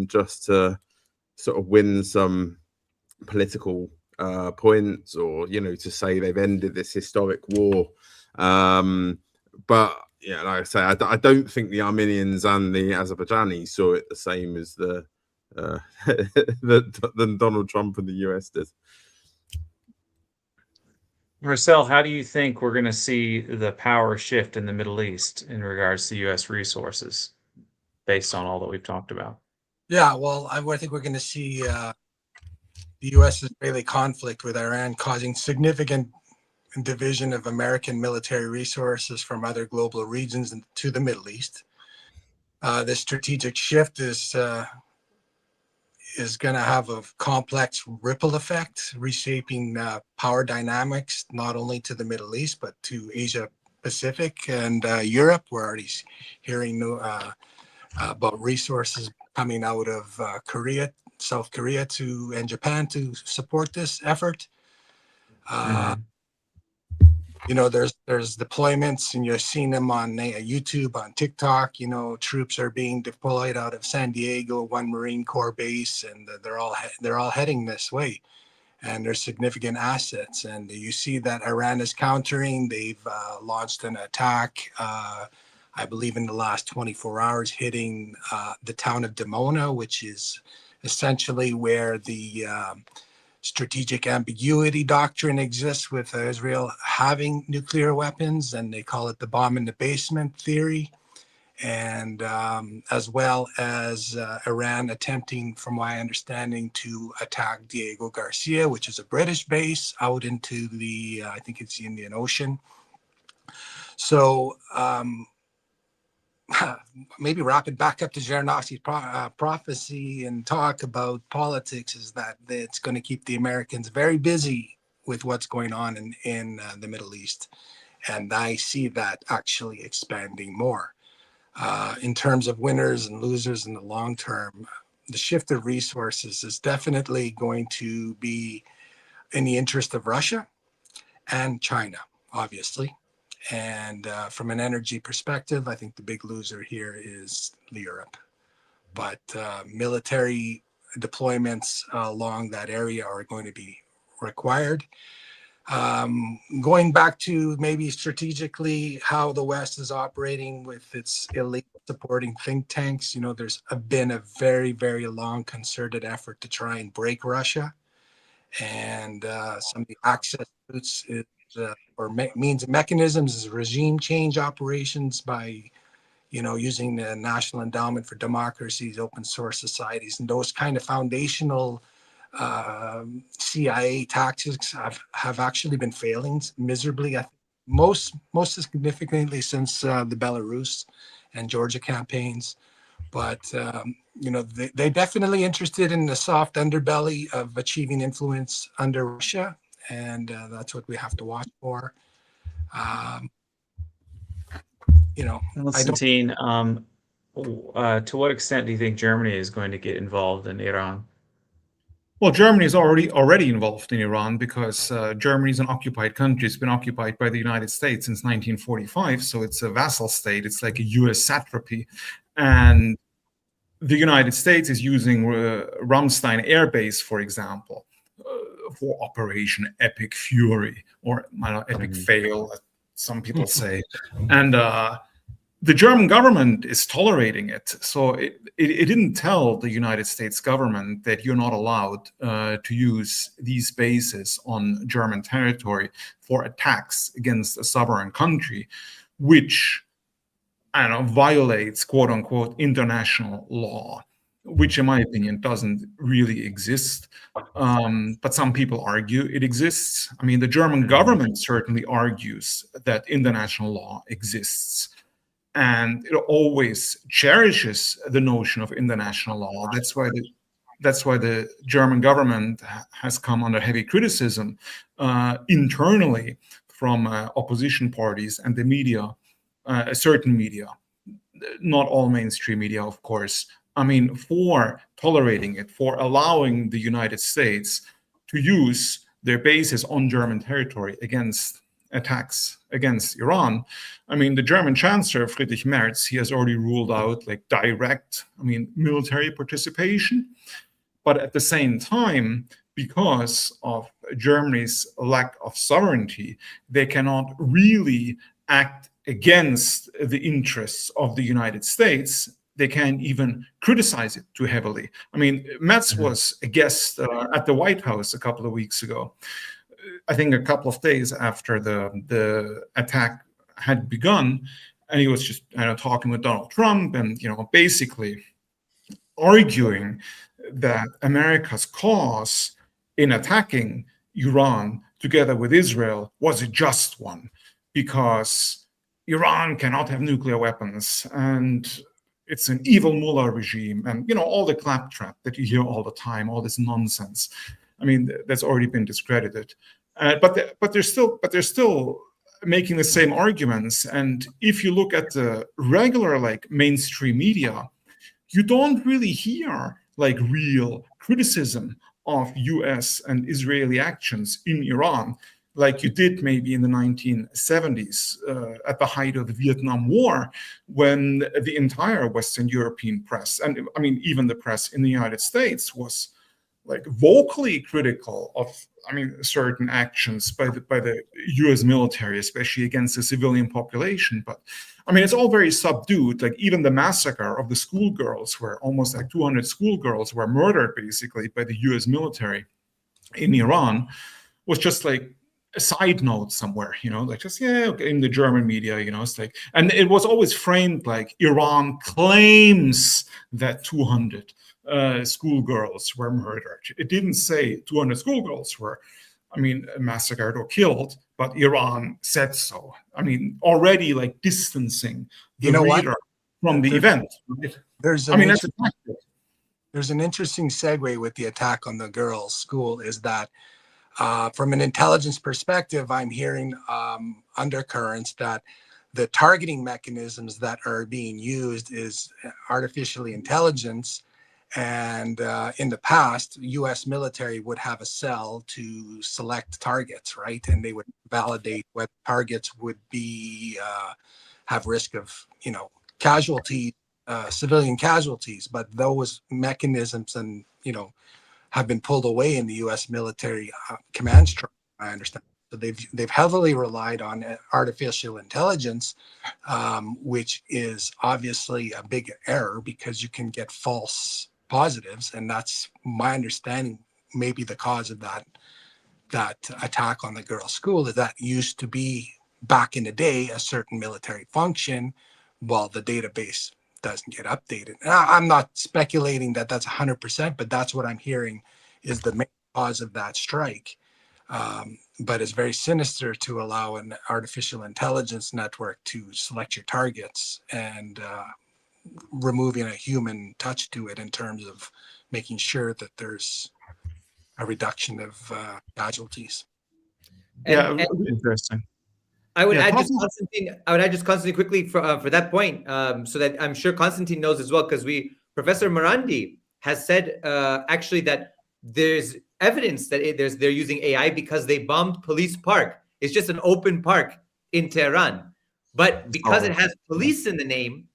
just to sort of win some political points, or to say they've ended this historic war. But yeah, like I say, I don't think the Armenians and the Azerbaijanis saw it the same as than Donald Trump and the US did. Marcel, how do you think we're going to see the power shift in the Middle East in regards to U.S. resources based on all that we've talked about? Yeah, well, I think we're going to see the U.S.-Israeli conflict with Iran causing significant division of American military resources from other global regions to the Middle East. This strategic shift is going to have a complex ripple effect, reshaping power dynamics, not only to the Middle East, but to Asia Pacific and Europe. We're already hearing about resources coming out of Korea, South Korea and Japan to support this effort. there's deployments, and you're seeing them on YouTube, on TikTok. Troops are being deployed out of San Diego, one Marine Corps base, and they're all heading this way. And there's significant assets, and you see that Iran is countering. They've launched an attack, I believe, in the last 24 hours, hitting the town of Dimona, which is essentially where the strategic ambiguity doctrine exists with Israel having nuclear weapons, and they call it the bomb in the basement theory. And as well as Iran attempting, from my understanding, to attack Diego Garcia, which is a British base out into I think it's the Indian Ocean. So maybe wrap it back up to Zhirinovsky's prophecy and talk about politics, is that it's going to keep the Americans very busy with what's going on in the Middle East. And I see that actually expanding more. In terms of winners and losers in the long term, the shift of resources is definitely going to be in the interest of Russia and China, obviously. And from an energy perspective, I think the big loser here is Europe. But military deployments along that area are going to be required. Going back to maybe strategically how the West is operating with its elite supporting think tanks, there's been a very, very long concerted effort to try and break Russia. And some of the access routes means and mechanisms is regime change operations by, using the National Endowment for Democracy, open source societies, and those kind of foundational CIA tactics have actually been failing miserably. I think most significantly since the Belarus and Georgia campaigns. But they're definitely interested in the soft underbelly of achieving influence under Russia, and that's what we have to watch for. Constantin, to what extent do you think Germany is going to get involved in Iran? Well, Germany is already involved in Iran because Germany is an occupied country. It's been occupied by the United States since 1945, so it's a vassal state. It's like a U.S. satrapy. And the United States is using Ramstein Air Base, for example, for Operation Epic Fury, or Epic Fail, as some people say. And the German government is tolerating it. So it didn't tell the United States government that you're not allowed to use these bases on German territory for attacks against a sovereign country, which violates, quote unquote, international law, which in my opinion doesn't really exist. But some people argue it exists. I mean, the German government certainly argues that international law exists. And it always cherishes the notion of international law. That's why the German government has come under heavy criticism internally from opposition parties and the media, certain media, not all mainstream media, of course. I mean, for tolerating it, for allowing the United States to use their bases on German territory against attacks against Iran. I mean, the German Chancellor, Friedrich Merz, he has already ruled out direct, military participation. But at the same time, because of Germany's lack of sovereignty, they cannot really act against the interests of the United States. They can't even criticize it too heavily. I mean, Merz was a guest at the White House a couple of weeks ago. I think a couple of days after the attack had begun, and he was just talking with Donald Trump and basically arguing that America's cause in attacking Iran together with Israel was a just one, because Iran cannot have nuclear weapons and it's an evil mullah regime, and all the claptrap that you hear all the time, all this nonsense. I mean, that's already been discredited. But they're still making the same arguments. And if you look at the regular mainstream media, you don't really hear real criticism of U.S. and Israeli actions in Iran. like you did maybe in the 1970s at the height of the Vietnam War, when the entire Western European press, and I mean even the press in the United States, was like vocally critical of, I mean, certain actions by the U.S. military, especially against the civilian population. But I mean, it's all very subdued. Like even the massacre of the schoolgirls, where almost like 200 schoolgirls were murdered basically by the U.S. military in Iran, was just like a side note somewhere, you know, like just, yeah, okay, in the German media, you know, it's like, and it was always framed like Iran claims that 200 schoolgirls were murdered. It didn't say 200 schoolgirls were, I mean, massacred or killed, but Iran said so. I mean, already like distancing the reader from the event. There's I mean, that's a tactic. There's an interesting segue with the attack on the girls' school, is that from an intelligence perspective, I'm hearing undercurrents that the targeting mechanisms that are being used is artificial intelligence. And in the past, U.S. military would have a cell to select targets, right? And they would validate what targets would be, have risk of, you know, casualties, civilian casualties. But those mechanisms and, you know, have been pulled away in the U.S. military command structure, I understand. So they've heavily relied on artificial intelligence, which is obviously a big error because you can get false positives, and that's my understanding. Maybe the cause of that attack on the girls' school is that used to be back in the day a certain military function, while the database doesn't get updated. And I'm not speculating that that's 100%, but that's what I'm hearing is the main cause of that strike. But it's very sinister to allow an artificial intelligence network to select your targets and removing a human touch to it in terms of making sure that there's a reduction of casualties. Yeah, And interesting. I would Yeah, add just Constantine- Constantine quickly for that point, so that I'm sure Constantine knows as well, because Professor Morandi has said actually that there's evidence that they're using AI because they bombed Police Park. It's just an open park in Tehran, but because it has police in the name,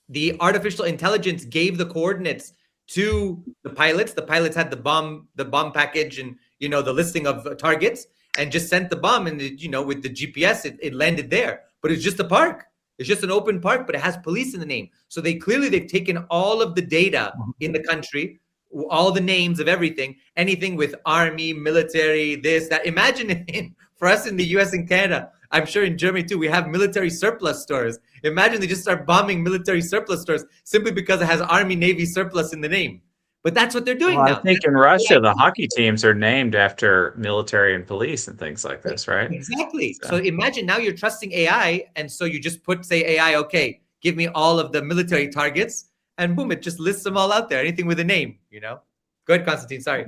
the artificial intelligence gave the coordinates to the pilots. The pilots had the bomb package and, you know, the listing of targets, and just sent the bomb. And, you know, with the GPS, it landed there. But it's just a park. It's just an open park, but it has police in the name. So they've taken all of the data in the country, all the names of everything, anything with army, military, this, that. Imagine for us in the US and Canada, I'm sure in Germany too, we have military surplus stores. Imagine they just start bombing military surplus stores simply because it has Army, Navy surplus in the name. But that's what they're doing now. I think in Russia, the hockey teams are named after military and police and things like this, right? Exactly. So imagine now you're trusting AI, and so you just say AI, okay, give me all of the military targets, and boom, it just lists them all out there, anything with a name, you know? Go ahead, Constantine, sorry.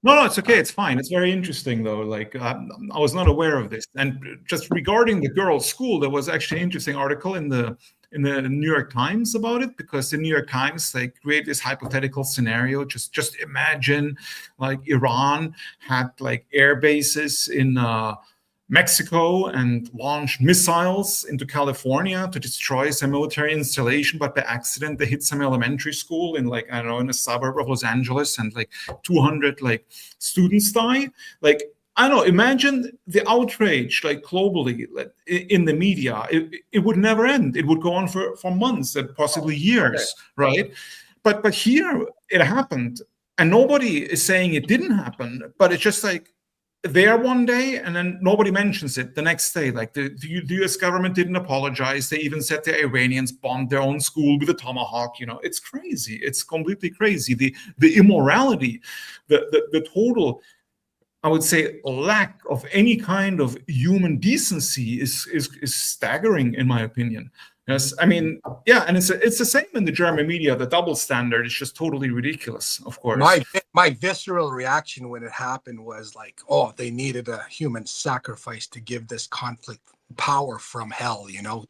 No, it's okay. It's fine. It's very interesting, though. Like, I was not aware of this. And just regarding the girls' school, there was actually an interesting article in the New York Times about it, because the New York Times, they create this hypothetical scenario. Just imagine, like, Iran had like air bases in Mexico and launched missiles into California to destroy some military installation, but by accident they hit some elementary school in, like, I don't know, in a suburb of Los Angeles, and like 200 like students die. Like, I don't know, imagine the outrage, like, globally, like, in the media. It would never end. It would go on for months and possibly years, right? But here it happened, and nobody is saying it didn't happen, but it's just like there one day, and then nobody mentions it the next day. Like, the U.S. government didn't apologize. They even said the Iranians bombed their own school with a tomahawk. You know, it's crazy. It's completely crazy. The immorality, the total, I would say, lack of any kind of human decency is staggering, in my opinion. Yes, I mean, yeah, and it's the same in the German media. The double standard is just totally ridiculous, of course. My visceral reaction when it happened was like, oh, they needed a human sacrifice to give this conflict power from hell, you know,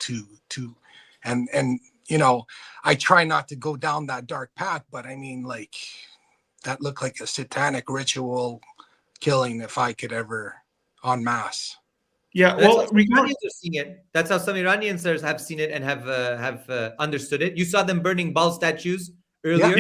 and you know, I try not to go down that dark path, but I mean, like, that looked like a satanic ritual killing if I could ever en masse. Yeah, That's well, how some Iranians are seeing it. That's how some Iranians have seen it and have understood it. You saw them burning Baal statues earlier.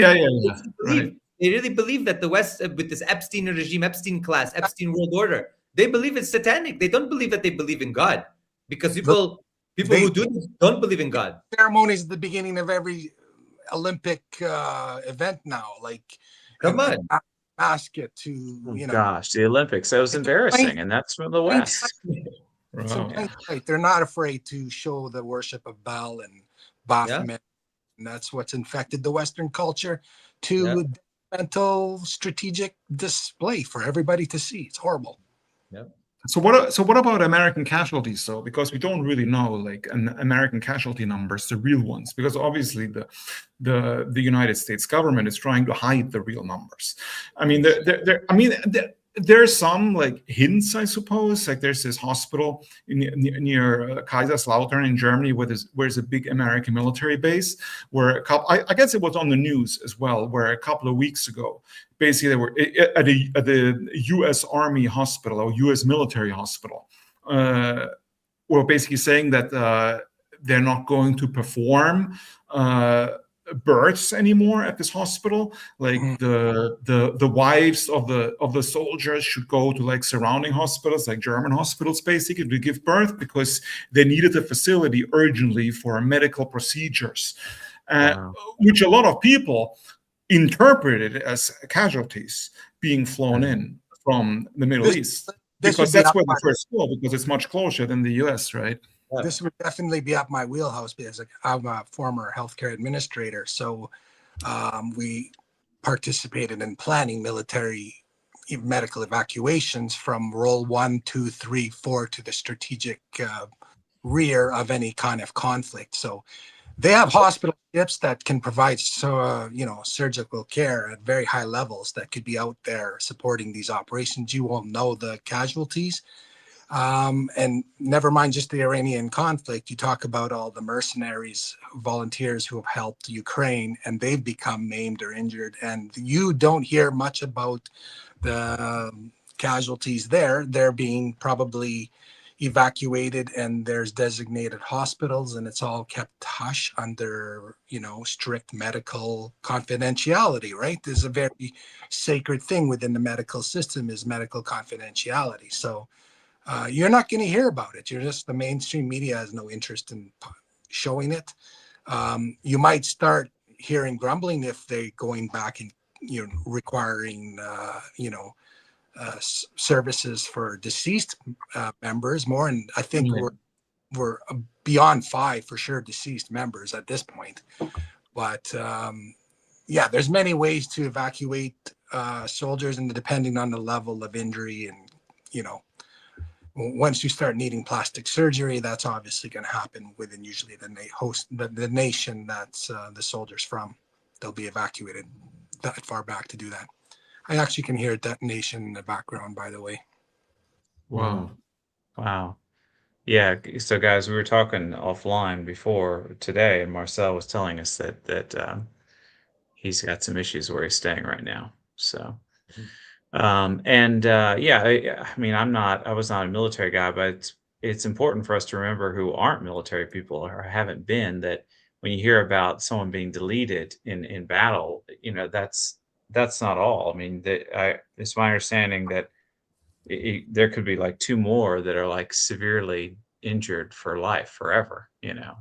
Right. They really believe that the West, with this Epstein regime, Epstein class, Epstein world order, they believe it's satanic. They don't believe that they believe in God, because people who do this don't believe in God. Ceremonies at the beginning of every Olympic event now, like Come on. ask it to, you know. Gosh, the Olympics, that was embarrassing, and that's from the West. So right, they're not afraid to show the worship of Baal and Baphomet, and that's what's infected the Western culture to mental strategic display for everybody to see. It's horrible. Yeah. So what about American casualties, though? Because we don't really know, like, American casualty numbers, the real ones, because obviously the United States government is trying to hide the real numbers. I mean, there's some like hints, I suppose. Like there's this hospital near Kaiserslautern in Germany where there's a big American military base, where I guess it was on the news as well, where a couple of weeks ago, basically they were at the U.S. Army hospital or U.S. military hospital, were basically saying that they're not going to perform births anymore at this hospital. Like the wives of the soldiers should go to like surrounding hospitals, like German hospitals, basically to give birth, because they needed the facility urgently for medical procedures, which a lot of people interpreted as casualties being flown in from the Middle East, because that's where the first go, because it's much closer than the US, right? This would definitely be up my wheelhouse, because I'm a former healthcare administrator. So we participated in planning military medical evacuations from role 1, 2, 3, 4 to the strategic rear of any kind of conflict. So they have hospital ships that can provide surgical care at very high levels that could be out there supporting these operations. You won't know the casualties. And never mind just the Iranian conflict, you talk about all the mercenaries, volunteers who have helped Ukraine, and they've become maimed or injured. And you don't hear much about the casualties there. They're being probably evacuated, and there's designated hospitals, and it's all kept hush under, strict medical confidentiality, right? There's a very sacred thing within the medical system is medical confidentiality. So you're not going to hear about it. The mainstream media has no interest in showing it. You might start hearing grumbling if they're going back and requiring services for deceased members more. And I think we're beyond 5 for sure deceased members at this point. But there's many ways to evacuate soldiers, and depending on the level of injury, and once you start needing plastic surgery, that's obviously going to happen within usually the nation that's the soldiers from. They'll be evacuated that far back to do that. I actually can hear a detonation in the background, by the way. Wow. Yeah. So, guys, we were talking offline before today, and Marcel was telling us that he's got some issues where he's staying right now. So. I mean, I was not a military guy, but it's important for us to remember who aren't military people or haven't been, that when you hear about someone being deleted in battle, that's not all. I mean, it's my understanding that there could be like 2 more that are like severely injured for life, forever,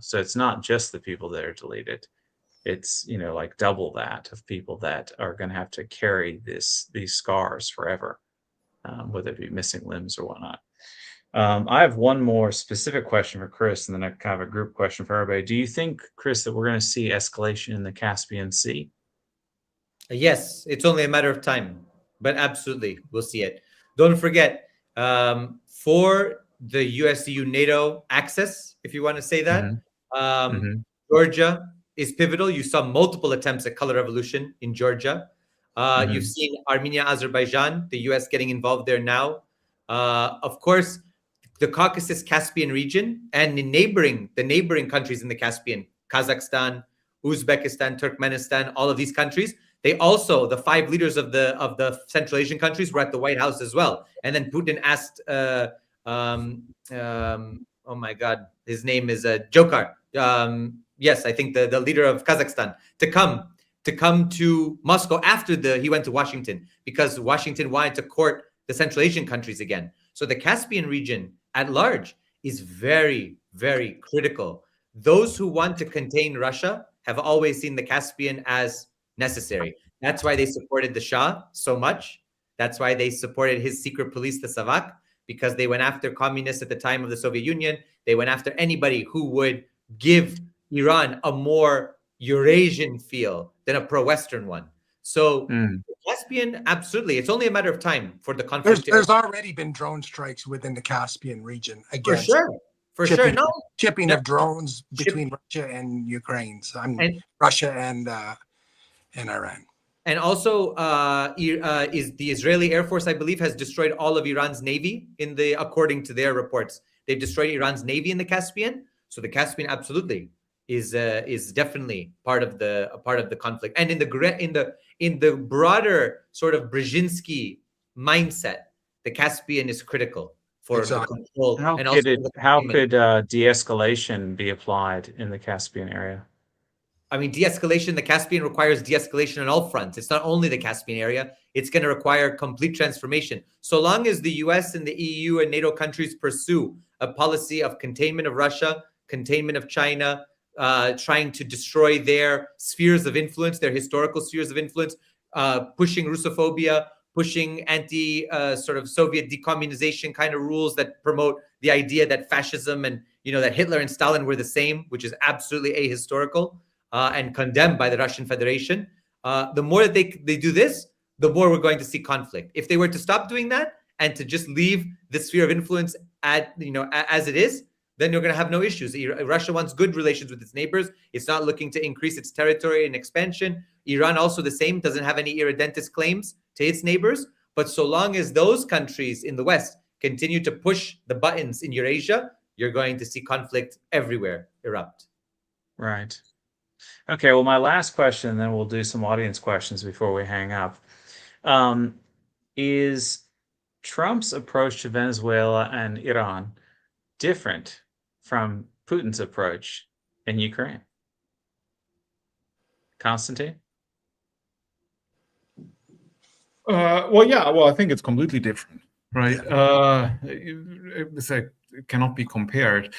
so it's not just the people that are deleted. It's, like double that of people that are going to have to carry these scars forever, whether it be missing limbs or whatnot. I have one more specific question for Chris, and then a kind of a group question for everybody. Do you think, Chris, that we're going to see escalation in the Caspian Sea? Yes, it's only a matter of time, but absolutely, we'll see it. Don't forget, for the US-EU NATO access, if you want to say that, Georgia is pivotal. You saw multiple attempts at color revolution in Georgia. You've seen Armenia, Azerbaijan, the US getting involved there now. Of course, the Caucasus Caspian region and the neighboring countries in the Caspian, Kazakhstan, Uzbekistan, Turkmenistan, all of these countries, They also, the 5 leaders of the Central Asian countries were at the White House as well. And then Putin asked, oh my God, his name is Jokar. Yes, I think the leader of Kazakhstan to come to Moscow after he went to Washington, because Washington wanted to court the Central Asian countries again. So the Caspian region at large is very, very critical. Those who want to contain Russia have always seen the Caspian as necessary. That's why they supported the Shah so much. That's why they supported his secret police, the Savak, because they went after communists at the time of the Soviet Union. They went after anybody who would give Iran a more Eurasian feel than a pro-Western one. So Caspian, absolutely. It's only a matter of time for the conflict. There's already been drone strikes within the Caspian region against For sure. No. Shipping of drones between Russia and Ukraine. So Russia and Iran. And also, is the Israeli Air Force, I believe, has destroyed all of Iran's navy according to their reports. They've destroyed Iran's navy in the Caspian. So the Caspian absolutely is definitely part of the conflict. And in the broader sort of Brzezinski mindset, the Caspian is critical for the control. How could de-escalation be applied in the Caspian area? I mean, de-escalation in the Caspian requires de-escalation on all fronts. It's not only the Caspian area. It's going to require complete transformation. So long as the US and the EU and NATO countries pursue a policy of containment of Russia, containment of China, trying to destroy their spheres of influence, their historical spheres of influence, pushing Russophobia, pushing sort of Soviet decommunization kind of rules that promote the idea that fascism and, that Hitler and Stalin were the same, which is absolutely ahistorical. And condemned by the Russian Federation. The more that they do this, the more we're going to see conflict. If they were to stop doing that and to just leave the sphere of influence as it is, then you're going to have no issues. Russia wants good relations with its neighbors. It's not looking to increase its territory and expansion. Iran also the same, doesn't have any irredentist claims to its neighbors. But so long as those countries in the West continue to push the buttons in Eurasia, you're going to see conflict everywhere erupt. Right. Okay, well, my last question, and then we'll do some audience questions before we hang up. Is Trump's approach to Venezuela and Iran different from Putin's approach in Ukraine? Constantin? I think it's completely different, right? It cannot be compared.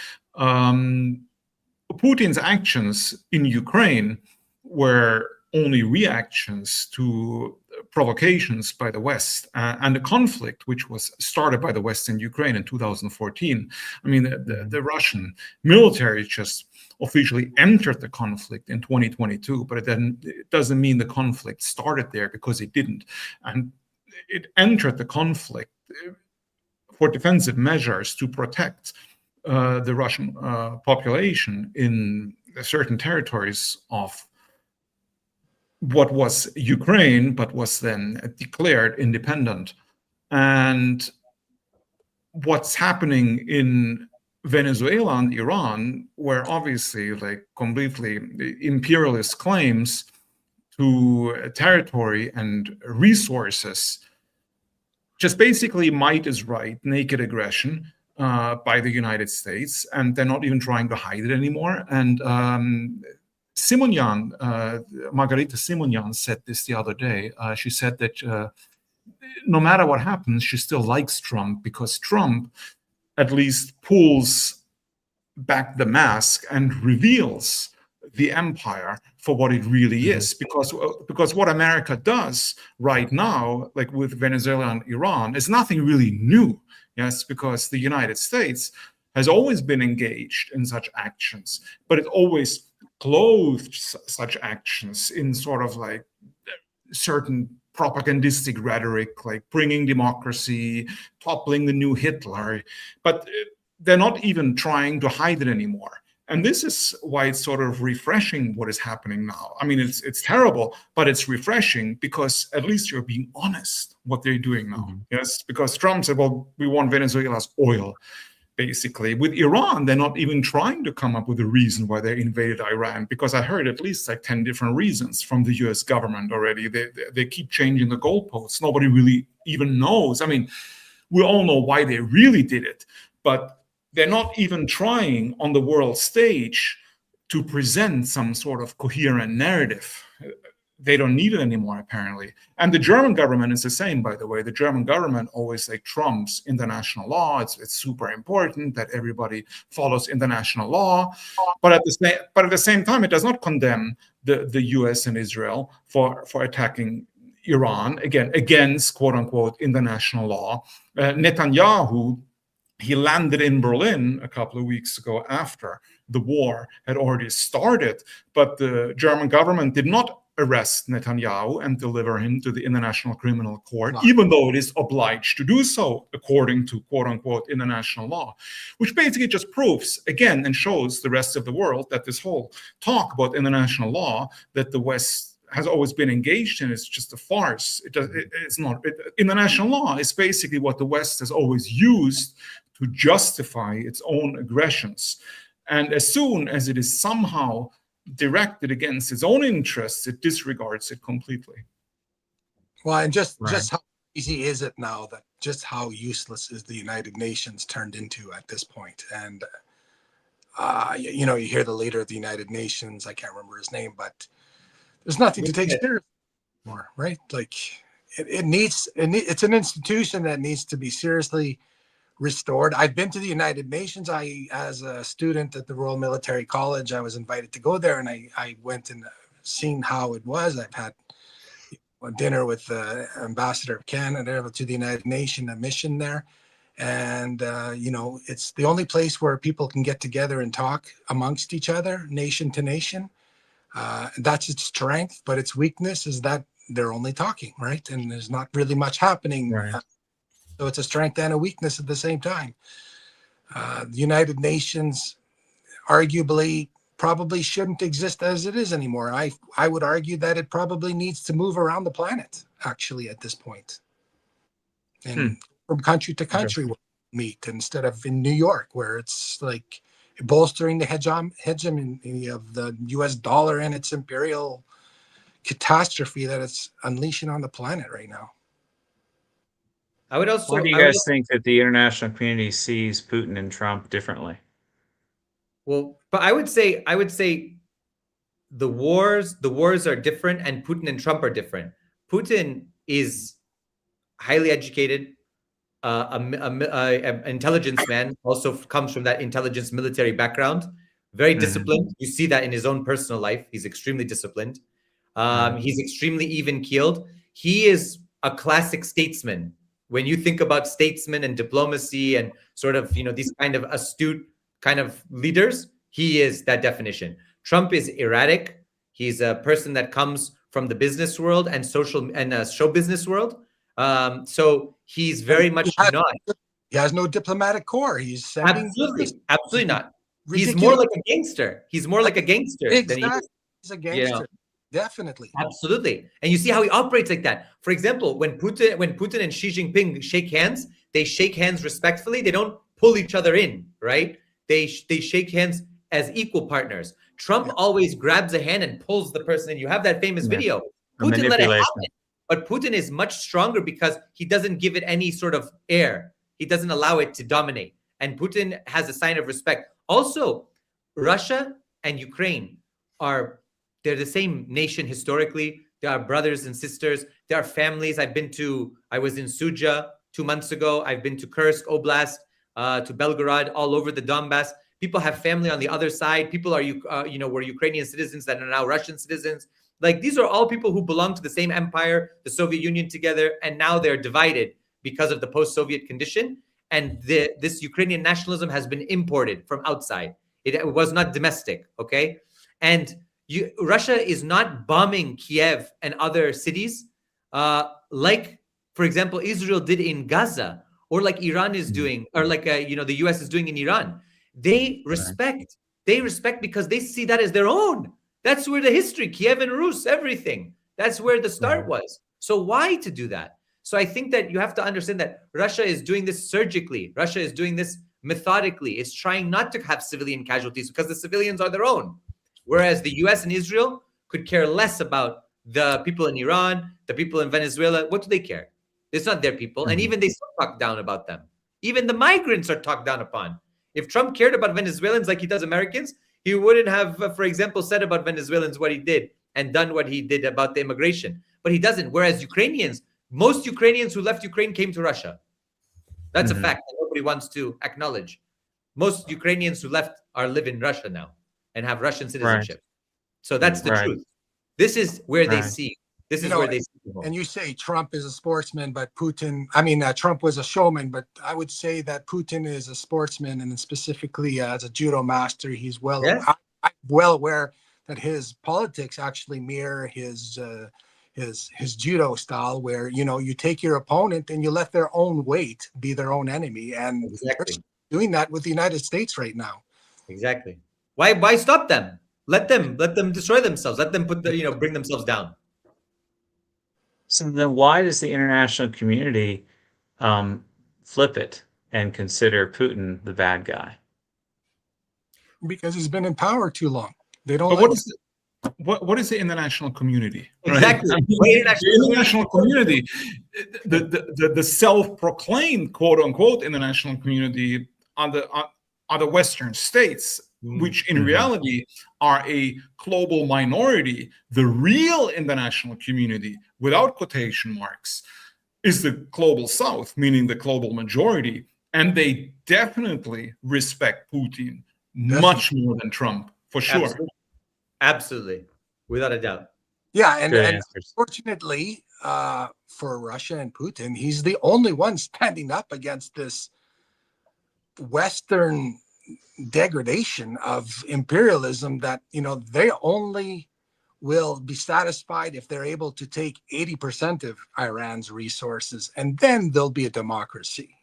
Putin's actions in Ukraine were only reactions to provocations by the West and the conflict which was started by the West in Ukraine in 2014. I mean, the Russian military just officially entered the conflict in 2022, but it doesn't mean the conflict started there, because it didn't. And it entered the conflict for defensive measures to protect the Russian population in certain territories of what was Ukraine, but was then declared independent. And what's happening in Venezuela and Iran were obviously completely imperialist claims to territory and resources. Just basically might is right, naked aggression by the United States, and they're not even trying to hide it anymore. And Margarita Simonyan said this the other day. She said that no matter what happens, she still likes Trump, because Trump at least pulls back the mask and reveals the empire for what it really is. Because what America does right now, like with Venezuela and Iran, is nothing really new. Yes, because the United States has always been engaged in such actions, but it always clothed such actions in sort of certain propagandistic rhetoric, like bringing democracy, toppling the new Hitler, but they're not even trying to hide it anymore. And this is why it's sort of refreshing what is happening now. I mean, it's terrible, but it's refreshing because at least you're being honest what they're doing now. Yes, because Trump said, well, we want Venezuela's oil. basically. With Iran, they're not even trying to come up with a reason why they invaded Iran, because I heard at least like 10 different reasons from the US government already. They keep changing the goalposts. Nobody really even knows. I mean, we all know why they really did it, but they're not even trying on the world stage to present some sort of coherent narrative. They don't need it anymore, apparently. And the German government is the same, by the way. The German government always like trumps international law. It's super important that everybody follows international law. But at the same time, it does not condemn the US and Israel for attacking Iran, again, against quote unquote international law. Netanyahu, he landed in Berlin a couple of weeks ago after the war had already started, but the German government did not arrest Netanyahu and deliver him to the International Criminal Court, even though it is obliged to do so according to quote-unquote international law, which basically just proves, again, and shows the rest of the world that this whole talk about international law that the West has always been engaged in is just a farce. It's not. International law is basically what the West has always used to justify its own aggressions. And as soon as it is somehow directed against its own interests, it disregards it completely. Well, and just how easy is it now that just how useless is the United Nations turned into at this point? And you know, you hear the leader of the United Nations, I can't remember his name, but there's nothing to take seriously anymore, right? Like it's an institution that needs to be seriously restored. I've been to the United Nations. As a student at the Royal Military College, I was invited to go there, and I went and seen how it was. I've had a dinner with the ambassador of Canada to the United Nations, a mission there. And, you know, it's the only place where people can get together and talk amongst each other, nation to nation. That's its strength, but its weakness is that they're only talking, right? And there's not really much happening. Right. So it's a strength and a weakness at the same time. The United Nations arguably probably shouldn't exist as it is anymore. I would argue that it probably needs to move around the planet, actually, at this point. And from country to country we'll meet instead of in New York, where it's like bolstering the hegemony of the US dollar and its imperial catastrophe that it's unleashing on the planet right now. I would also. Why do you guys think that the international community sees Putin and Trump differently? Well, but I would say the wars are different, and Putin and Trump are different. Putin is highly educated, an intelligence man, also comes from that intelligence military background, very disciplined. You see that in his own personal life. He's extremely disciplined. He's extremely even-keeled. He is a classic statesman. When you think about statesmen and diplomacy and sort of, you know, these kind of astute kind of leaders, he is that definition. Trump is erratic. He's a person that comes from the business world and show business world. So he's very much not. He has no diplomatic corps. He's sending absolutely not. Ridiculous. He's more like a gangster. He's more like a gangster exactly. than he is. He's a gangster. You know? Definitely. Absolutely. And you see how he operates like that. For example, when Putin and Xi Jinping shake hands, they shake hands respectfully. They don't pull each other in, right? They shake hands as equal partners. Trump always grabs a hand and pulls the person in. You have that famous video. Putin let it happen. But Putin is much stronger because he doesn't give it any sort of air. He doesn't allow it to dominate. And Putin has a sign of respect. Also, Russia and Ukraine they're the same nation historically. They are brothers and sisters. They are families. I was in Suja 2 months ago. I've been to Kursk Oblast, to Belgorod, all over the Donbass. People have family on the other side. People are, were Ukrainian citizens that are now Russian citizens. Like, these are all people who belong to the same empire, the Soviet Union together, and now they're divided because of the post-Soviet condition. And this Ukrainian nationalism has been imported from outside. It was not domestic, okay? And Russia is not bombing Kiev and other cities like, for example, Israel did in Gaza, or like Iran is doing, or like the US is doing in Iran. They respect because they see that as their own. That's where the history, Kiev and Rus, everything. That's where the start was. So why to do that? So I think that you have to understand that Russia is doing this surgically. Russia is doing this methodically. It's trying not to have civilian casualties because the civilians are their own. Whereas the US and Israel could care less about the people in Iran, the people in Venezuela. What do they care? It's not their people. And even they still talk down about them. Even the migrants are talked down upon. If Trump cared about Venezuelans like he does Americans, he wouldn't have, for example, said about Venezuelans what he did and done what he did about the immigration. But he doesn't. Whereas Ukrainians, most Ukrainians who left Ukraine came to Russia. That's a fact that nobody wants to acknowledge. Most Ukrainians who left live in Russia now and have Russian citizenship. So that's the truth. This is where they see. This is where they see. And you say Trump is a sportsman, but Putin, Trump was a showman, but I would say that Putin is a sportsman, and specifically as a judo master, he's I'm well aware that his politics actually mirror his judo style, where, you take your opponent and you let their own weight be their own enemy. And they're doing that with the United States right now. Exactly. Why stop them? Let them destroy themselves. Let them bring themselves down. So then why does the international community flip it and consider Putin the bad guy? Because he's been in power too long. They don't. But what is the international community? Exactly. Right? The international community, the self-proclaimed quote unquote international community are the Western states, which in reality are a global minority. The real international community, without quotation marks, is the global South, meaning the global majority. And they definitely respect Putin much more than Trump, for sure. Absolutely. Without a doubt. Yeah, and unfortunately for Russia and Putin, he's the only one standing up against this Western degradation of imperialism that, they only will be satisfied if they're able to take 80% of Iran's resources, and then there'll be a democracy.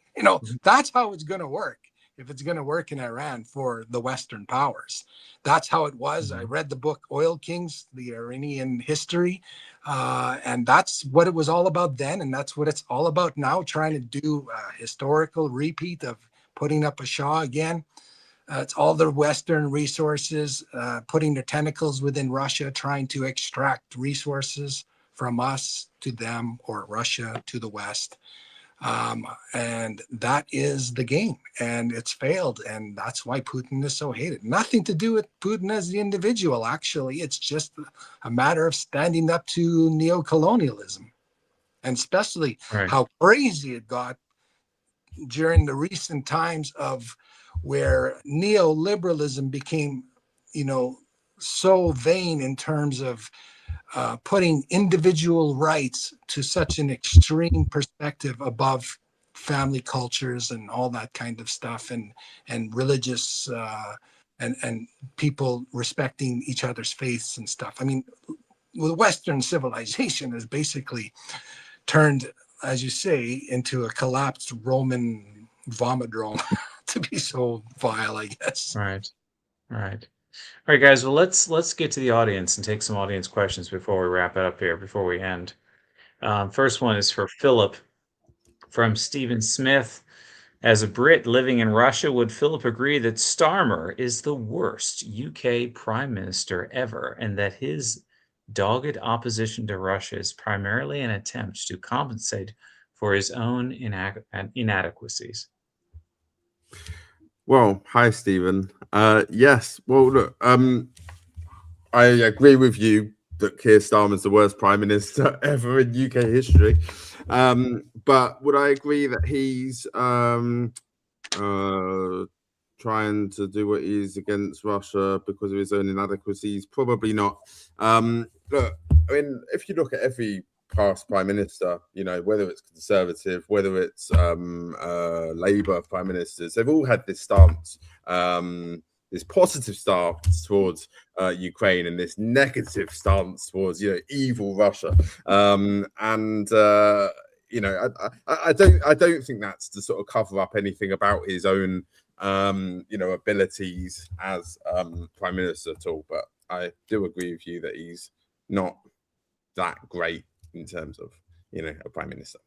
That's how it's going to work. If it's going to work in Iran for the Western powers, that's how it was. I read the book Oil Kings, the Iranian history, and that's what it was all about then, and that's what it's all about now, trying to do a historical repeat of putting up a Shah again. It's all the Western resources, putting their tentacles within Russia, trying to extract resources from us to them, or Russia to the West. And that is the game, and it's failed, and that's why Putin is so hated. Nothing to do with Putin as the individual, actually. It's just a matter of standing up to neocolonialism, and especially how crazy it got during the recent times of where neoliberalism became, so vain in terms of putting individual rights to such an extreme perspective above family cultures and all that kind of stuff, and religious and people respecting each other's faiths and stuff. The Western civilization has basically turned, as you say, into a collapsed Roman vomodrome, to be so vile, I guess. Right. All right, guys. Well, let's get to the audience and take some audience questions before we wrap it up here, before we end. First one is for Philip from Stephen Smith. As a Brit living in Russia, would Philip agree that Starmer is the worst UK prime minister ever, and that his dogged opposition to Russia is primarily an attempt to compensate for his own inadequacies? Well, hi, Stephen. Yes. Well, look, I agree with you that Keir Starmer's the worst prime minister ever in UK history. But would I agree that he's trying to do what he's against Russia because of his own inadequacies? Probably not. Look, if you look at every past prime minister, whether it's Conservative, whether it's Labour prime ministers, they've all had this stance, this positive stance towards Ukraine, and this negative stance towards evil Russia. I don't think that's to sort of cover up anything about his own abilities as prime minister at all. But I do agree with you that he's not that great in terms of a prime minister.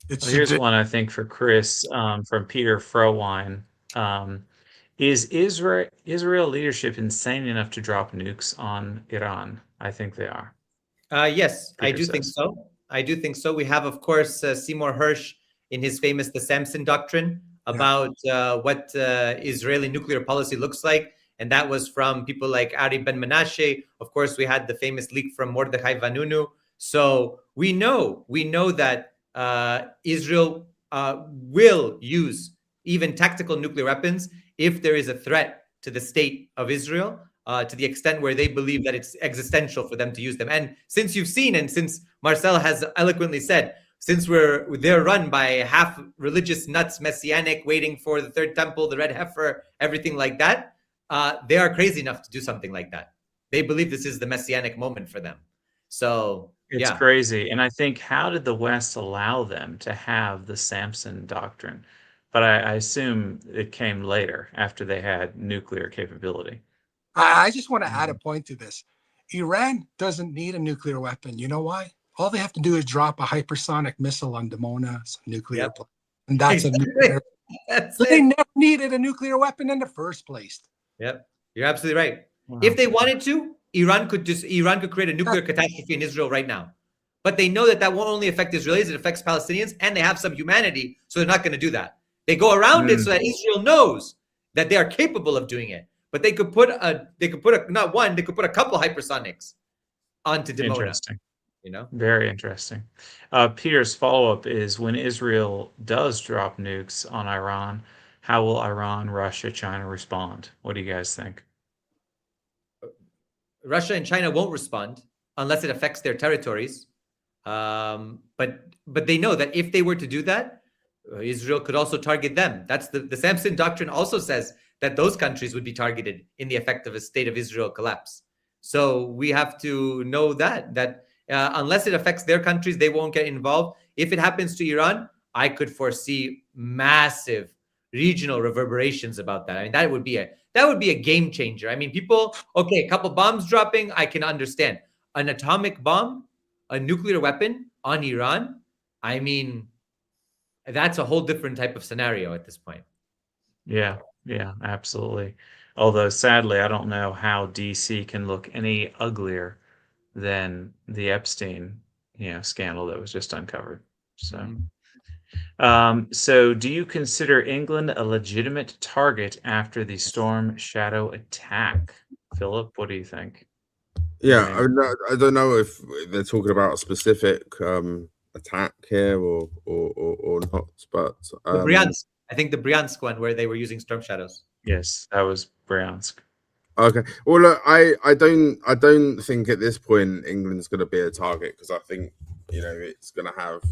It's Well, here's one I think for Chris from Peter Frowine. Is Israel leadership insane enough to drop nukes on Iran? I think they are. Yes, I Peter do think says. so. I do think so. We have, of course, Seymour Hersh in his famous The Samson Doctrine about what Israeli nuclear policy looks like. And that was from people like Ari Ben Menashe. Of course, we had the famous leak from Mordechai Vanunu. So we know that Israel will use even tactical nuclear weapons if there is a threat to the state of Israel, to the extent where they believe that it's existential for them to use them. And since you've seen, and since Marcel has eloquently said, since they're run by half religious nuts, messianic, waiting for the third temple, the red heifer, everything like that, they are crazy enough to do something like that. They believe this is the messianic moment for them. So it's crazy. And I think, how did the West allow them to have the Samson Doctrine? But I assume it came later, after they had nuclear capability. I just want to add a point to this. Iran doesn't need a nuclear weapon. You know why? All they have to do is drop a hypersonic missile on Dimona, some nuclear plant, and that's a nuclear. They never needed a nuclear weapon in the first place. Yep, you're absolutely right. Wow. If they wanted to, Iran could create a nuclear catastrophe in Israel right now. But they know that won't only affect Israelis, it affects Palestinians, and they have some humanity, so they're not going to do that. They go around it so that Israel knows that they are capable of doing it. But they could put not one, they could put a couple hypersonics onto Dimona. Interesting. You know? Very interesting. Peter's follow-up is, when Israel does drop nukes on Iran, how will Iran, Russia, China respond? What do you guys think? Russia and China won't respond unless it affects their territories. But they know that if they were to do that, Israel could also target them. That's the Samson Doctrine also says that those countries would be targeted in the effect of a state of Israel collapse. So we have to know that unless it affects their countries, they won't get involved. If it happens to Iran, I could foresee massive regional reverberations about that. I mean, that would be a game changer. I mean, a couple bombs dropping, I can understand. An atomic bomb, a nuclear weapon on Iran, I mean, that's a whole different type of scenario at this point. Yeah, absolutely. Although, sadly, I don't know how DC can look any uglier than the Epstein, scandal that was just uncovered. So, so do you consider England a legitimate target after the Storm Shadow attack? Philip, what do you think? Yeah, I don't know if they're talking about a specific attack here or not, but Bryansk. I think the Bryansk one, where they were using storm shadows. Yes, that was Bryansk. Okay. Well, look, I don't think at this point England's going to be a target, because I think it's going to have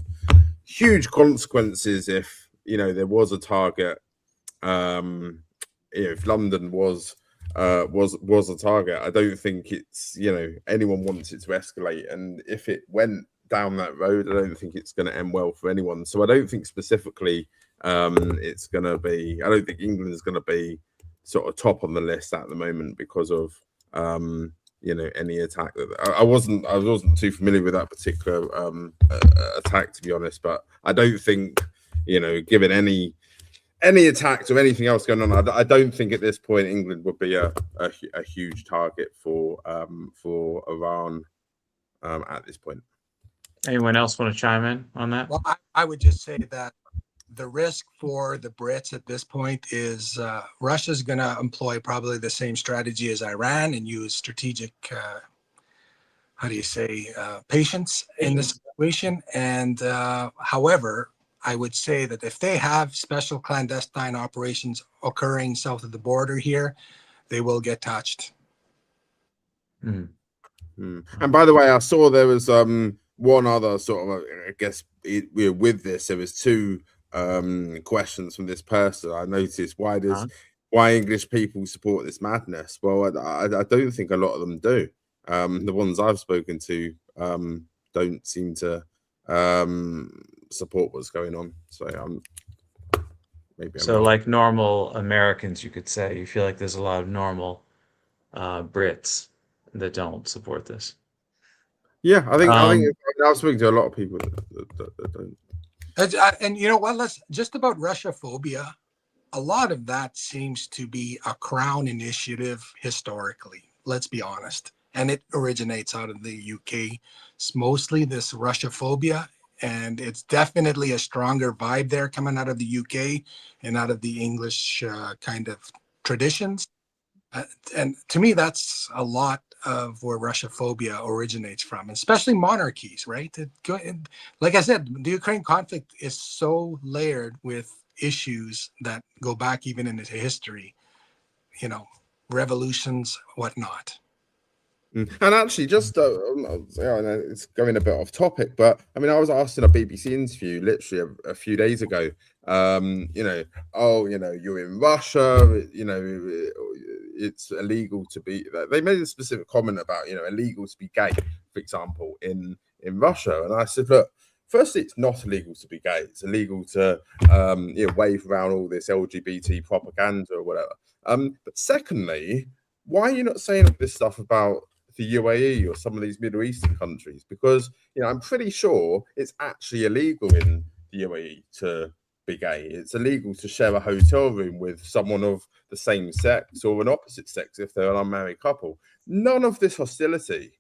huge consequences if there was a target. If London was a target, I don't think it's anyone wants it to escalate, and if it went down that road, I don't think it's going to end well for anyone. So I don't think specifically it's going to be. I don't think England is going to be sort of top on the list at the moment because of any attack. I wasn't too familiar with that particular attack, to be honest. But I don't think given any attacks or anything else going on, I don't think at this point England would be a huge target for Iran at this point. Anyone else want to chime in on that? Well, I would just say that the risk for the Brits at this point is Russia's going to employ probably the same strategy as Iran and use strategic, patience in this situation. And however, I would say that if they have special clandestine operations occurring south of the border here, they will get touched. And by the way, I saw there was one other sort of, I guess, with this, there was two questions from this person. I noticed why English people support this madness. Well, I don't think a lot of them do. The ones I've spoken to don't seem to support what's going on. So maybe like normal Americans, you could say, you feel like there's a lot of normal Brits that don't support this. Yeah, I think I've spoken to a lot of people that don't. And you know what? Let's just about Russia phobia. A lot of that seems to be a Crown initiative historically. Let's be honest, and it originates out of the UK. It's mostly this Russia phobia, and it's definitely a stronger vibe there coming out of the UK and out of the English kind of traditions. And to me, that's a lot of where Russia phobia originates from, especially monarchies, right? Like I said, the Ukraine conflict is so layered with issues that go back even into history, you know, revolutions, whatnot. And actually, just yeah, I know it's going a bit off topic, but I mean, I was asked in a BBC interview literally a few days ago. You know, oh, you know, you're in Russia. You know, it's illegal to be. They made a specific comment about, you know, illegal to be gay, for example, in Russia, and I said, look. Firstly, it's not illegal to be gay. It's illegal to you know, wave around all this LGBT propaganda or whatever. But secondly, why are you not saying all this stuff about the UAE or some of these Middle Eastern countries? Because, you know, I'm pretty sure it's actually illegal in the UAE to be gay. It's illegal to share a hotel room with someone of the same sex or an opposite sex if they're an unmarried couple. None of this hostility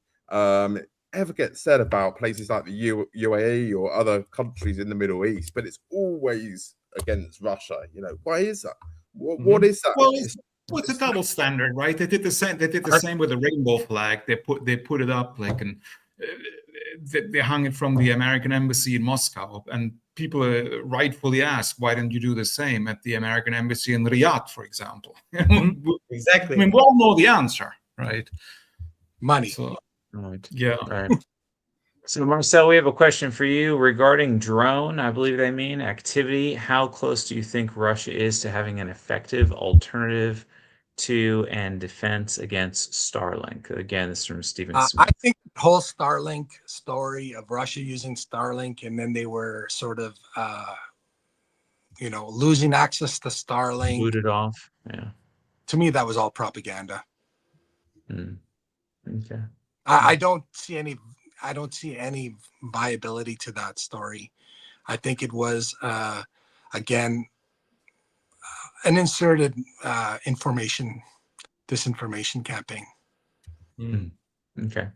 ever gets said about places like the UAE or other countries in the Middle East, but it's always against Russia. You know, why is that? What is that? Well, it's a double standard, right? They did the same. They did the same with the rainbow flag. They put it up like, and they hung it from the American embassy in Moscow, and people rightfully ask, why didn't you do the same at the American embassy in Riyadh, for example? Exactly. I mean, we all know the answer, right? Money. So, Right. yeah. Right. So, Marcel, we have a question for you regarding drone. I believe they mean activity. How close do you think Russia is to having an effective alternative to and defense against Starlink? Again, this is from Stephen I Smith. think the whole Starlink story of Russia using Starlink, and then they were sort of, you know, losing access to Starlink. Booted off. Yeah. To me, that was all propaganda. Okay. I don't see any. I don't see any viability to that story. I think it was again an inserted disinformation campaign. Okay.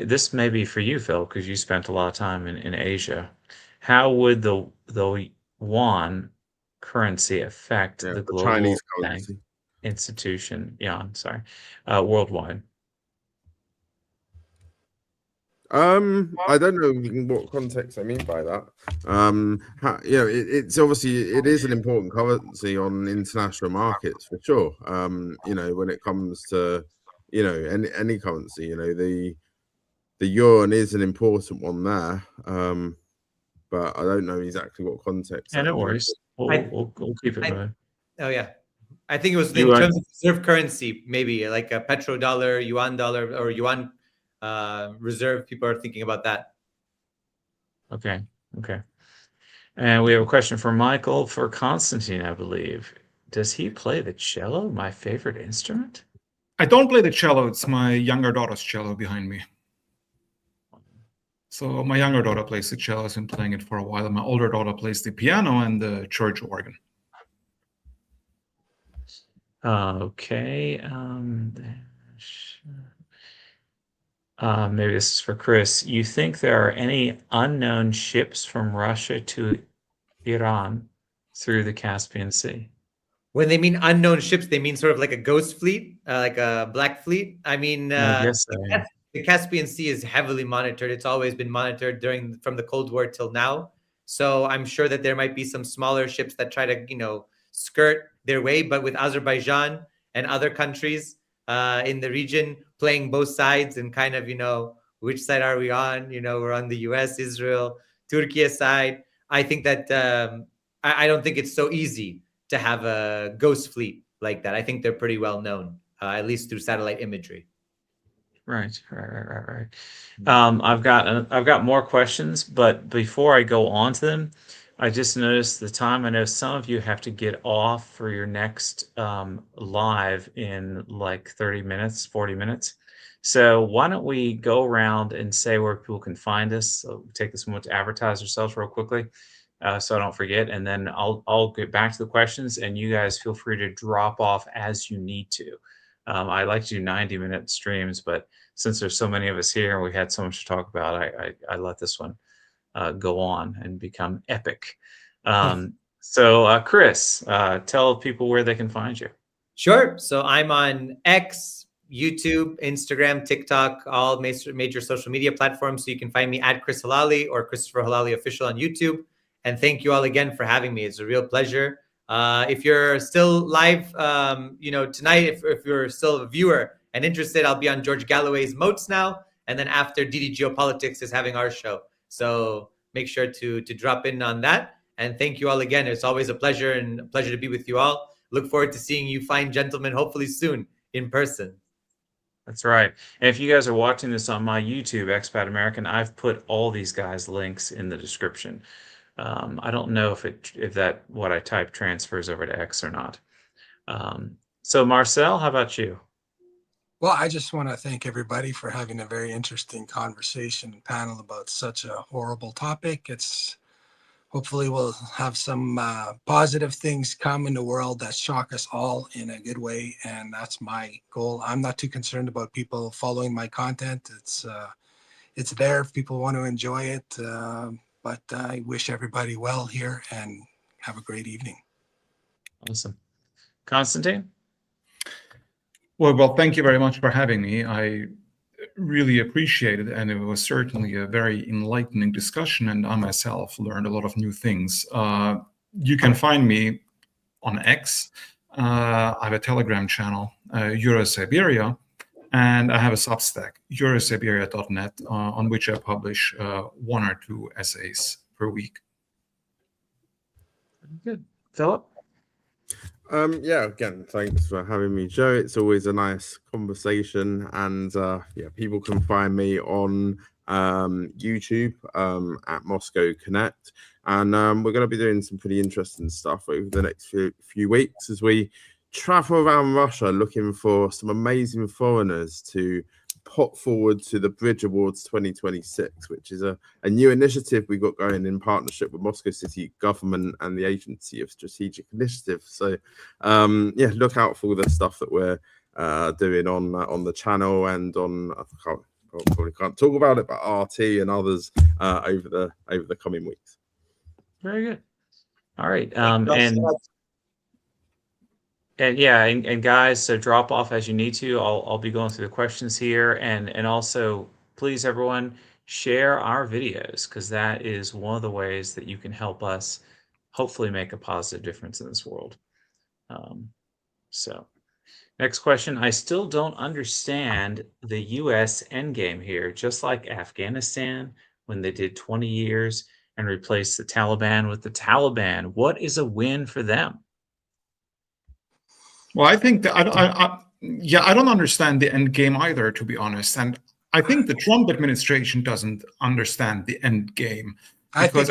This may be for you, Phil, because you spent a lot of time in Asia. How would the yuan currency affect the the global Chinese bank currency. institution, yuan, sorry, worldwide? I don't know what context I mean by that. You know, it's obviously it is an important currency on international markets for sure. You know, when it comes to, you know, any currency, you know, the yuan is an important one there. But I don't know exactly what context. Yeah, that no means. worries. We'll keep it moving. Oh yeah, I think it was in Yuan. terms of reserve currency, maybe like a petrodollar, yuan dollar, or yuan reserve. People are thinking about that. Okay. Okay. And we have a question for Michael for Constantine, I believe. Does he play the cello, my favorite instrument? I don't play the cello. It's my younger daughter's cello behind me. So my younger daughter plays the cello. I've been playing it for a while. My older daughter plays the piano and the church organ. Okay. Maybe this is for Chris. You think there are any unknown ships from Russia to Iran through the Caspian Sea? When they mean unknown ships, they mean sort of like a ghost fleet, like a black fleet. I mean, I guess so, yeah. the Caspian Sea is heavily monitored. It's always been monitored from the Cold War till now. So I'm sure that there might be some smaller ships that try to, you know, skirt their way. But with Azerbaijan and other countries in the region playing both sides and kind of, you know, which side are we on? You know, we're on the US, Israel, Turkey side. I think that I don't think it's so easy to have a ghost fleet like that. I think they're pretty well known, at least through satellite imagery. Right. I've got more questions, but before I go on to them, I just noticed the time. I know some of you have to get off for your next live in like 30 minutes, 40 minutes. So why don't we go around and say where people can find us? So take this moment to advertise ourselves real quickly, so I don't forget, and then I'll get back to the questions, and you guys feel free to drop off as you need to. I like to do 90-minute streams, but since there's so many of us here and we had so much to talk about, I let this one go on and become epic. So, Chris, tell people where they can find you. Sure. So I'm on X, YouTube, Instagram, TikTok, all major social media platforms. So you can find me at Chris Halali or Christopher Halali Official on YouTube. And thank you all again for having me. It's a real pleasure. If you're still live, tonight, if you're still a viewer and interested, I'll be on George Galloway's Moats now. And then after, DD Geopolitics is having our show. So make sure to drop in on that. And thank you all again. It's always a pleasure to be with you all. Look forward to seeing you fine gentlemen, hopefully soon in person. That's right. And if you guys are watching this on my YouTube, Expat American, I've put all these guys' links in the description. I don't know if that what I type transfers over to X or not. So Marcel, how about you? Well, I just want to thank everybody for having a very interesting conversation panel about such a horrible topic. Hopefully we'll have some positive things come in the world that shock us all in a good way. And that's my goal. I'm not too concerned about people following my content. It's there if people want to enjoy it. But I wish everybody well here and have a great evening. Awesome. Constantin? Well, thank you very much for having me. I really appreciate it, and it was certainly a very enlightening discussion, and I myself learned a lot of new things. You can find me on X. I have a Telegram channel, Euro-Siberia, and I have a Substack, eurosiberia.net, on which I publish 1 or 2 essays per week. Good. Philip? Yeah, again, thanks for having me, Joe. It's always a nice conversation, and yeah, people can find me on YouTube at Moscow Connect, and we're going to be doing some pretty interesting stuff over the next few weeks as we travel around Russia looking for some amazing foreigners to put forward to the Bridge Awards 2026, which is a new initiative we've got going in partnership with Moscow City Government and the Agency of Strategic Initiative. So yeah, look out for all the stuff that we're doing on the channel and on, probably can't talk about it, but RT and others over the coming weeks. Very good. All right. And yeah, and guys, so drop off as you need to. I'll be going through the questions here, and also please everyone share our videos, because that is one of the ways that you can help us hopefully make a positive difference in this world. So next question. I still don't understand the US endgame here, just like Afghanistan when they did 20 years and replaced the Taliban with the Taliban. What is a win for them? Well, I think that I don't understand the end game either, to be honest. And I think the Trump administration doesn't understand the end game. I think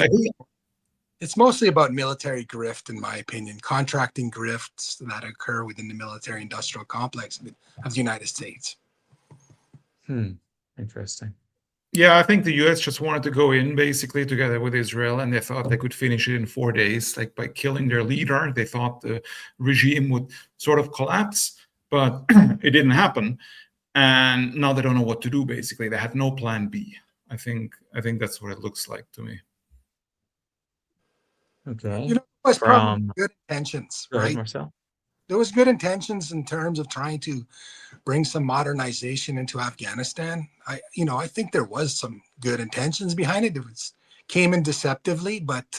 it's mostly about military grift, in my opinion, contracting grifts that occur within the military industrial complex of the United States. Interesting. Yeah, I think the US just wanted to go in basically together with Israel, and they thought they could finish it in 4 days, like by killing their leader. They thought the regime would sort of collapse, but it didn't happen. And now they don't know what to do, basically. They had no plan B. I think that's what it looks like to me. Okay. You know, it was probably good intentions, Go ahead, right? Marcel. There was good intentions in terms of trying to bring some modernization into Afghanistan. I think there was some good intentions behind it. It came in deceptively, but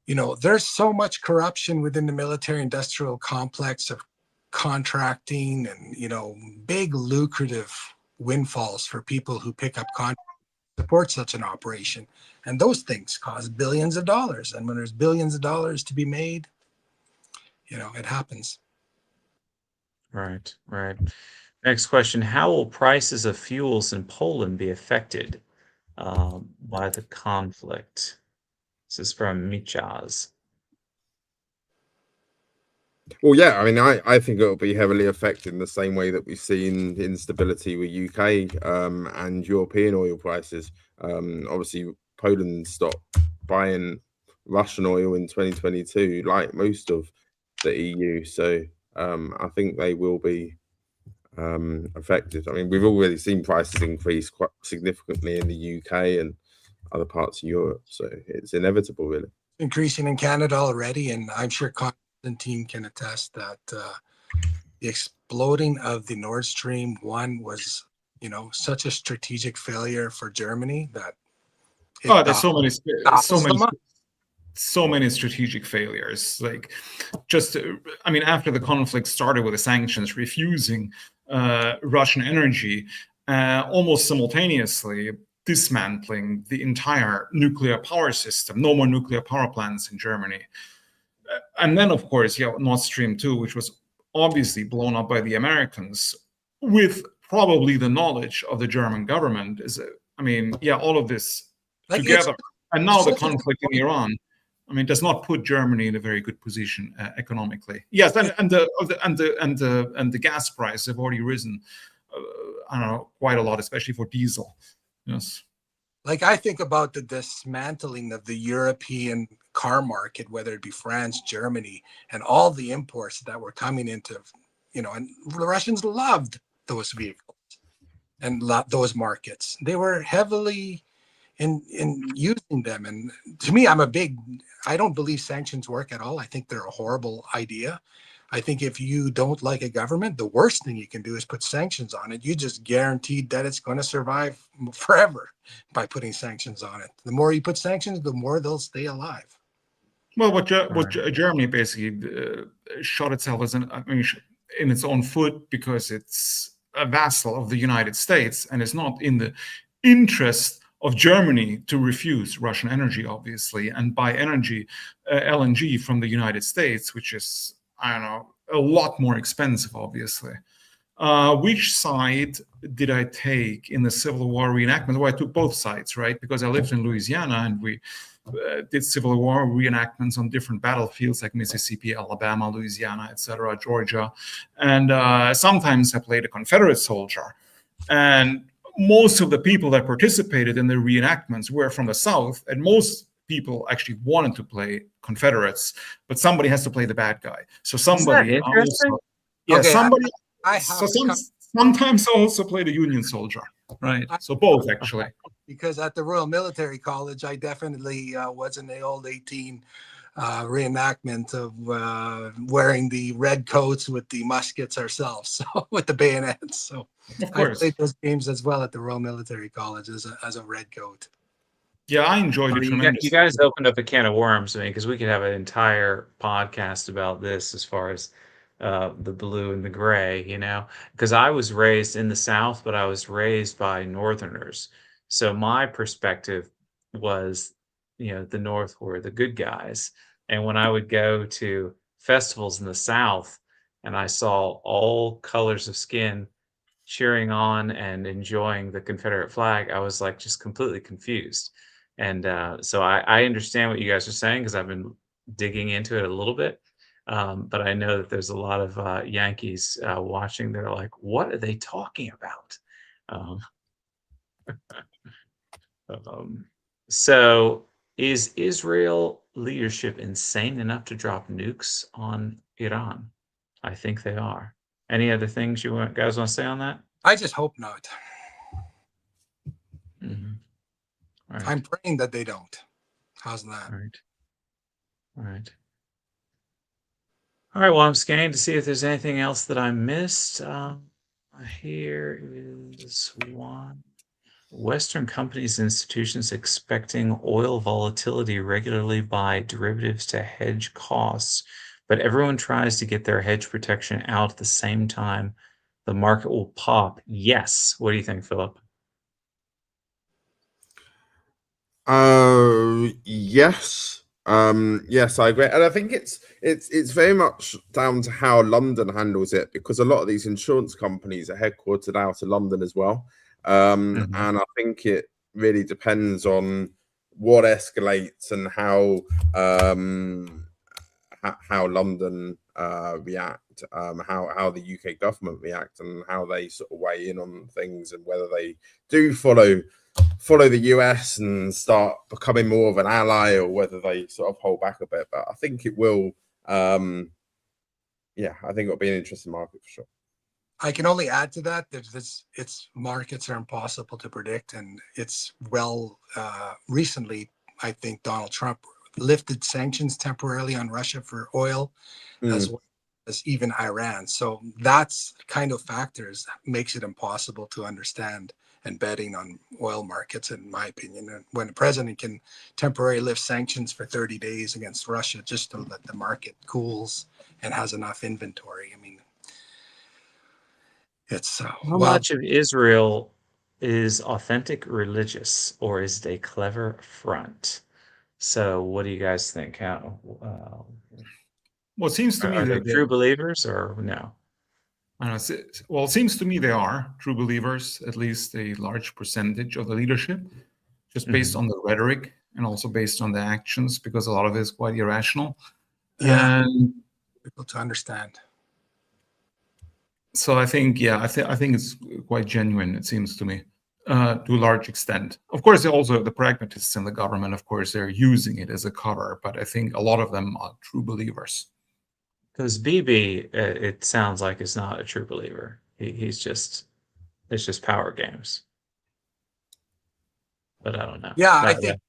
there's so much corruption within the military-industrial complex of contracting and big lucrative windfalls for people who pick up contracts to support such an operation, and those things cost billions of dollars. And when there's billions of dollars to be made, it happens. Right. Next question. How will prices of fuels in Poland be affected by the conflict? This is from Michaz. Well, yeah, I mean, I think it'll be heavily affected in the same way that we've seen instability with UK and European oil prices. Obviously, Poland stopped buying Russian oil in 2022, like most of the EU. So I think they will be affected. I mean, we've already seen prices increase quite significantly in the UK and other parts of Europe. So it's inevitable, really. Increasing in Canada already, and I'm sure Constantin can attest that the exploding of the Nord Stream 1 was, such a strategic failure for Germany that there's so many strategic failures. Like, after the conflict started with the sanctions, refusing Russian energy, almost simultaneously dismantling the entire nuclear power system. No more nuclear power plants in Germany. And then, of course, Nord Stream 2, which was obviously blown up by the Americans with probably the knowledge of the German government. All of this together. And now the conflict in Iran, does not put Germany in a very good position economically. Yes, and the gas prices have already risen, quite a lot, especially for diesel. Yes. Like, I think about the dismantling of the European car market, whether it be France, Germany, and all the imports that were coming into, and the Russians loved those vehicles and those markets. They were heavily in using them. And to me, I don't believe sanctions work at all. I think they're a horrible idea. I think if you don't like a government, the worst thing you can do is put sanctions on it. You just guaranteed that it's going to survive forever by putting sanctions on it. The more you put sanctions, the more they'll stay alive. Well, Germany basically shot itself in its own foot, because it's a vassal of the United States, and it's not in the interest of Germany to refuse Russian energy, obviously, and buy energy, LNG from the United States, which is, a lot more expensive, obviously. Which side did I take in the Civil War reenactment? Well, I took both sides, right? Because I lived in Louisiana, and we did Civil War reenactments on different battlefields like Mississippi, Alabama, Louisiana, etc., Georgia. And sometimes I played a Confederate soldier. And most of the people that participated in the reenactments were from the South, and most people actually wanted to play Confederates, but somebody has to play the bad guy. So somebody also, sometimes I also played a Union soldier, right? So both, actually. Because at the Royal Military College, I definitely was in the old 18 reenactment of wearing the red coats with the muskets ourselves, so with the bayonets. So I played those games as well at the Royal Military College as a red coat. Yeah, I enjoyed it tremendously. You guys opened up a can of worms, because we could have an entire podcast about this as far as the blue and the gray, because I was raised in the South, but I was raised by Northerners. So my perspective was, the North were the good guys. And when I would go to festivals in the South and I saw all colors of skin cheering on and enjoying the Confederate flag, I was like just completely confused. And so I understand what you guys are saying, because I've been digging into it a little bit. But I know that there's a lot of Yankees watching. They're like, what are they talking about? So is Israel leadership insane enough to drop nukes on Iran? I think they are. Any other things you guys want to say on that? I just hope not. Mm-hmm. Right. I'm praying that they don't. How's that? All right. Well, I'm scanning to see if there's anything else that I missed. Here is one. Western companies and institutions expecting oil volatility regularly buy derivatives to hedge costs, but everyone tries to get their hedge protection out at the same time. The market will pop. Yes. What do you think, Philip? Yes. Yes, I agree. And I think it's very much down to how London handles it, because a lot of these insurance companies are headquartered out of London as well. And I think it really depends on what escalates and how London react, how the UK government react, and how they sort of weigh in on things, and whether they do follow the US and start becoming more of an ally, or whether they sort of hold back a bit. But I think it will. Yeah, I think it'll be an interesting market for sure. I can only add to that its markets are impossible to predict, and it's recently, I think Donald Trump lifted sanctions temporarily on Russia for oil, as well as even Iran. So that's kind of factors makes it impossible to understand and betting on oil markets, in my opinion. And when the president can temporarily lift sanctions for 30 days against Russia just to let the market cools and has enough inventory, I mean, it's How much of Israel is authentic religious, or is it a clever front? So, what do you guys think? How Well, it seems to me are they that true believers or no? well, it seems to me they are true believers, at least a large percentage of the leadership, just based on the rhetoric and also based on the actions, because a lot of it is quite irrational. And difficult to understand. so I think, I think it's quite genuine, it seems to me, to a large extent. Of course, also the pragmatists in the government, of course, they're using it as a cover, but I think a lot of them are true believers. Because Bibi, it sounds like, is not a true believer. It's just power games. But I don't know. Yeah, I think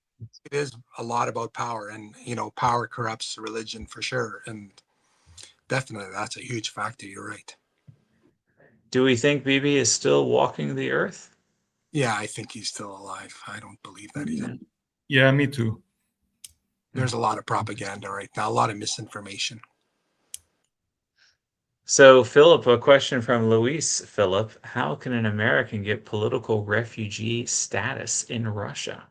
it is a lot about power, and power corrupts religion for sure, and definitely that's a huge factor. You're right. Do we think Bibi is still walking the earth? Yeah, I think he's still alive. I don't believe that he's. Yeah, me too. There's a lot of propaganda right now, a lot of misinformation. So, Philip, a question from Luis. Philip, how can an American get political refugee status in Russia?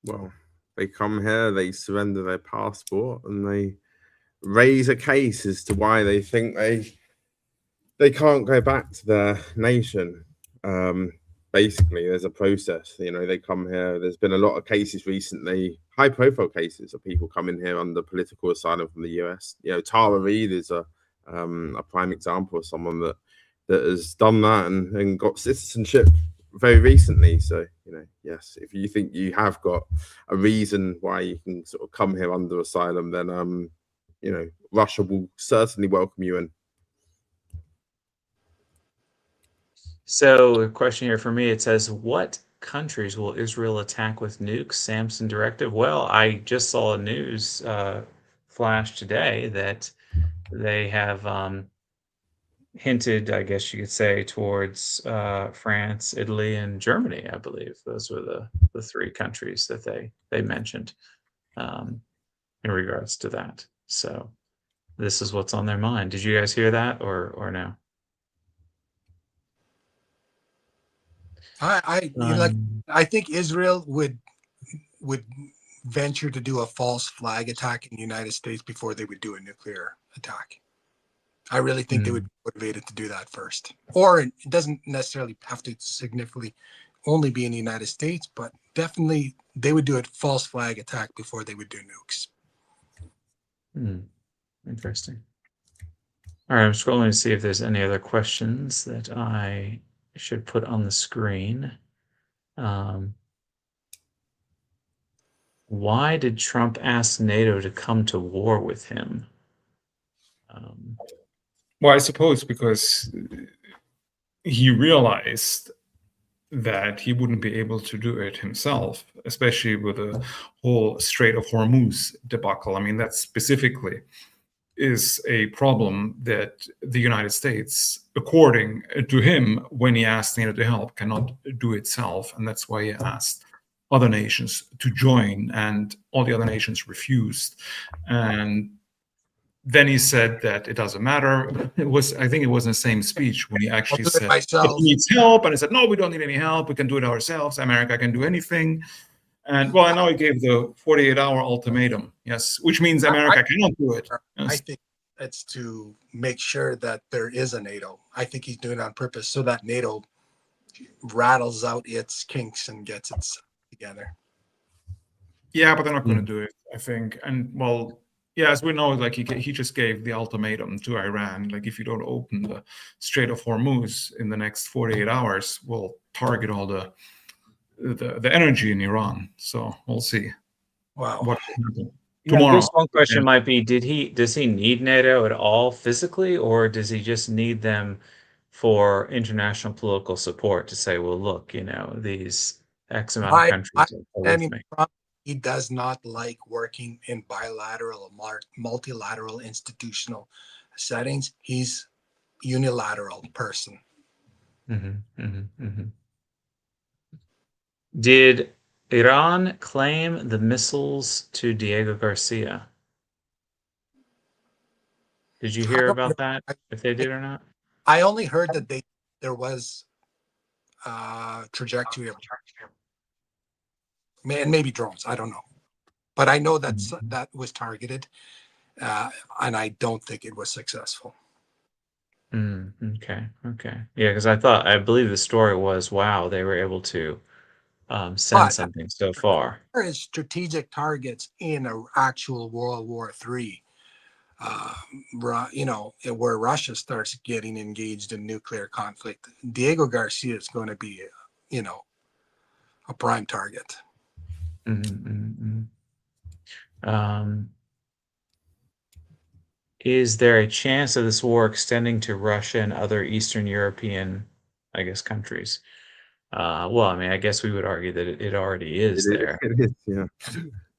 Well, they come here, they surrender their passport, and they raise a case as to why they think they can't go back to their nation. Basically, there's a process. They come here. There's been a lot of cases recently, high-profile cases of people coming here under political asylum from the US. Tara Reid is a prime example of someone that has done that and got citizenship very recently. So, yes, if you think you have got a reason why you can sort of come here under asylum, then Russia will certainly welcome you in. So, a question here for me, it says, what countries will Israel attack with nukes? Samson directive. Well, I just saw a news flash today that they have hinted, I guess you could say, towards France, Italy, and Germany. I believe those were the three countries that they mentioned in regards to that. So this is what's on their mind. Did you guys hear that or no? I think Israel would venture to do a false flag attack in the United States before they would do a nuclear attack. I really think they would be motivated to do that first. Or it doesn't necessarily have to significantly only be in the United States, but definitely they would do a false flag attack before they would do nukes. Interesting. All right, I'm scrolling to see if there's any other questions that I should put on the screen. Why did Trump ask NATO to come to war with him? Well, I suppose because he realized that he wouldn't be able to do it himself, especially with the whole Strait of Hormuz debacle. I mean, that specifically is a problem that the United States, according to him, when he asked NATO to help, cannot do itself. And that's why he asked other nations to join, and all the other nations refused. And then he said that it doesn't matter. I think it was in the same speech when he actually said he needs help, and he said, no, we don't need any help. We can do it ourselves. America can do anything. And well, I know he gave the 48-hour ultimatum, yes, which means America cannot do it. Yes. I think it's to make sure that there is a NATO. I think he's doing it on purpose so that NATO rattles out its kinks and gets it together. Yeah, but they're not going to do it, I think. And well, Yeah, as we know, like he just gave the ultimatum to Iran, like if you don't open the Strait of Hormuz in the next 48 hours, we'll target all the energy in Iran. So we'll see Wow. what happens Yeah, I tomorrow. guess one question might be, does he need NATO at all physically, or does he just need them for international political support to say, well, look, you know, these X amount of I countries are with understanding me? he does not like working in bilateral or multilateral institutional settings. He's unilateral person. Did Iran claim the missiles to Diego Garcia? Did you I hear don't know. about that, if they did or not? I only heard that there was trajectory of and maybe drones. I don't know, but I know that that was targeted, and I don't think it was successful. Okay. Yeah, because I believe the story was, wow, they were able to send But something so far. there is strategic targets in an actual World War III. You know, where Russia starts getting engaged in nuclear conflict, Diego Garcia is going to be, you know, a prime target. Is there a chance of this war extending to Russia and other Eastern European, I guess, countries? Well, I mean, I guess we would argue that it already is there. It is, yeah.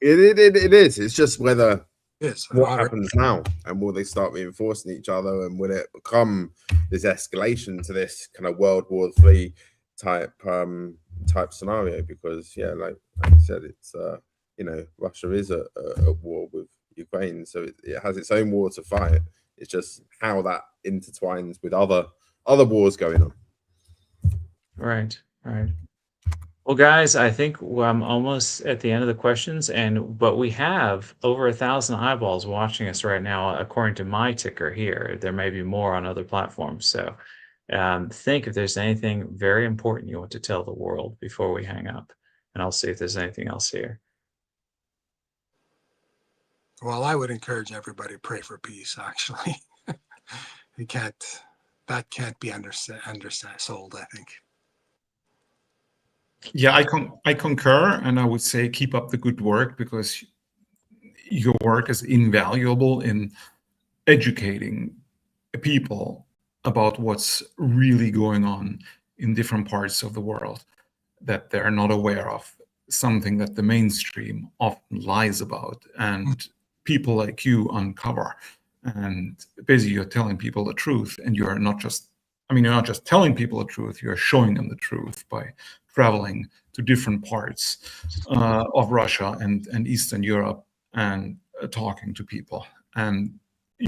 It is. It's just whether Yes, what happens now, and will they start reinforcing each other, and will it become this escalation to this kind of World War III type scenario? Because yeah, like I said, it's you know, Russia is at war with Ukraine, so it has its own war to fight. It's just how that intertwines with other wars going on. Right. Well, guys, I think I'm almost at the end of the questions, but we have over 1,000 eyeballs watching us right now, according to my ticker here. There may be more on other platforms, so think if there's anything very important you want to tell the world before we hang up, and I'll see if there's anything else here. Well, I would encourage everybody to pray for peace. Actually, that can't be undersold, I think. Yeah, I concur, and I would say keep up the good work, because your work is invaluable in educating people about what's really going on in different parts of the world that they're not aware of, something that the mainstream often lies about, and people like you uncover. And basically you're telling people the truth, and you're not just telling people the truth, you're showing them the truth by traveling to different parts of Russia and Eastern Europe and talking to people. And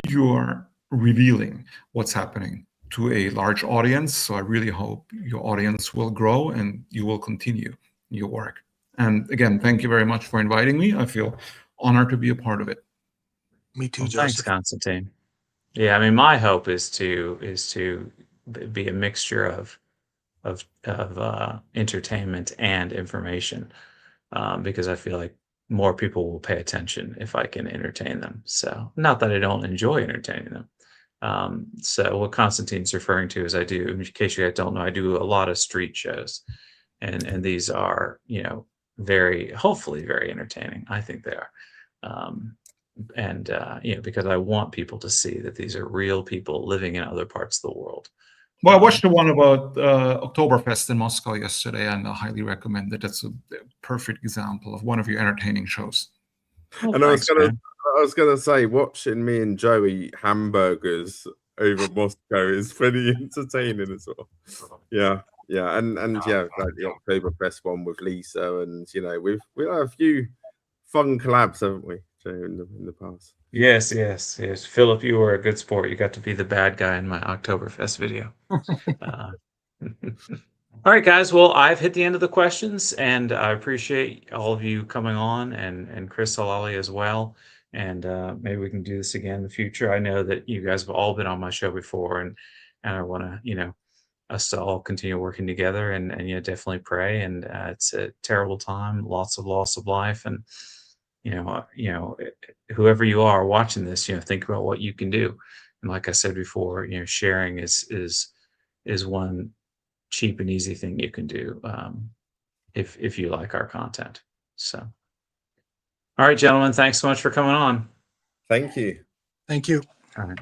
you're revealing what's happening to a large audience. So I really hope your audience will grow and you will continue your work. And again, thank you very much for inviting me. I feel honored to be a part of it. Me too, Well, Joseph. thanks, Constantine. Yeah, I mean, my hope is to be a mixture of entertainment and information, because I feel like more people will pay attention if I can entertain them. So, not that I don't enjoy entertaining them. So what Constantine's referring to is, in case you guys don't know, I do a lot of street shows, and these are, you know, hopefully very entertaining. I think they are. You know, because I want people to see that these are real people living in other parts of the world. Well, I watched the one about Oktoberfest in Moscow yesterday, and I highly recommend it. That's a perfect example of one of your entertaining shows. Well, And thanks, man. I was gonna say, watching me and Joe eat hamburgers over Moscow is pretty entertaining as well. Yeah, and yeah, like the Oktoberfest one with Lisa, and you know, we've had a few fun collabs, haven't we, Joe, in the past? Yes. Philip, you were a good sport. You got to be the bad guy in my Oktoberfest video. All right, guys. Well, I've hit the end of the questions, and I appreciate all of you coming on, and Chris Halali as well. And maybe we can do this again in the future. I know that you guys have all been on my show before, and I want to, you know, us to all continue working together, and you know, definitely pray. And it's a terrible time, lots of loss of life, and whoever you are watching this, think about what you can do. And like I said before, sharing is one cheap and easy thing you can do if you like our content. So, all right, gentlemen, thanks so much for coming on. Thank you. Thank you. All right.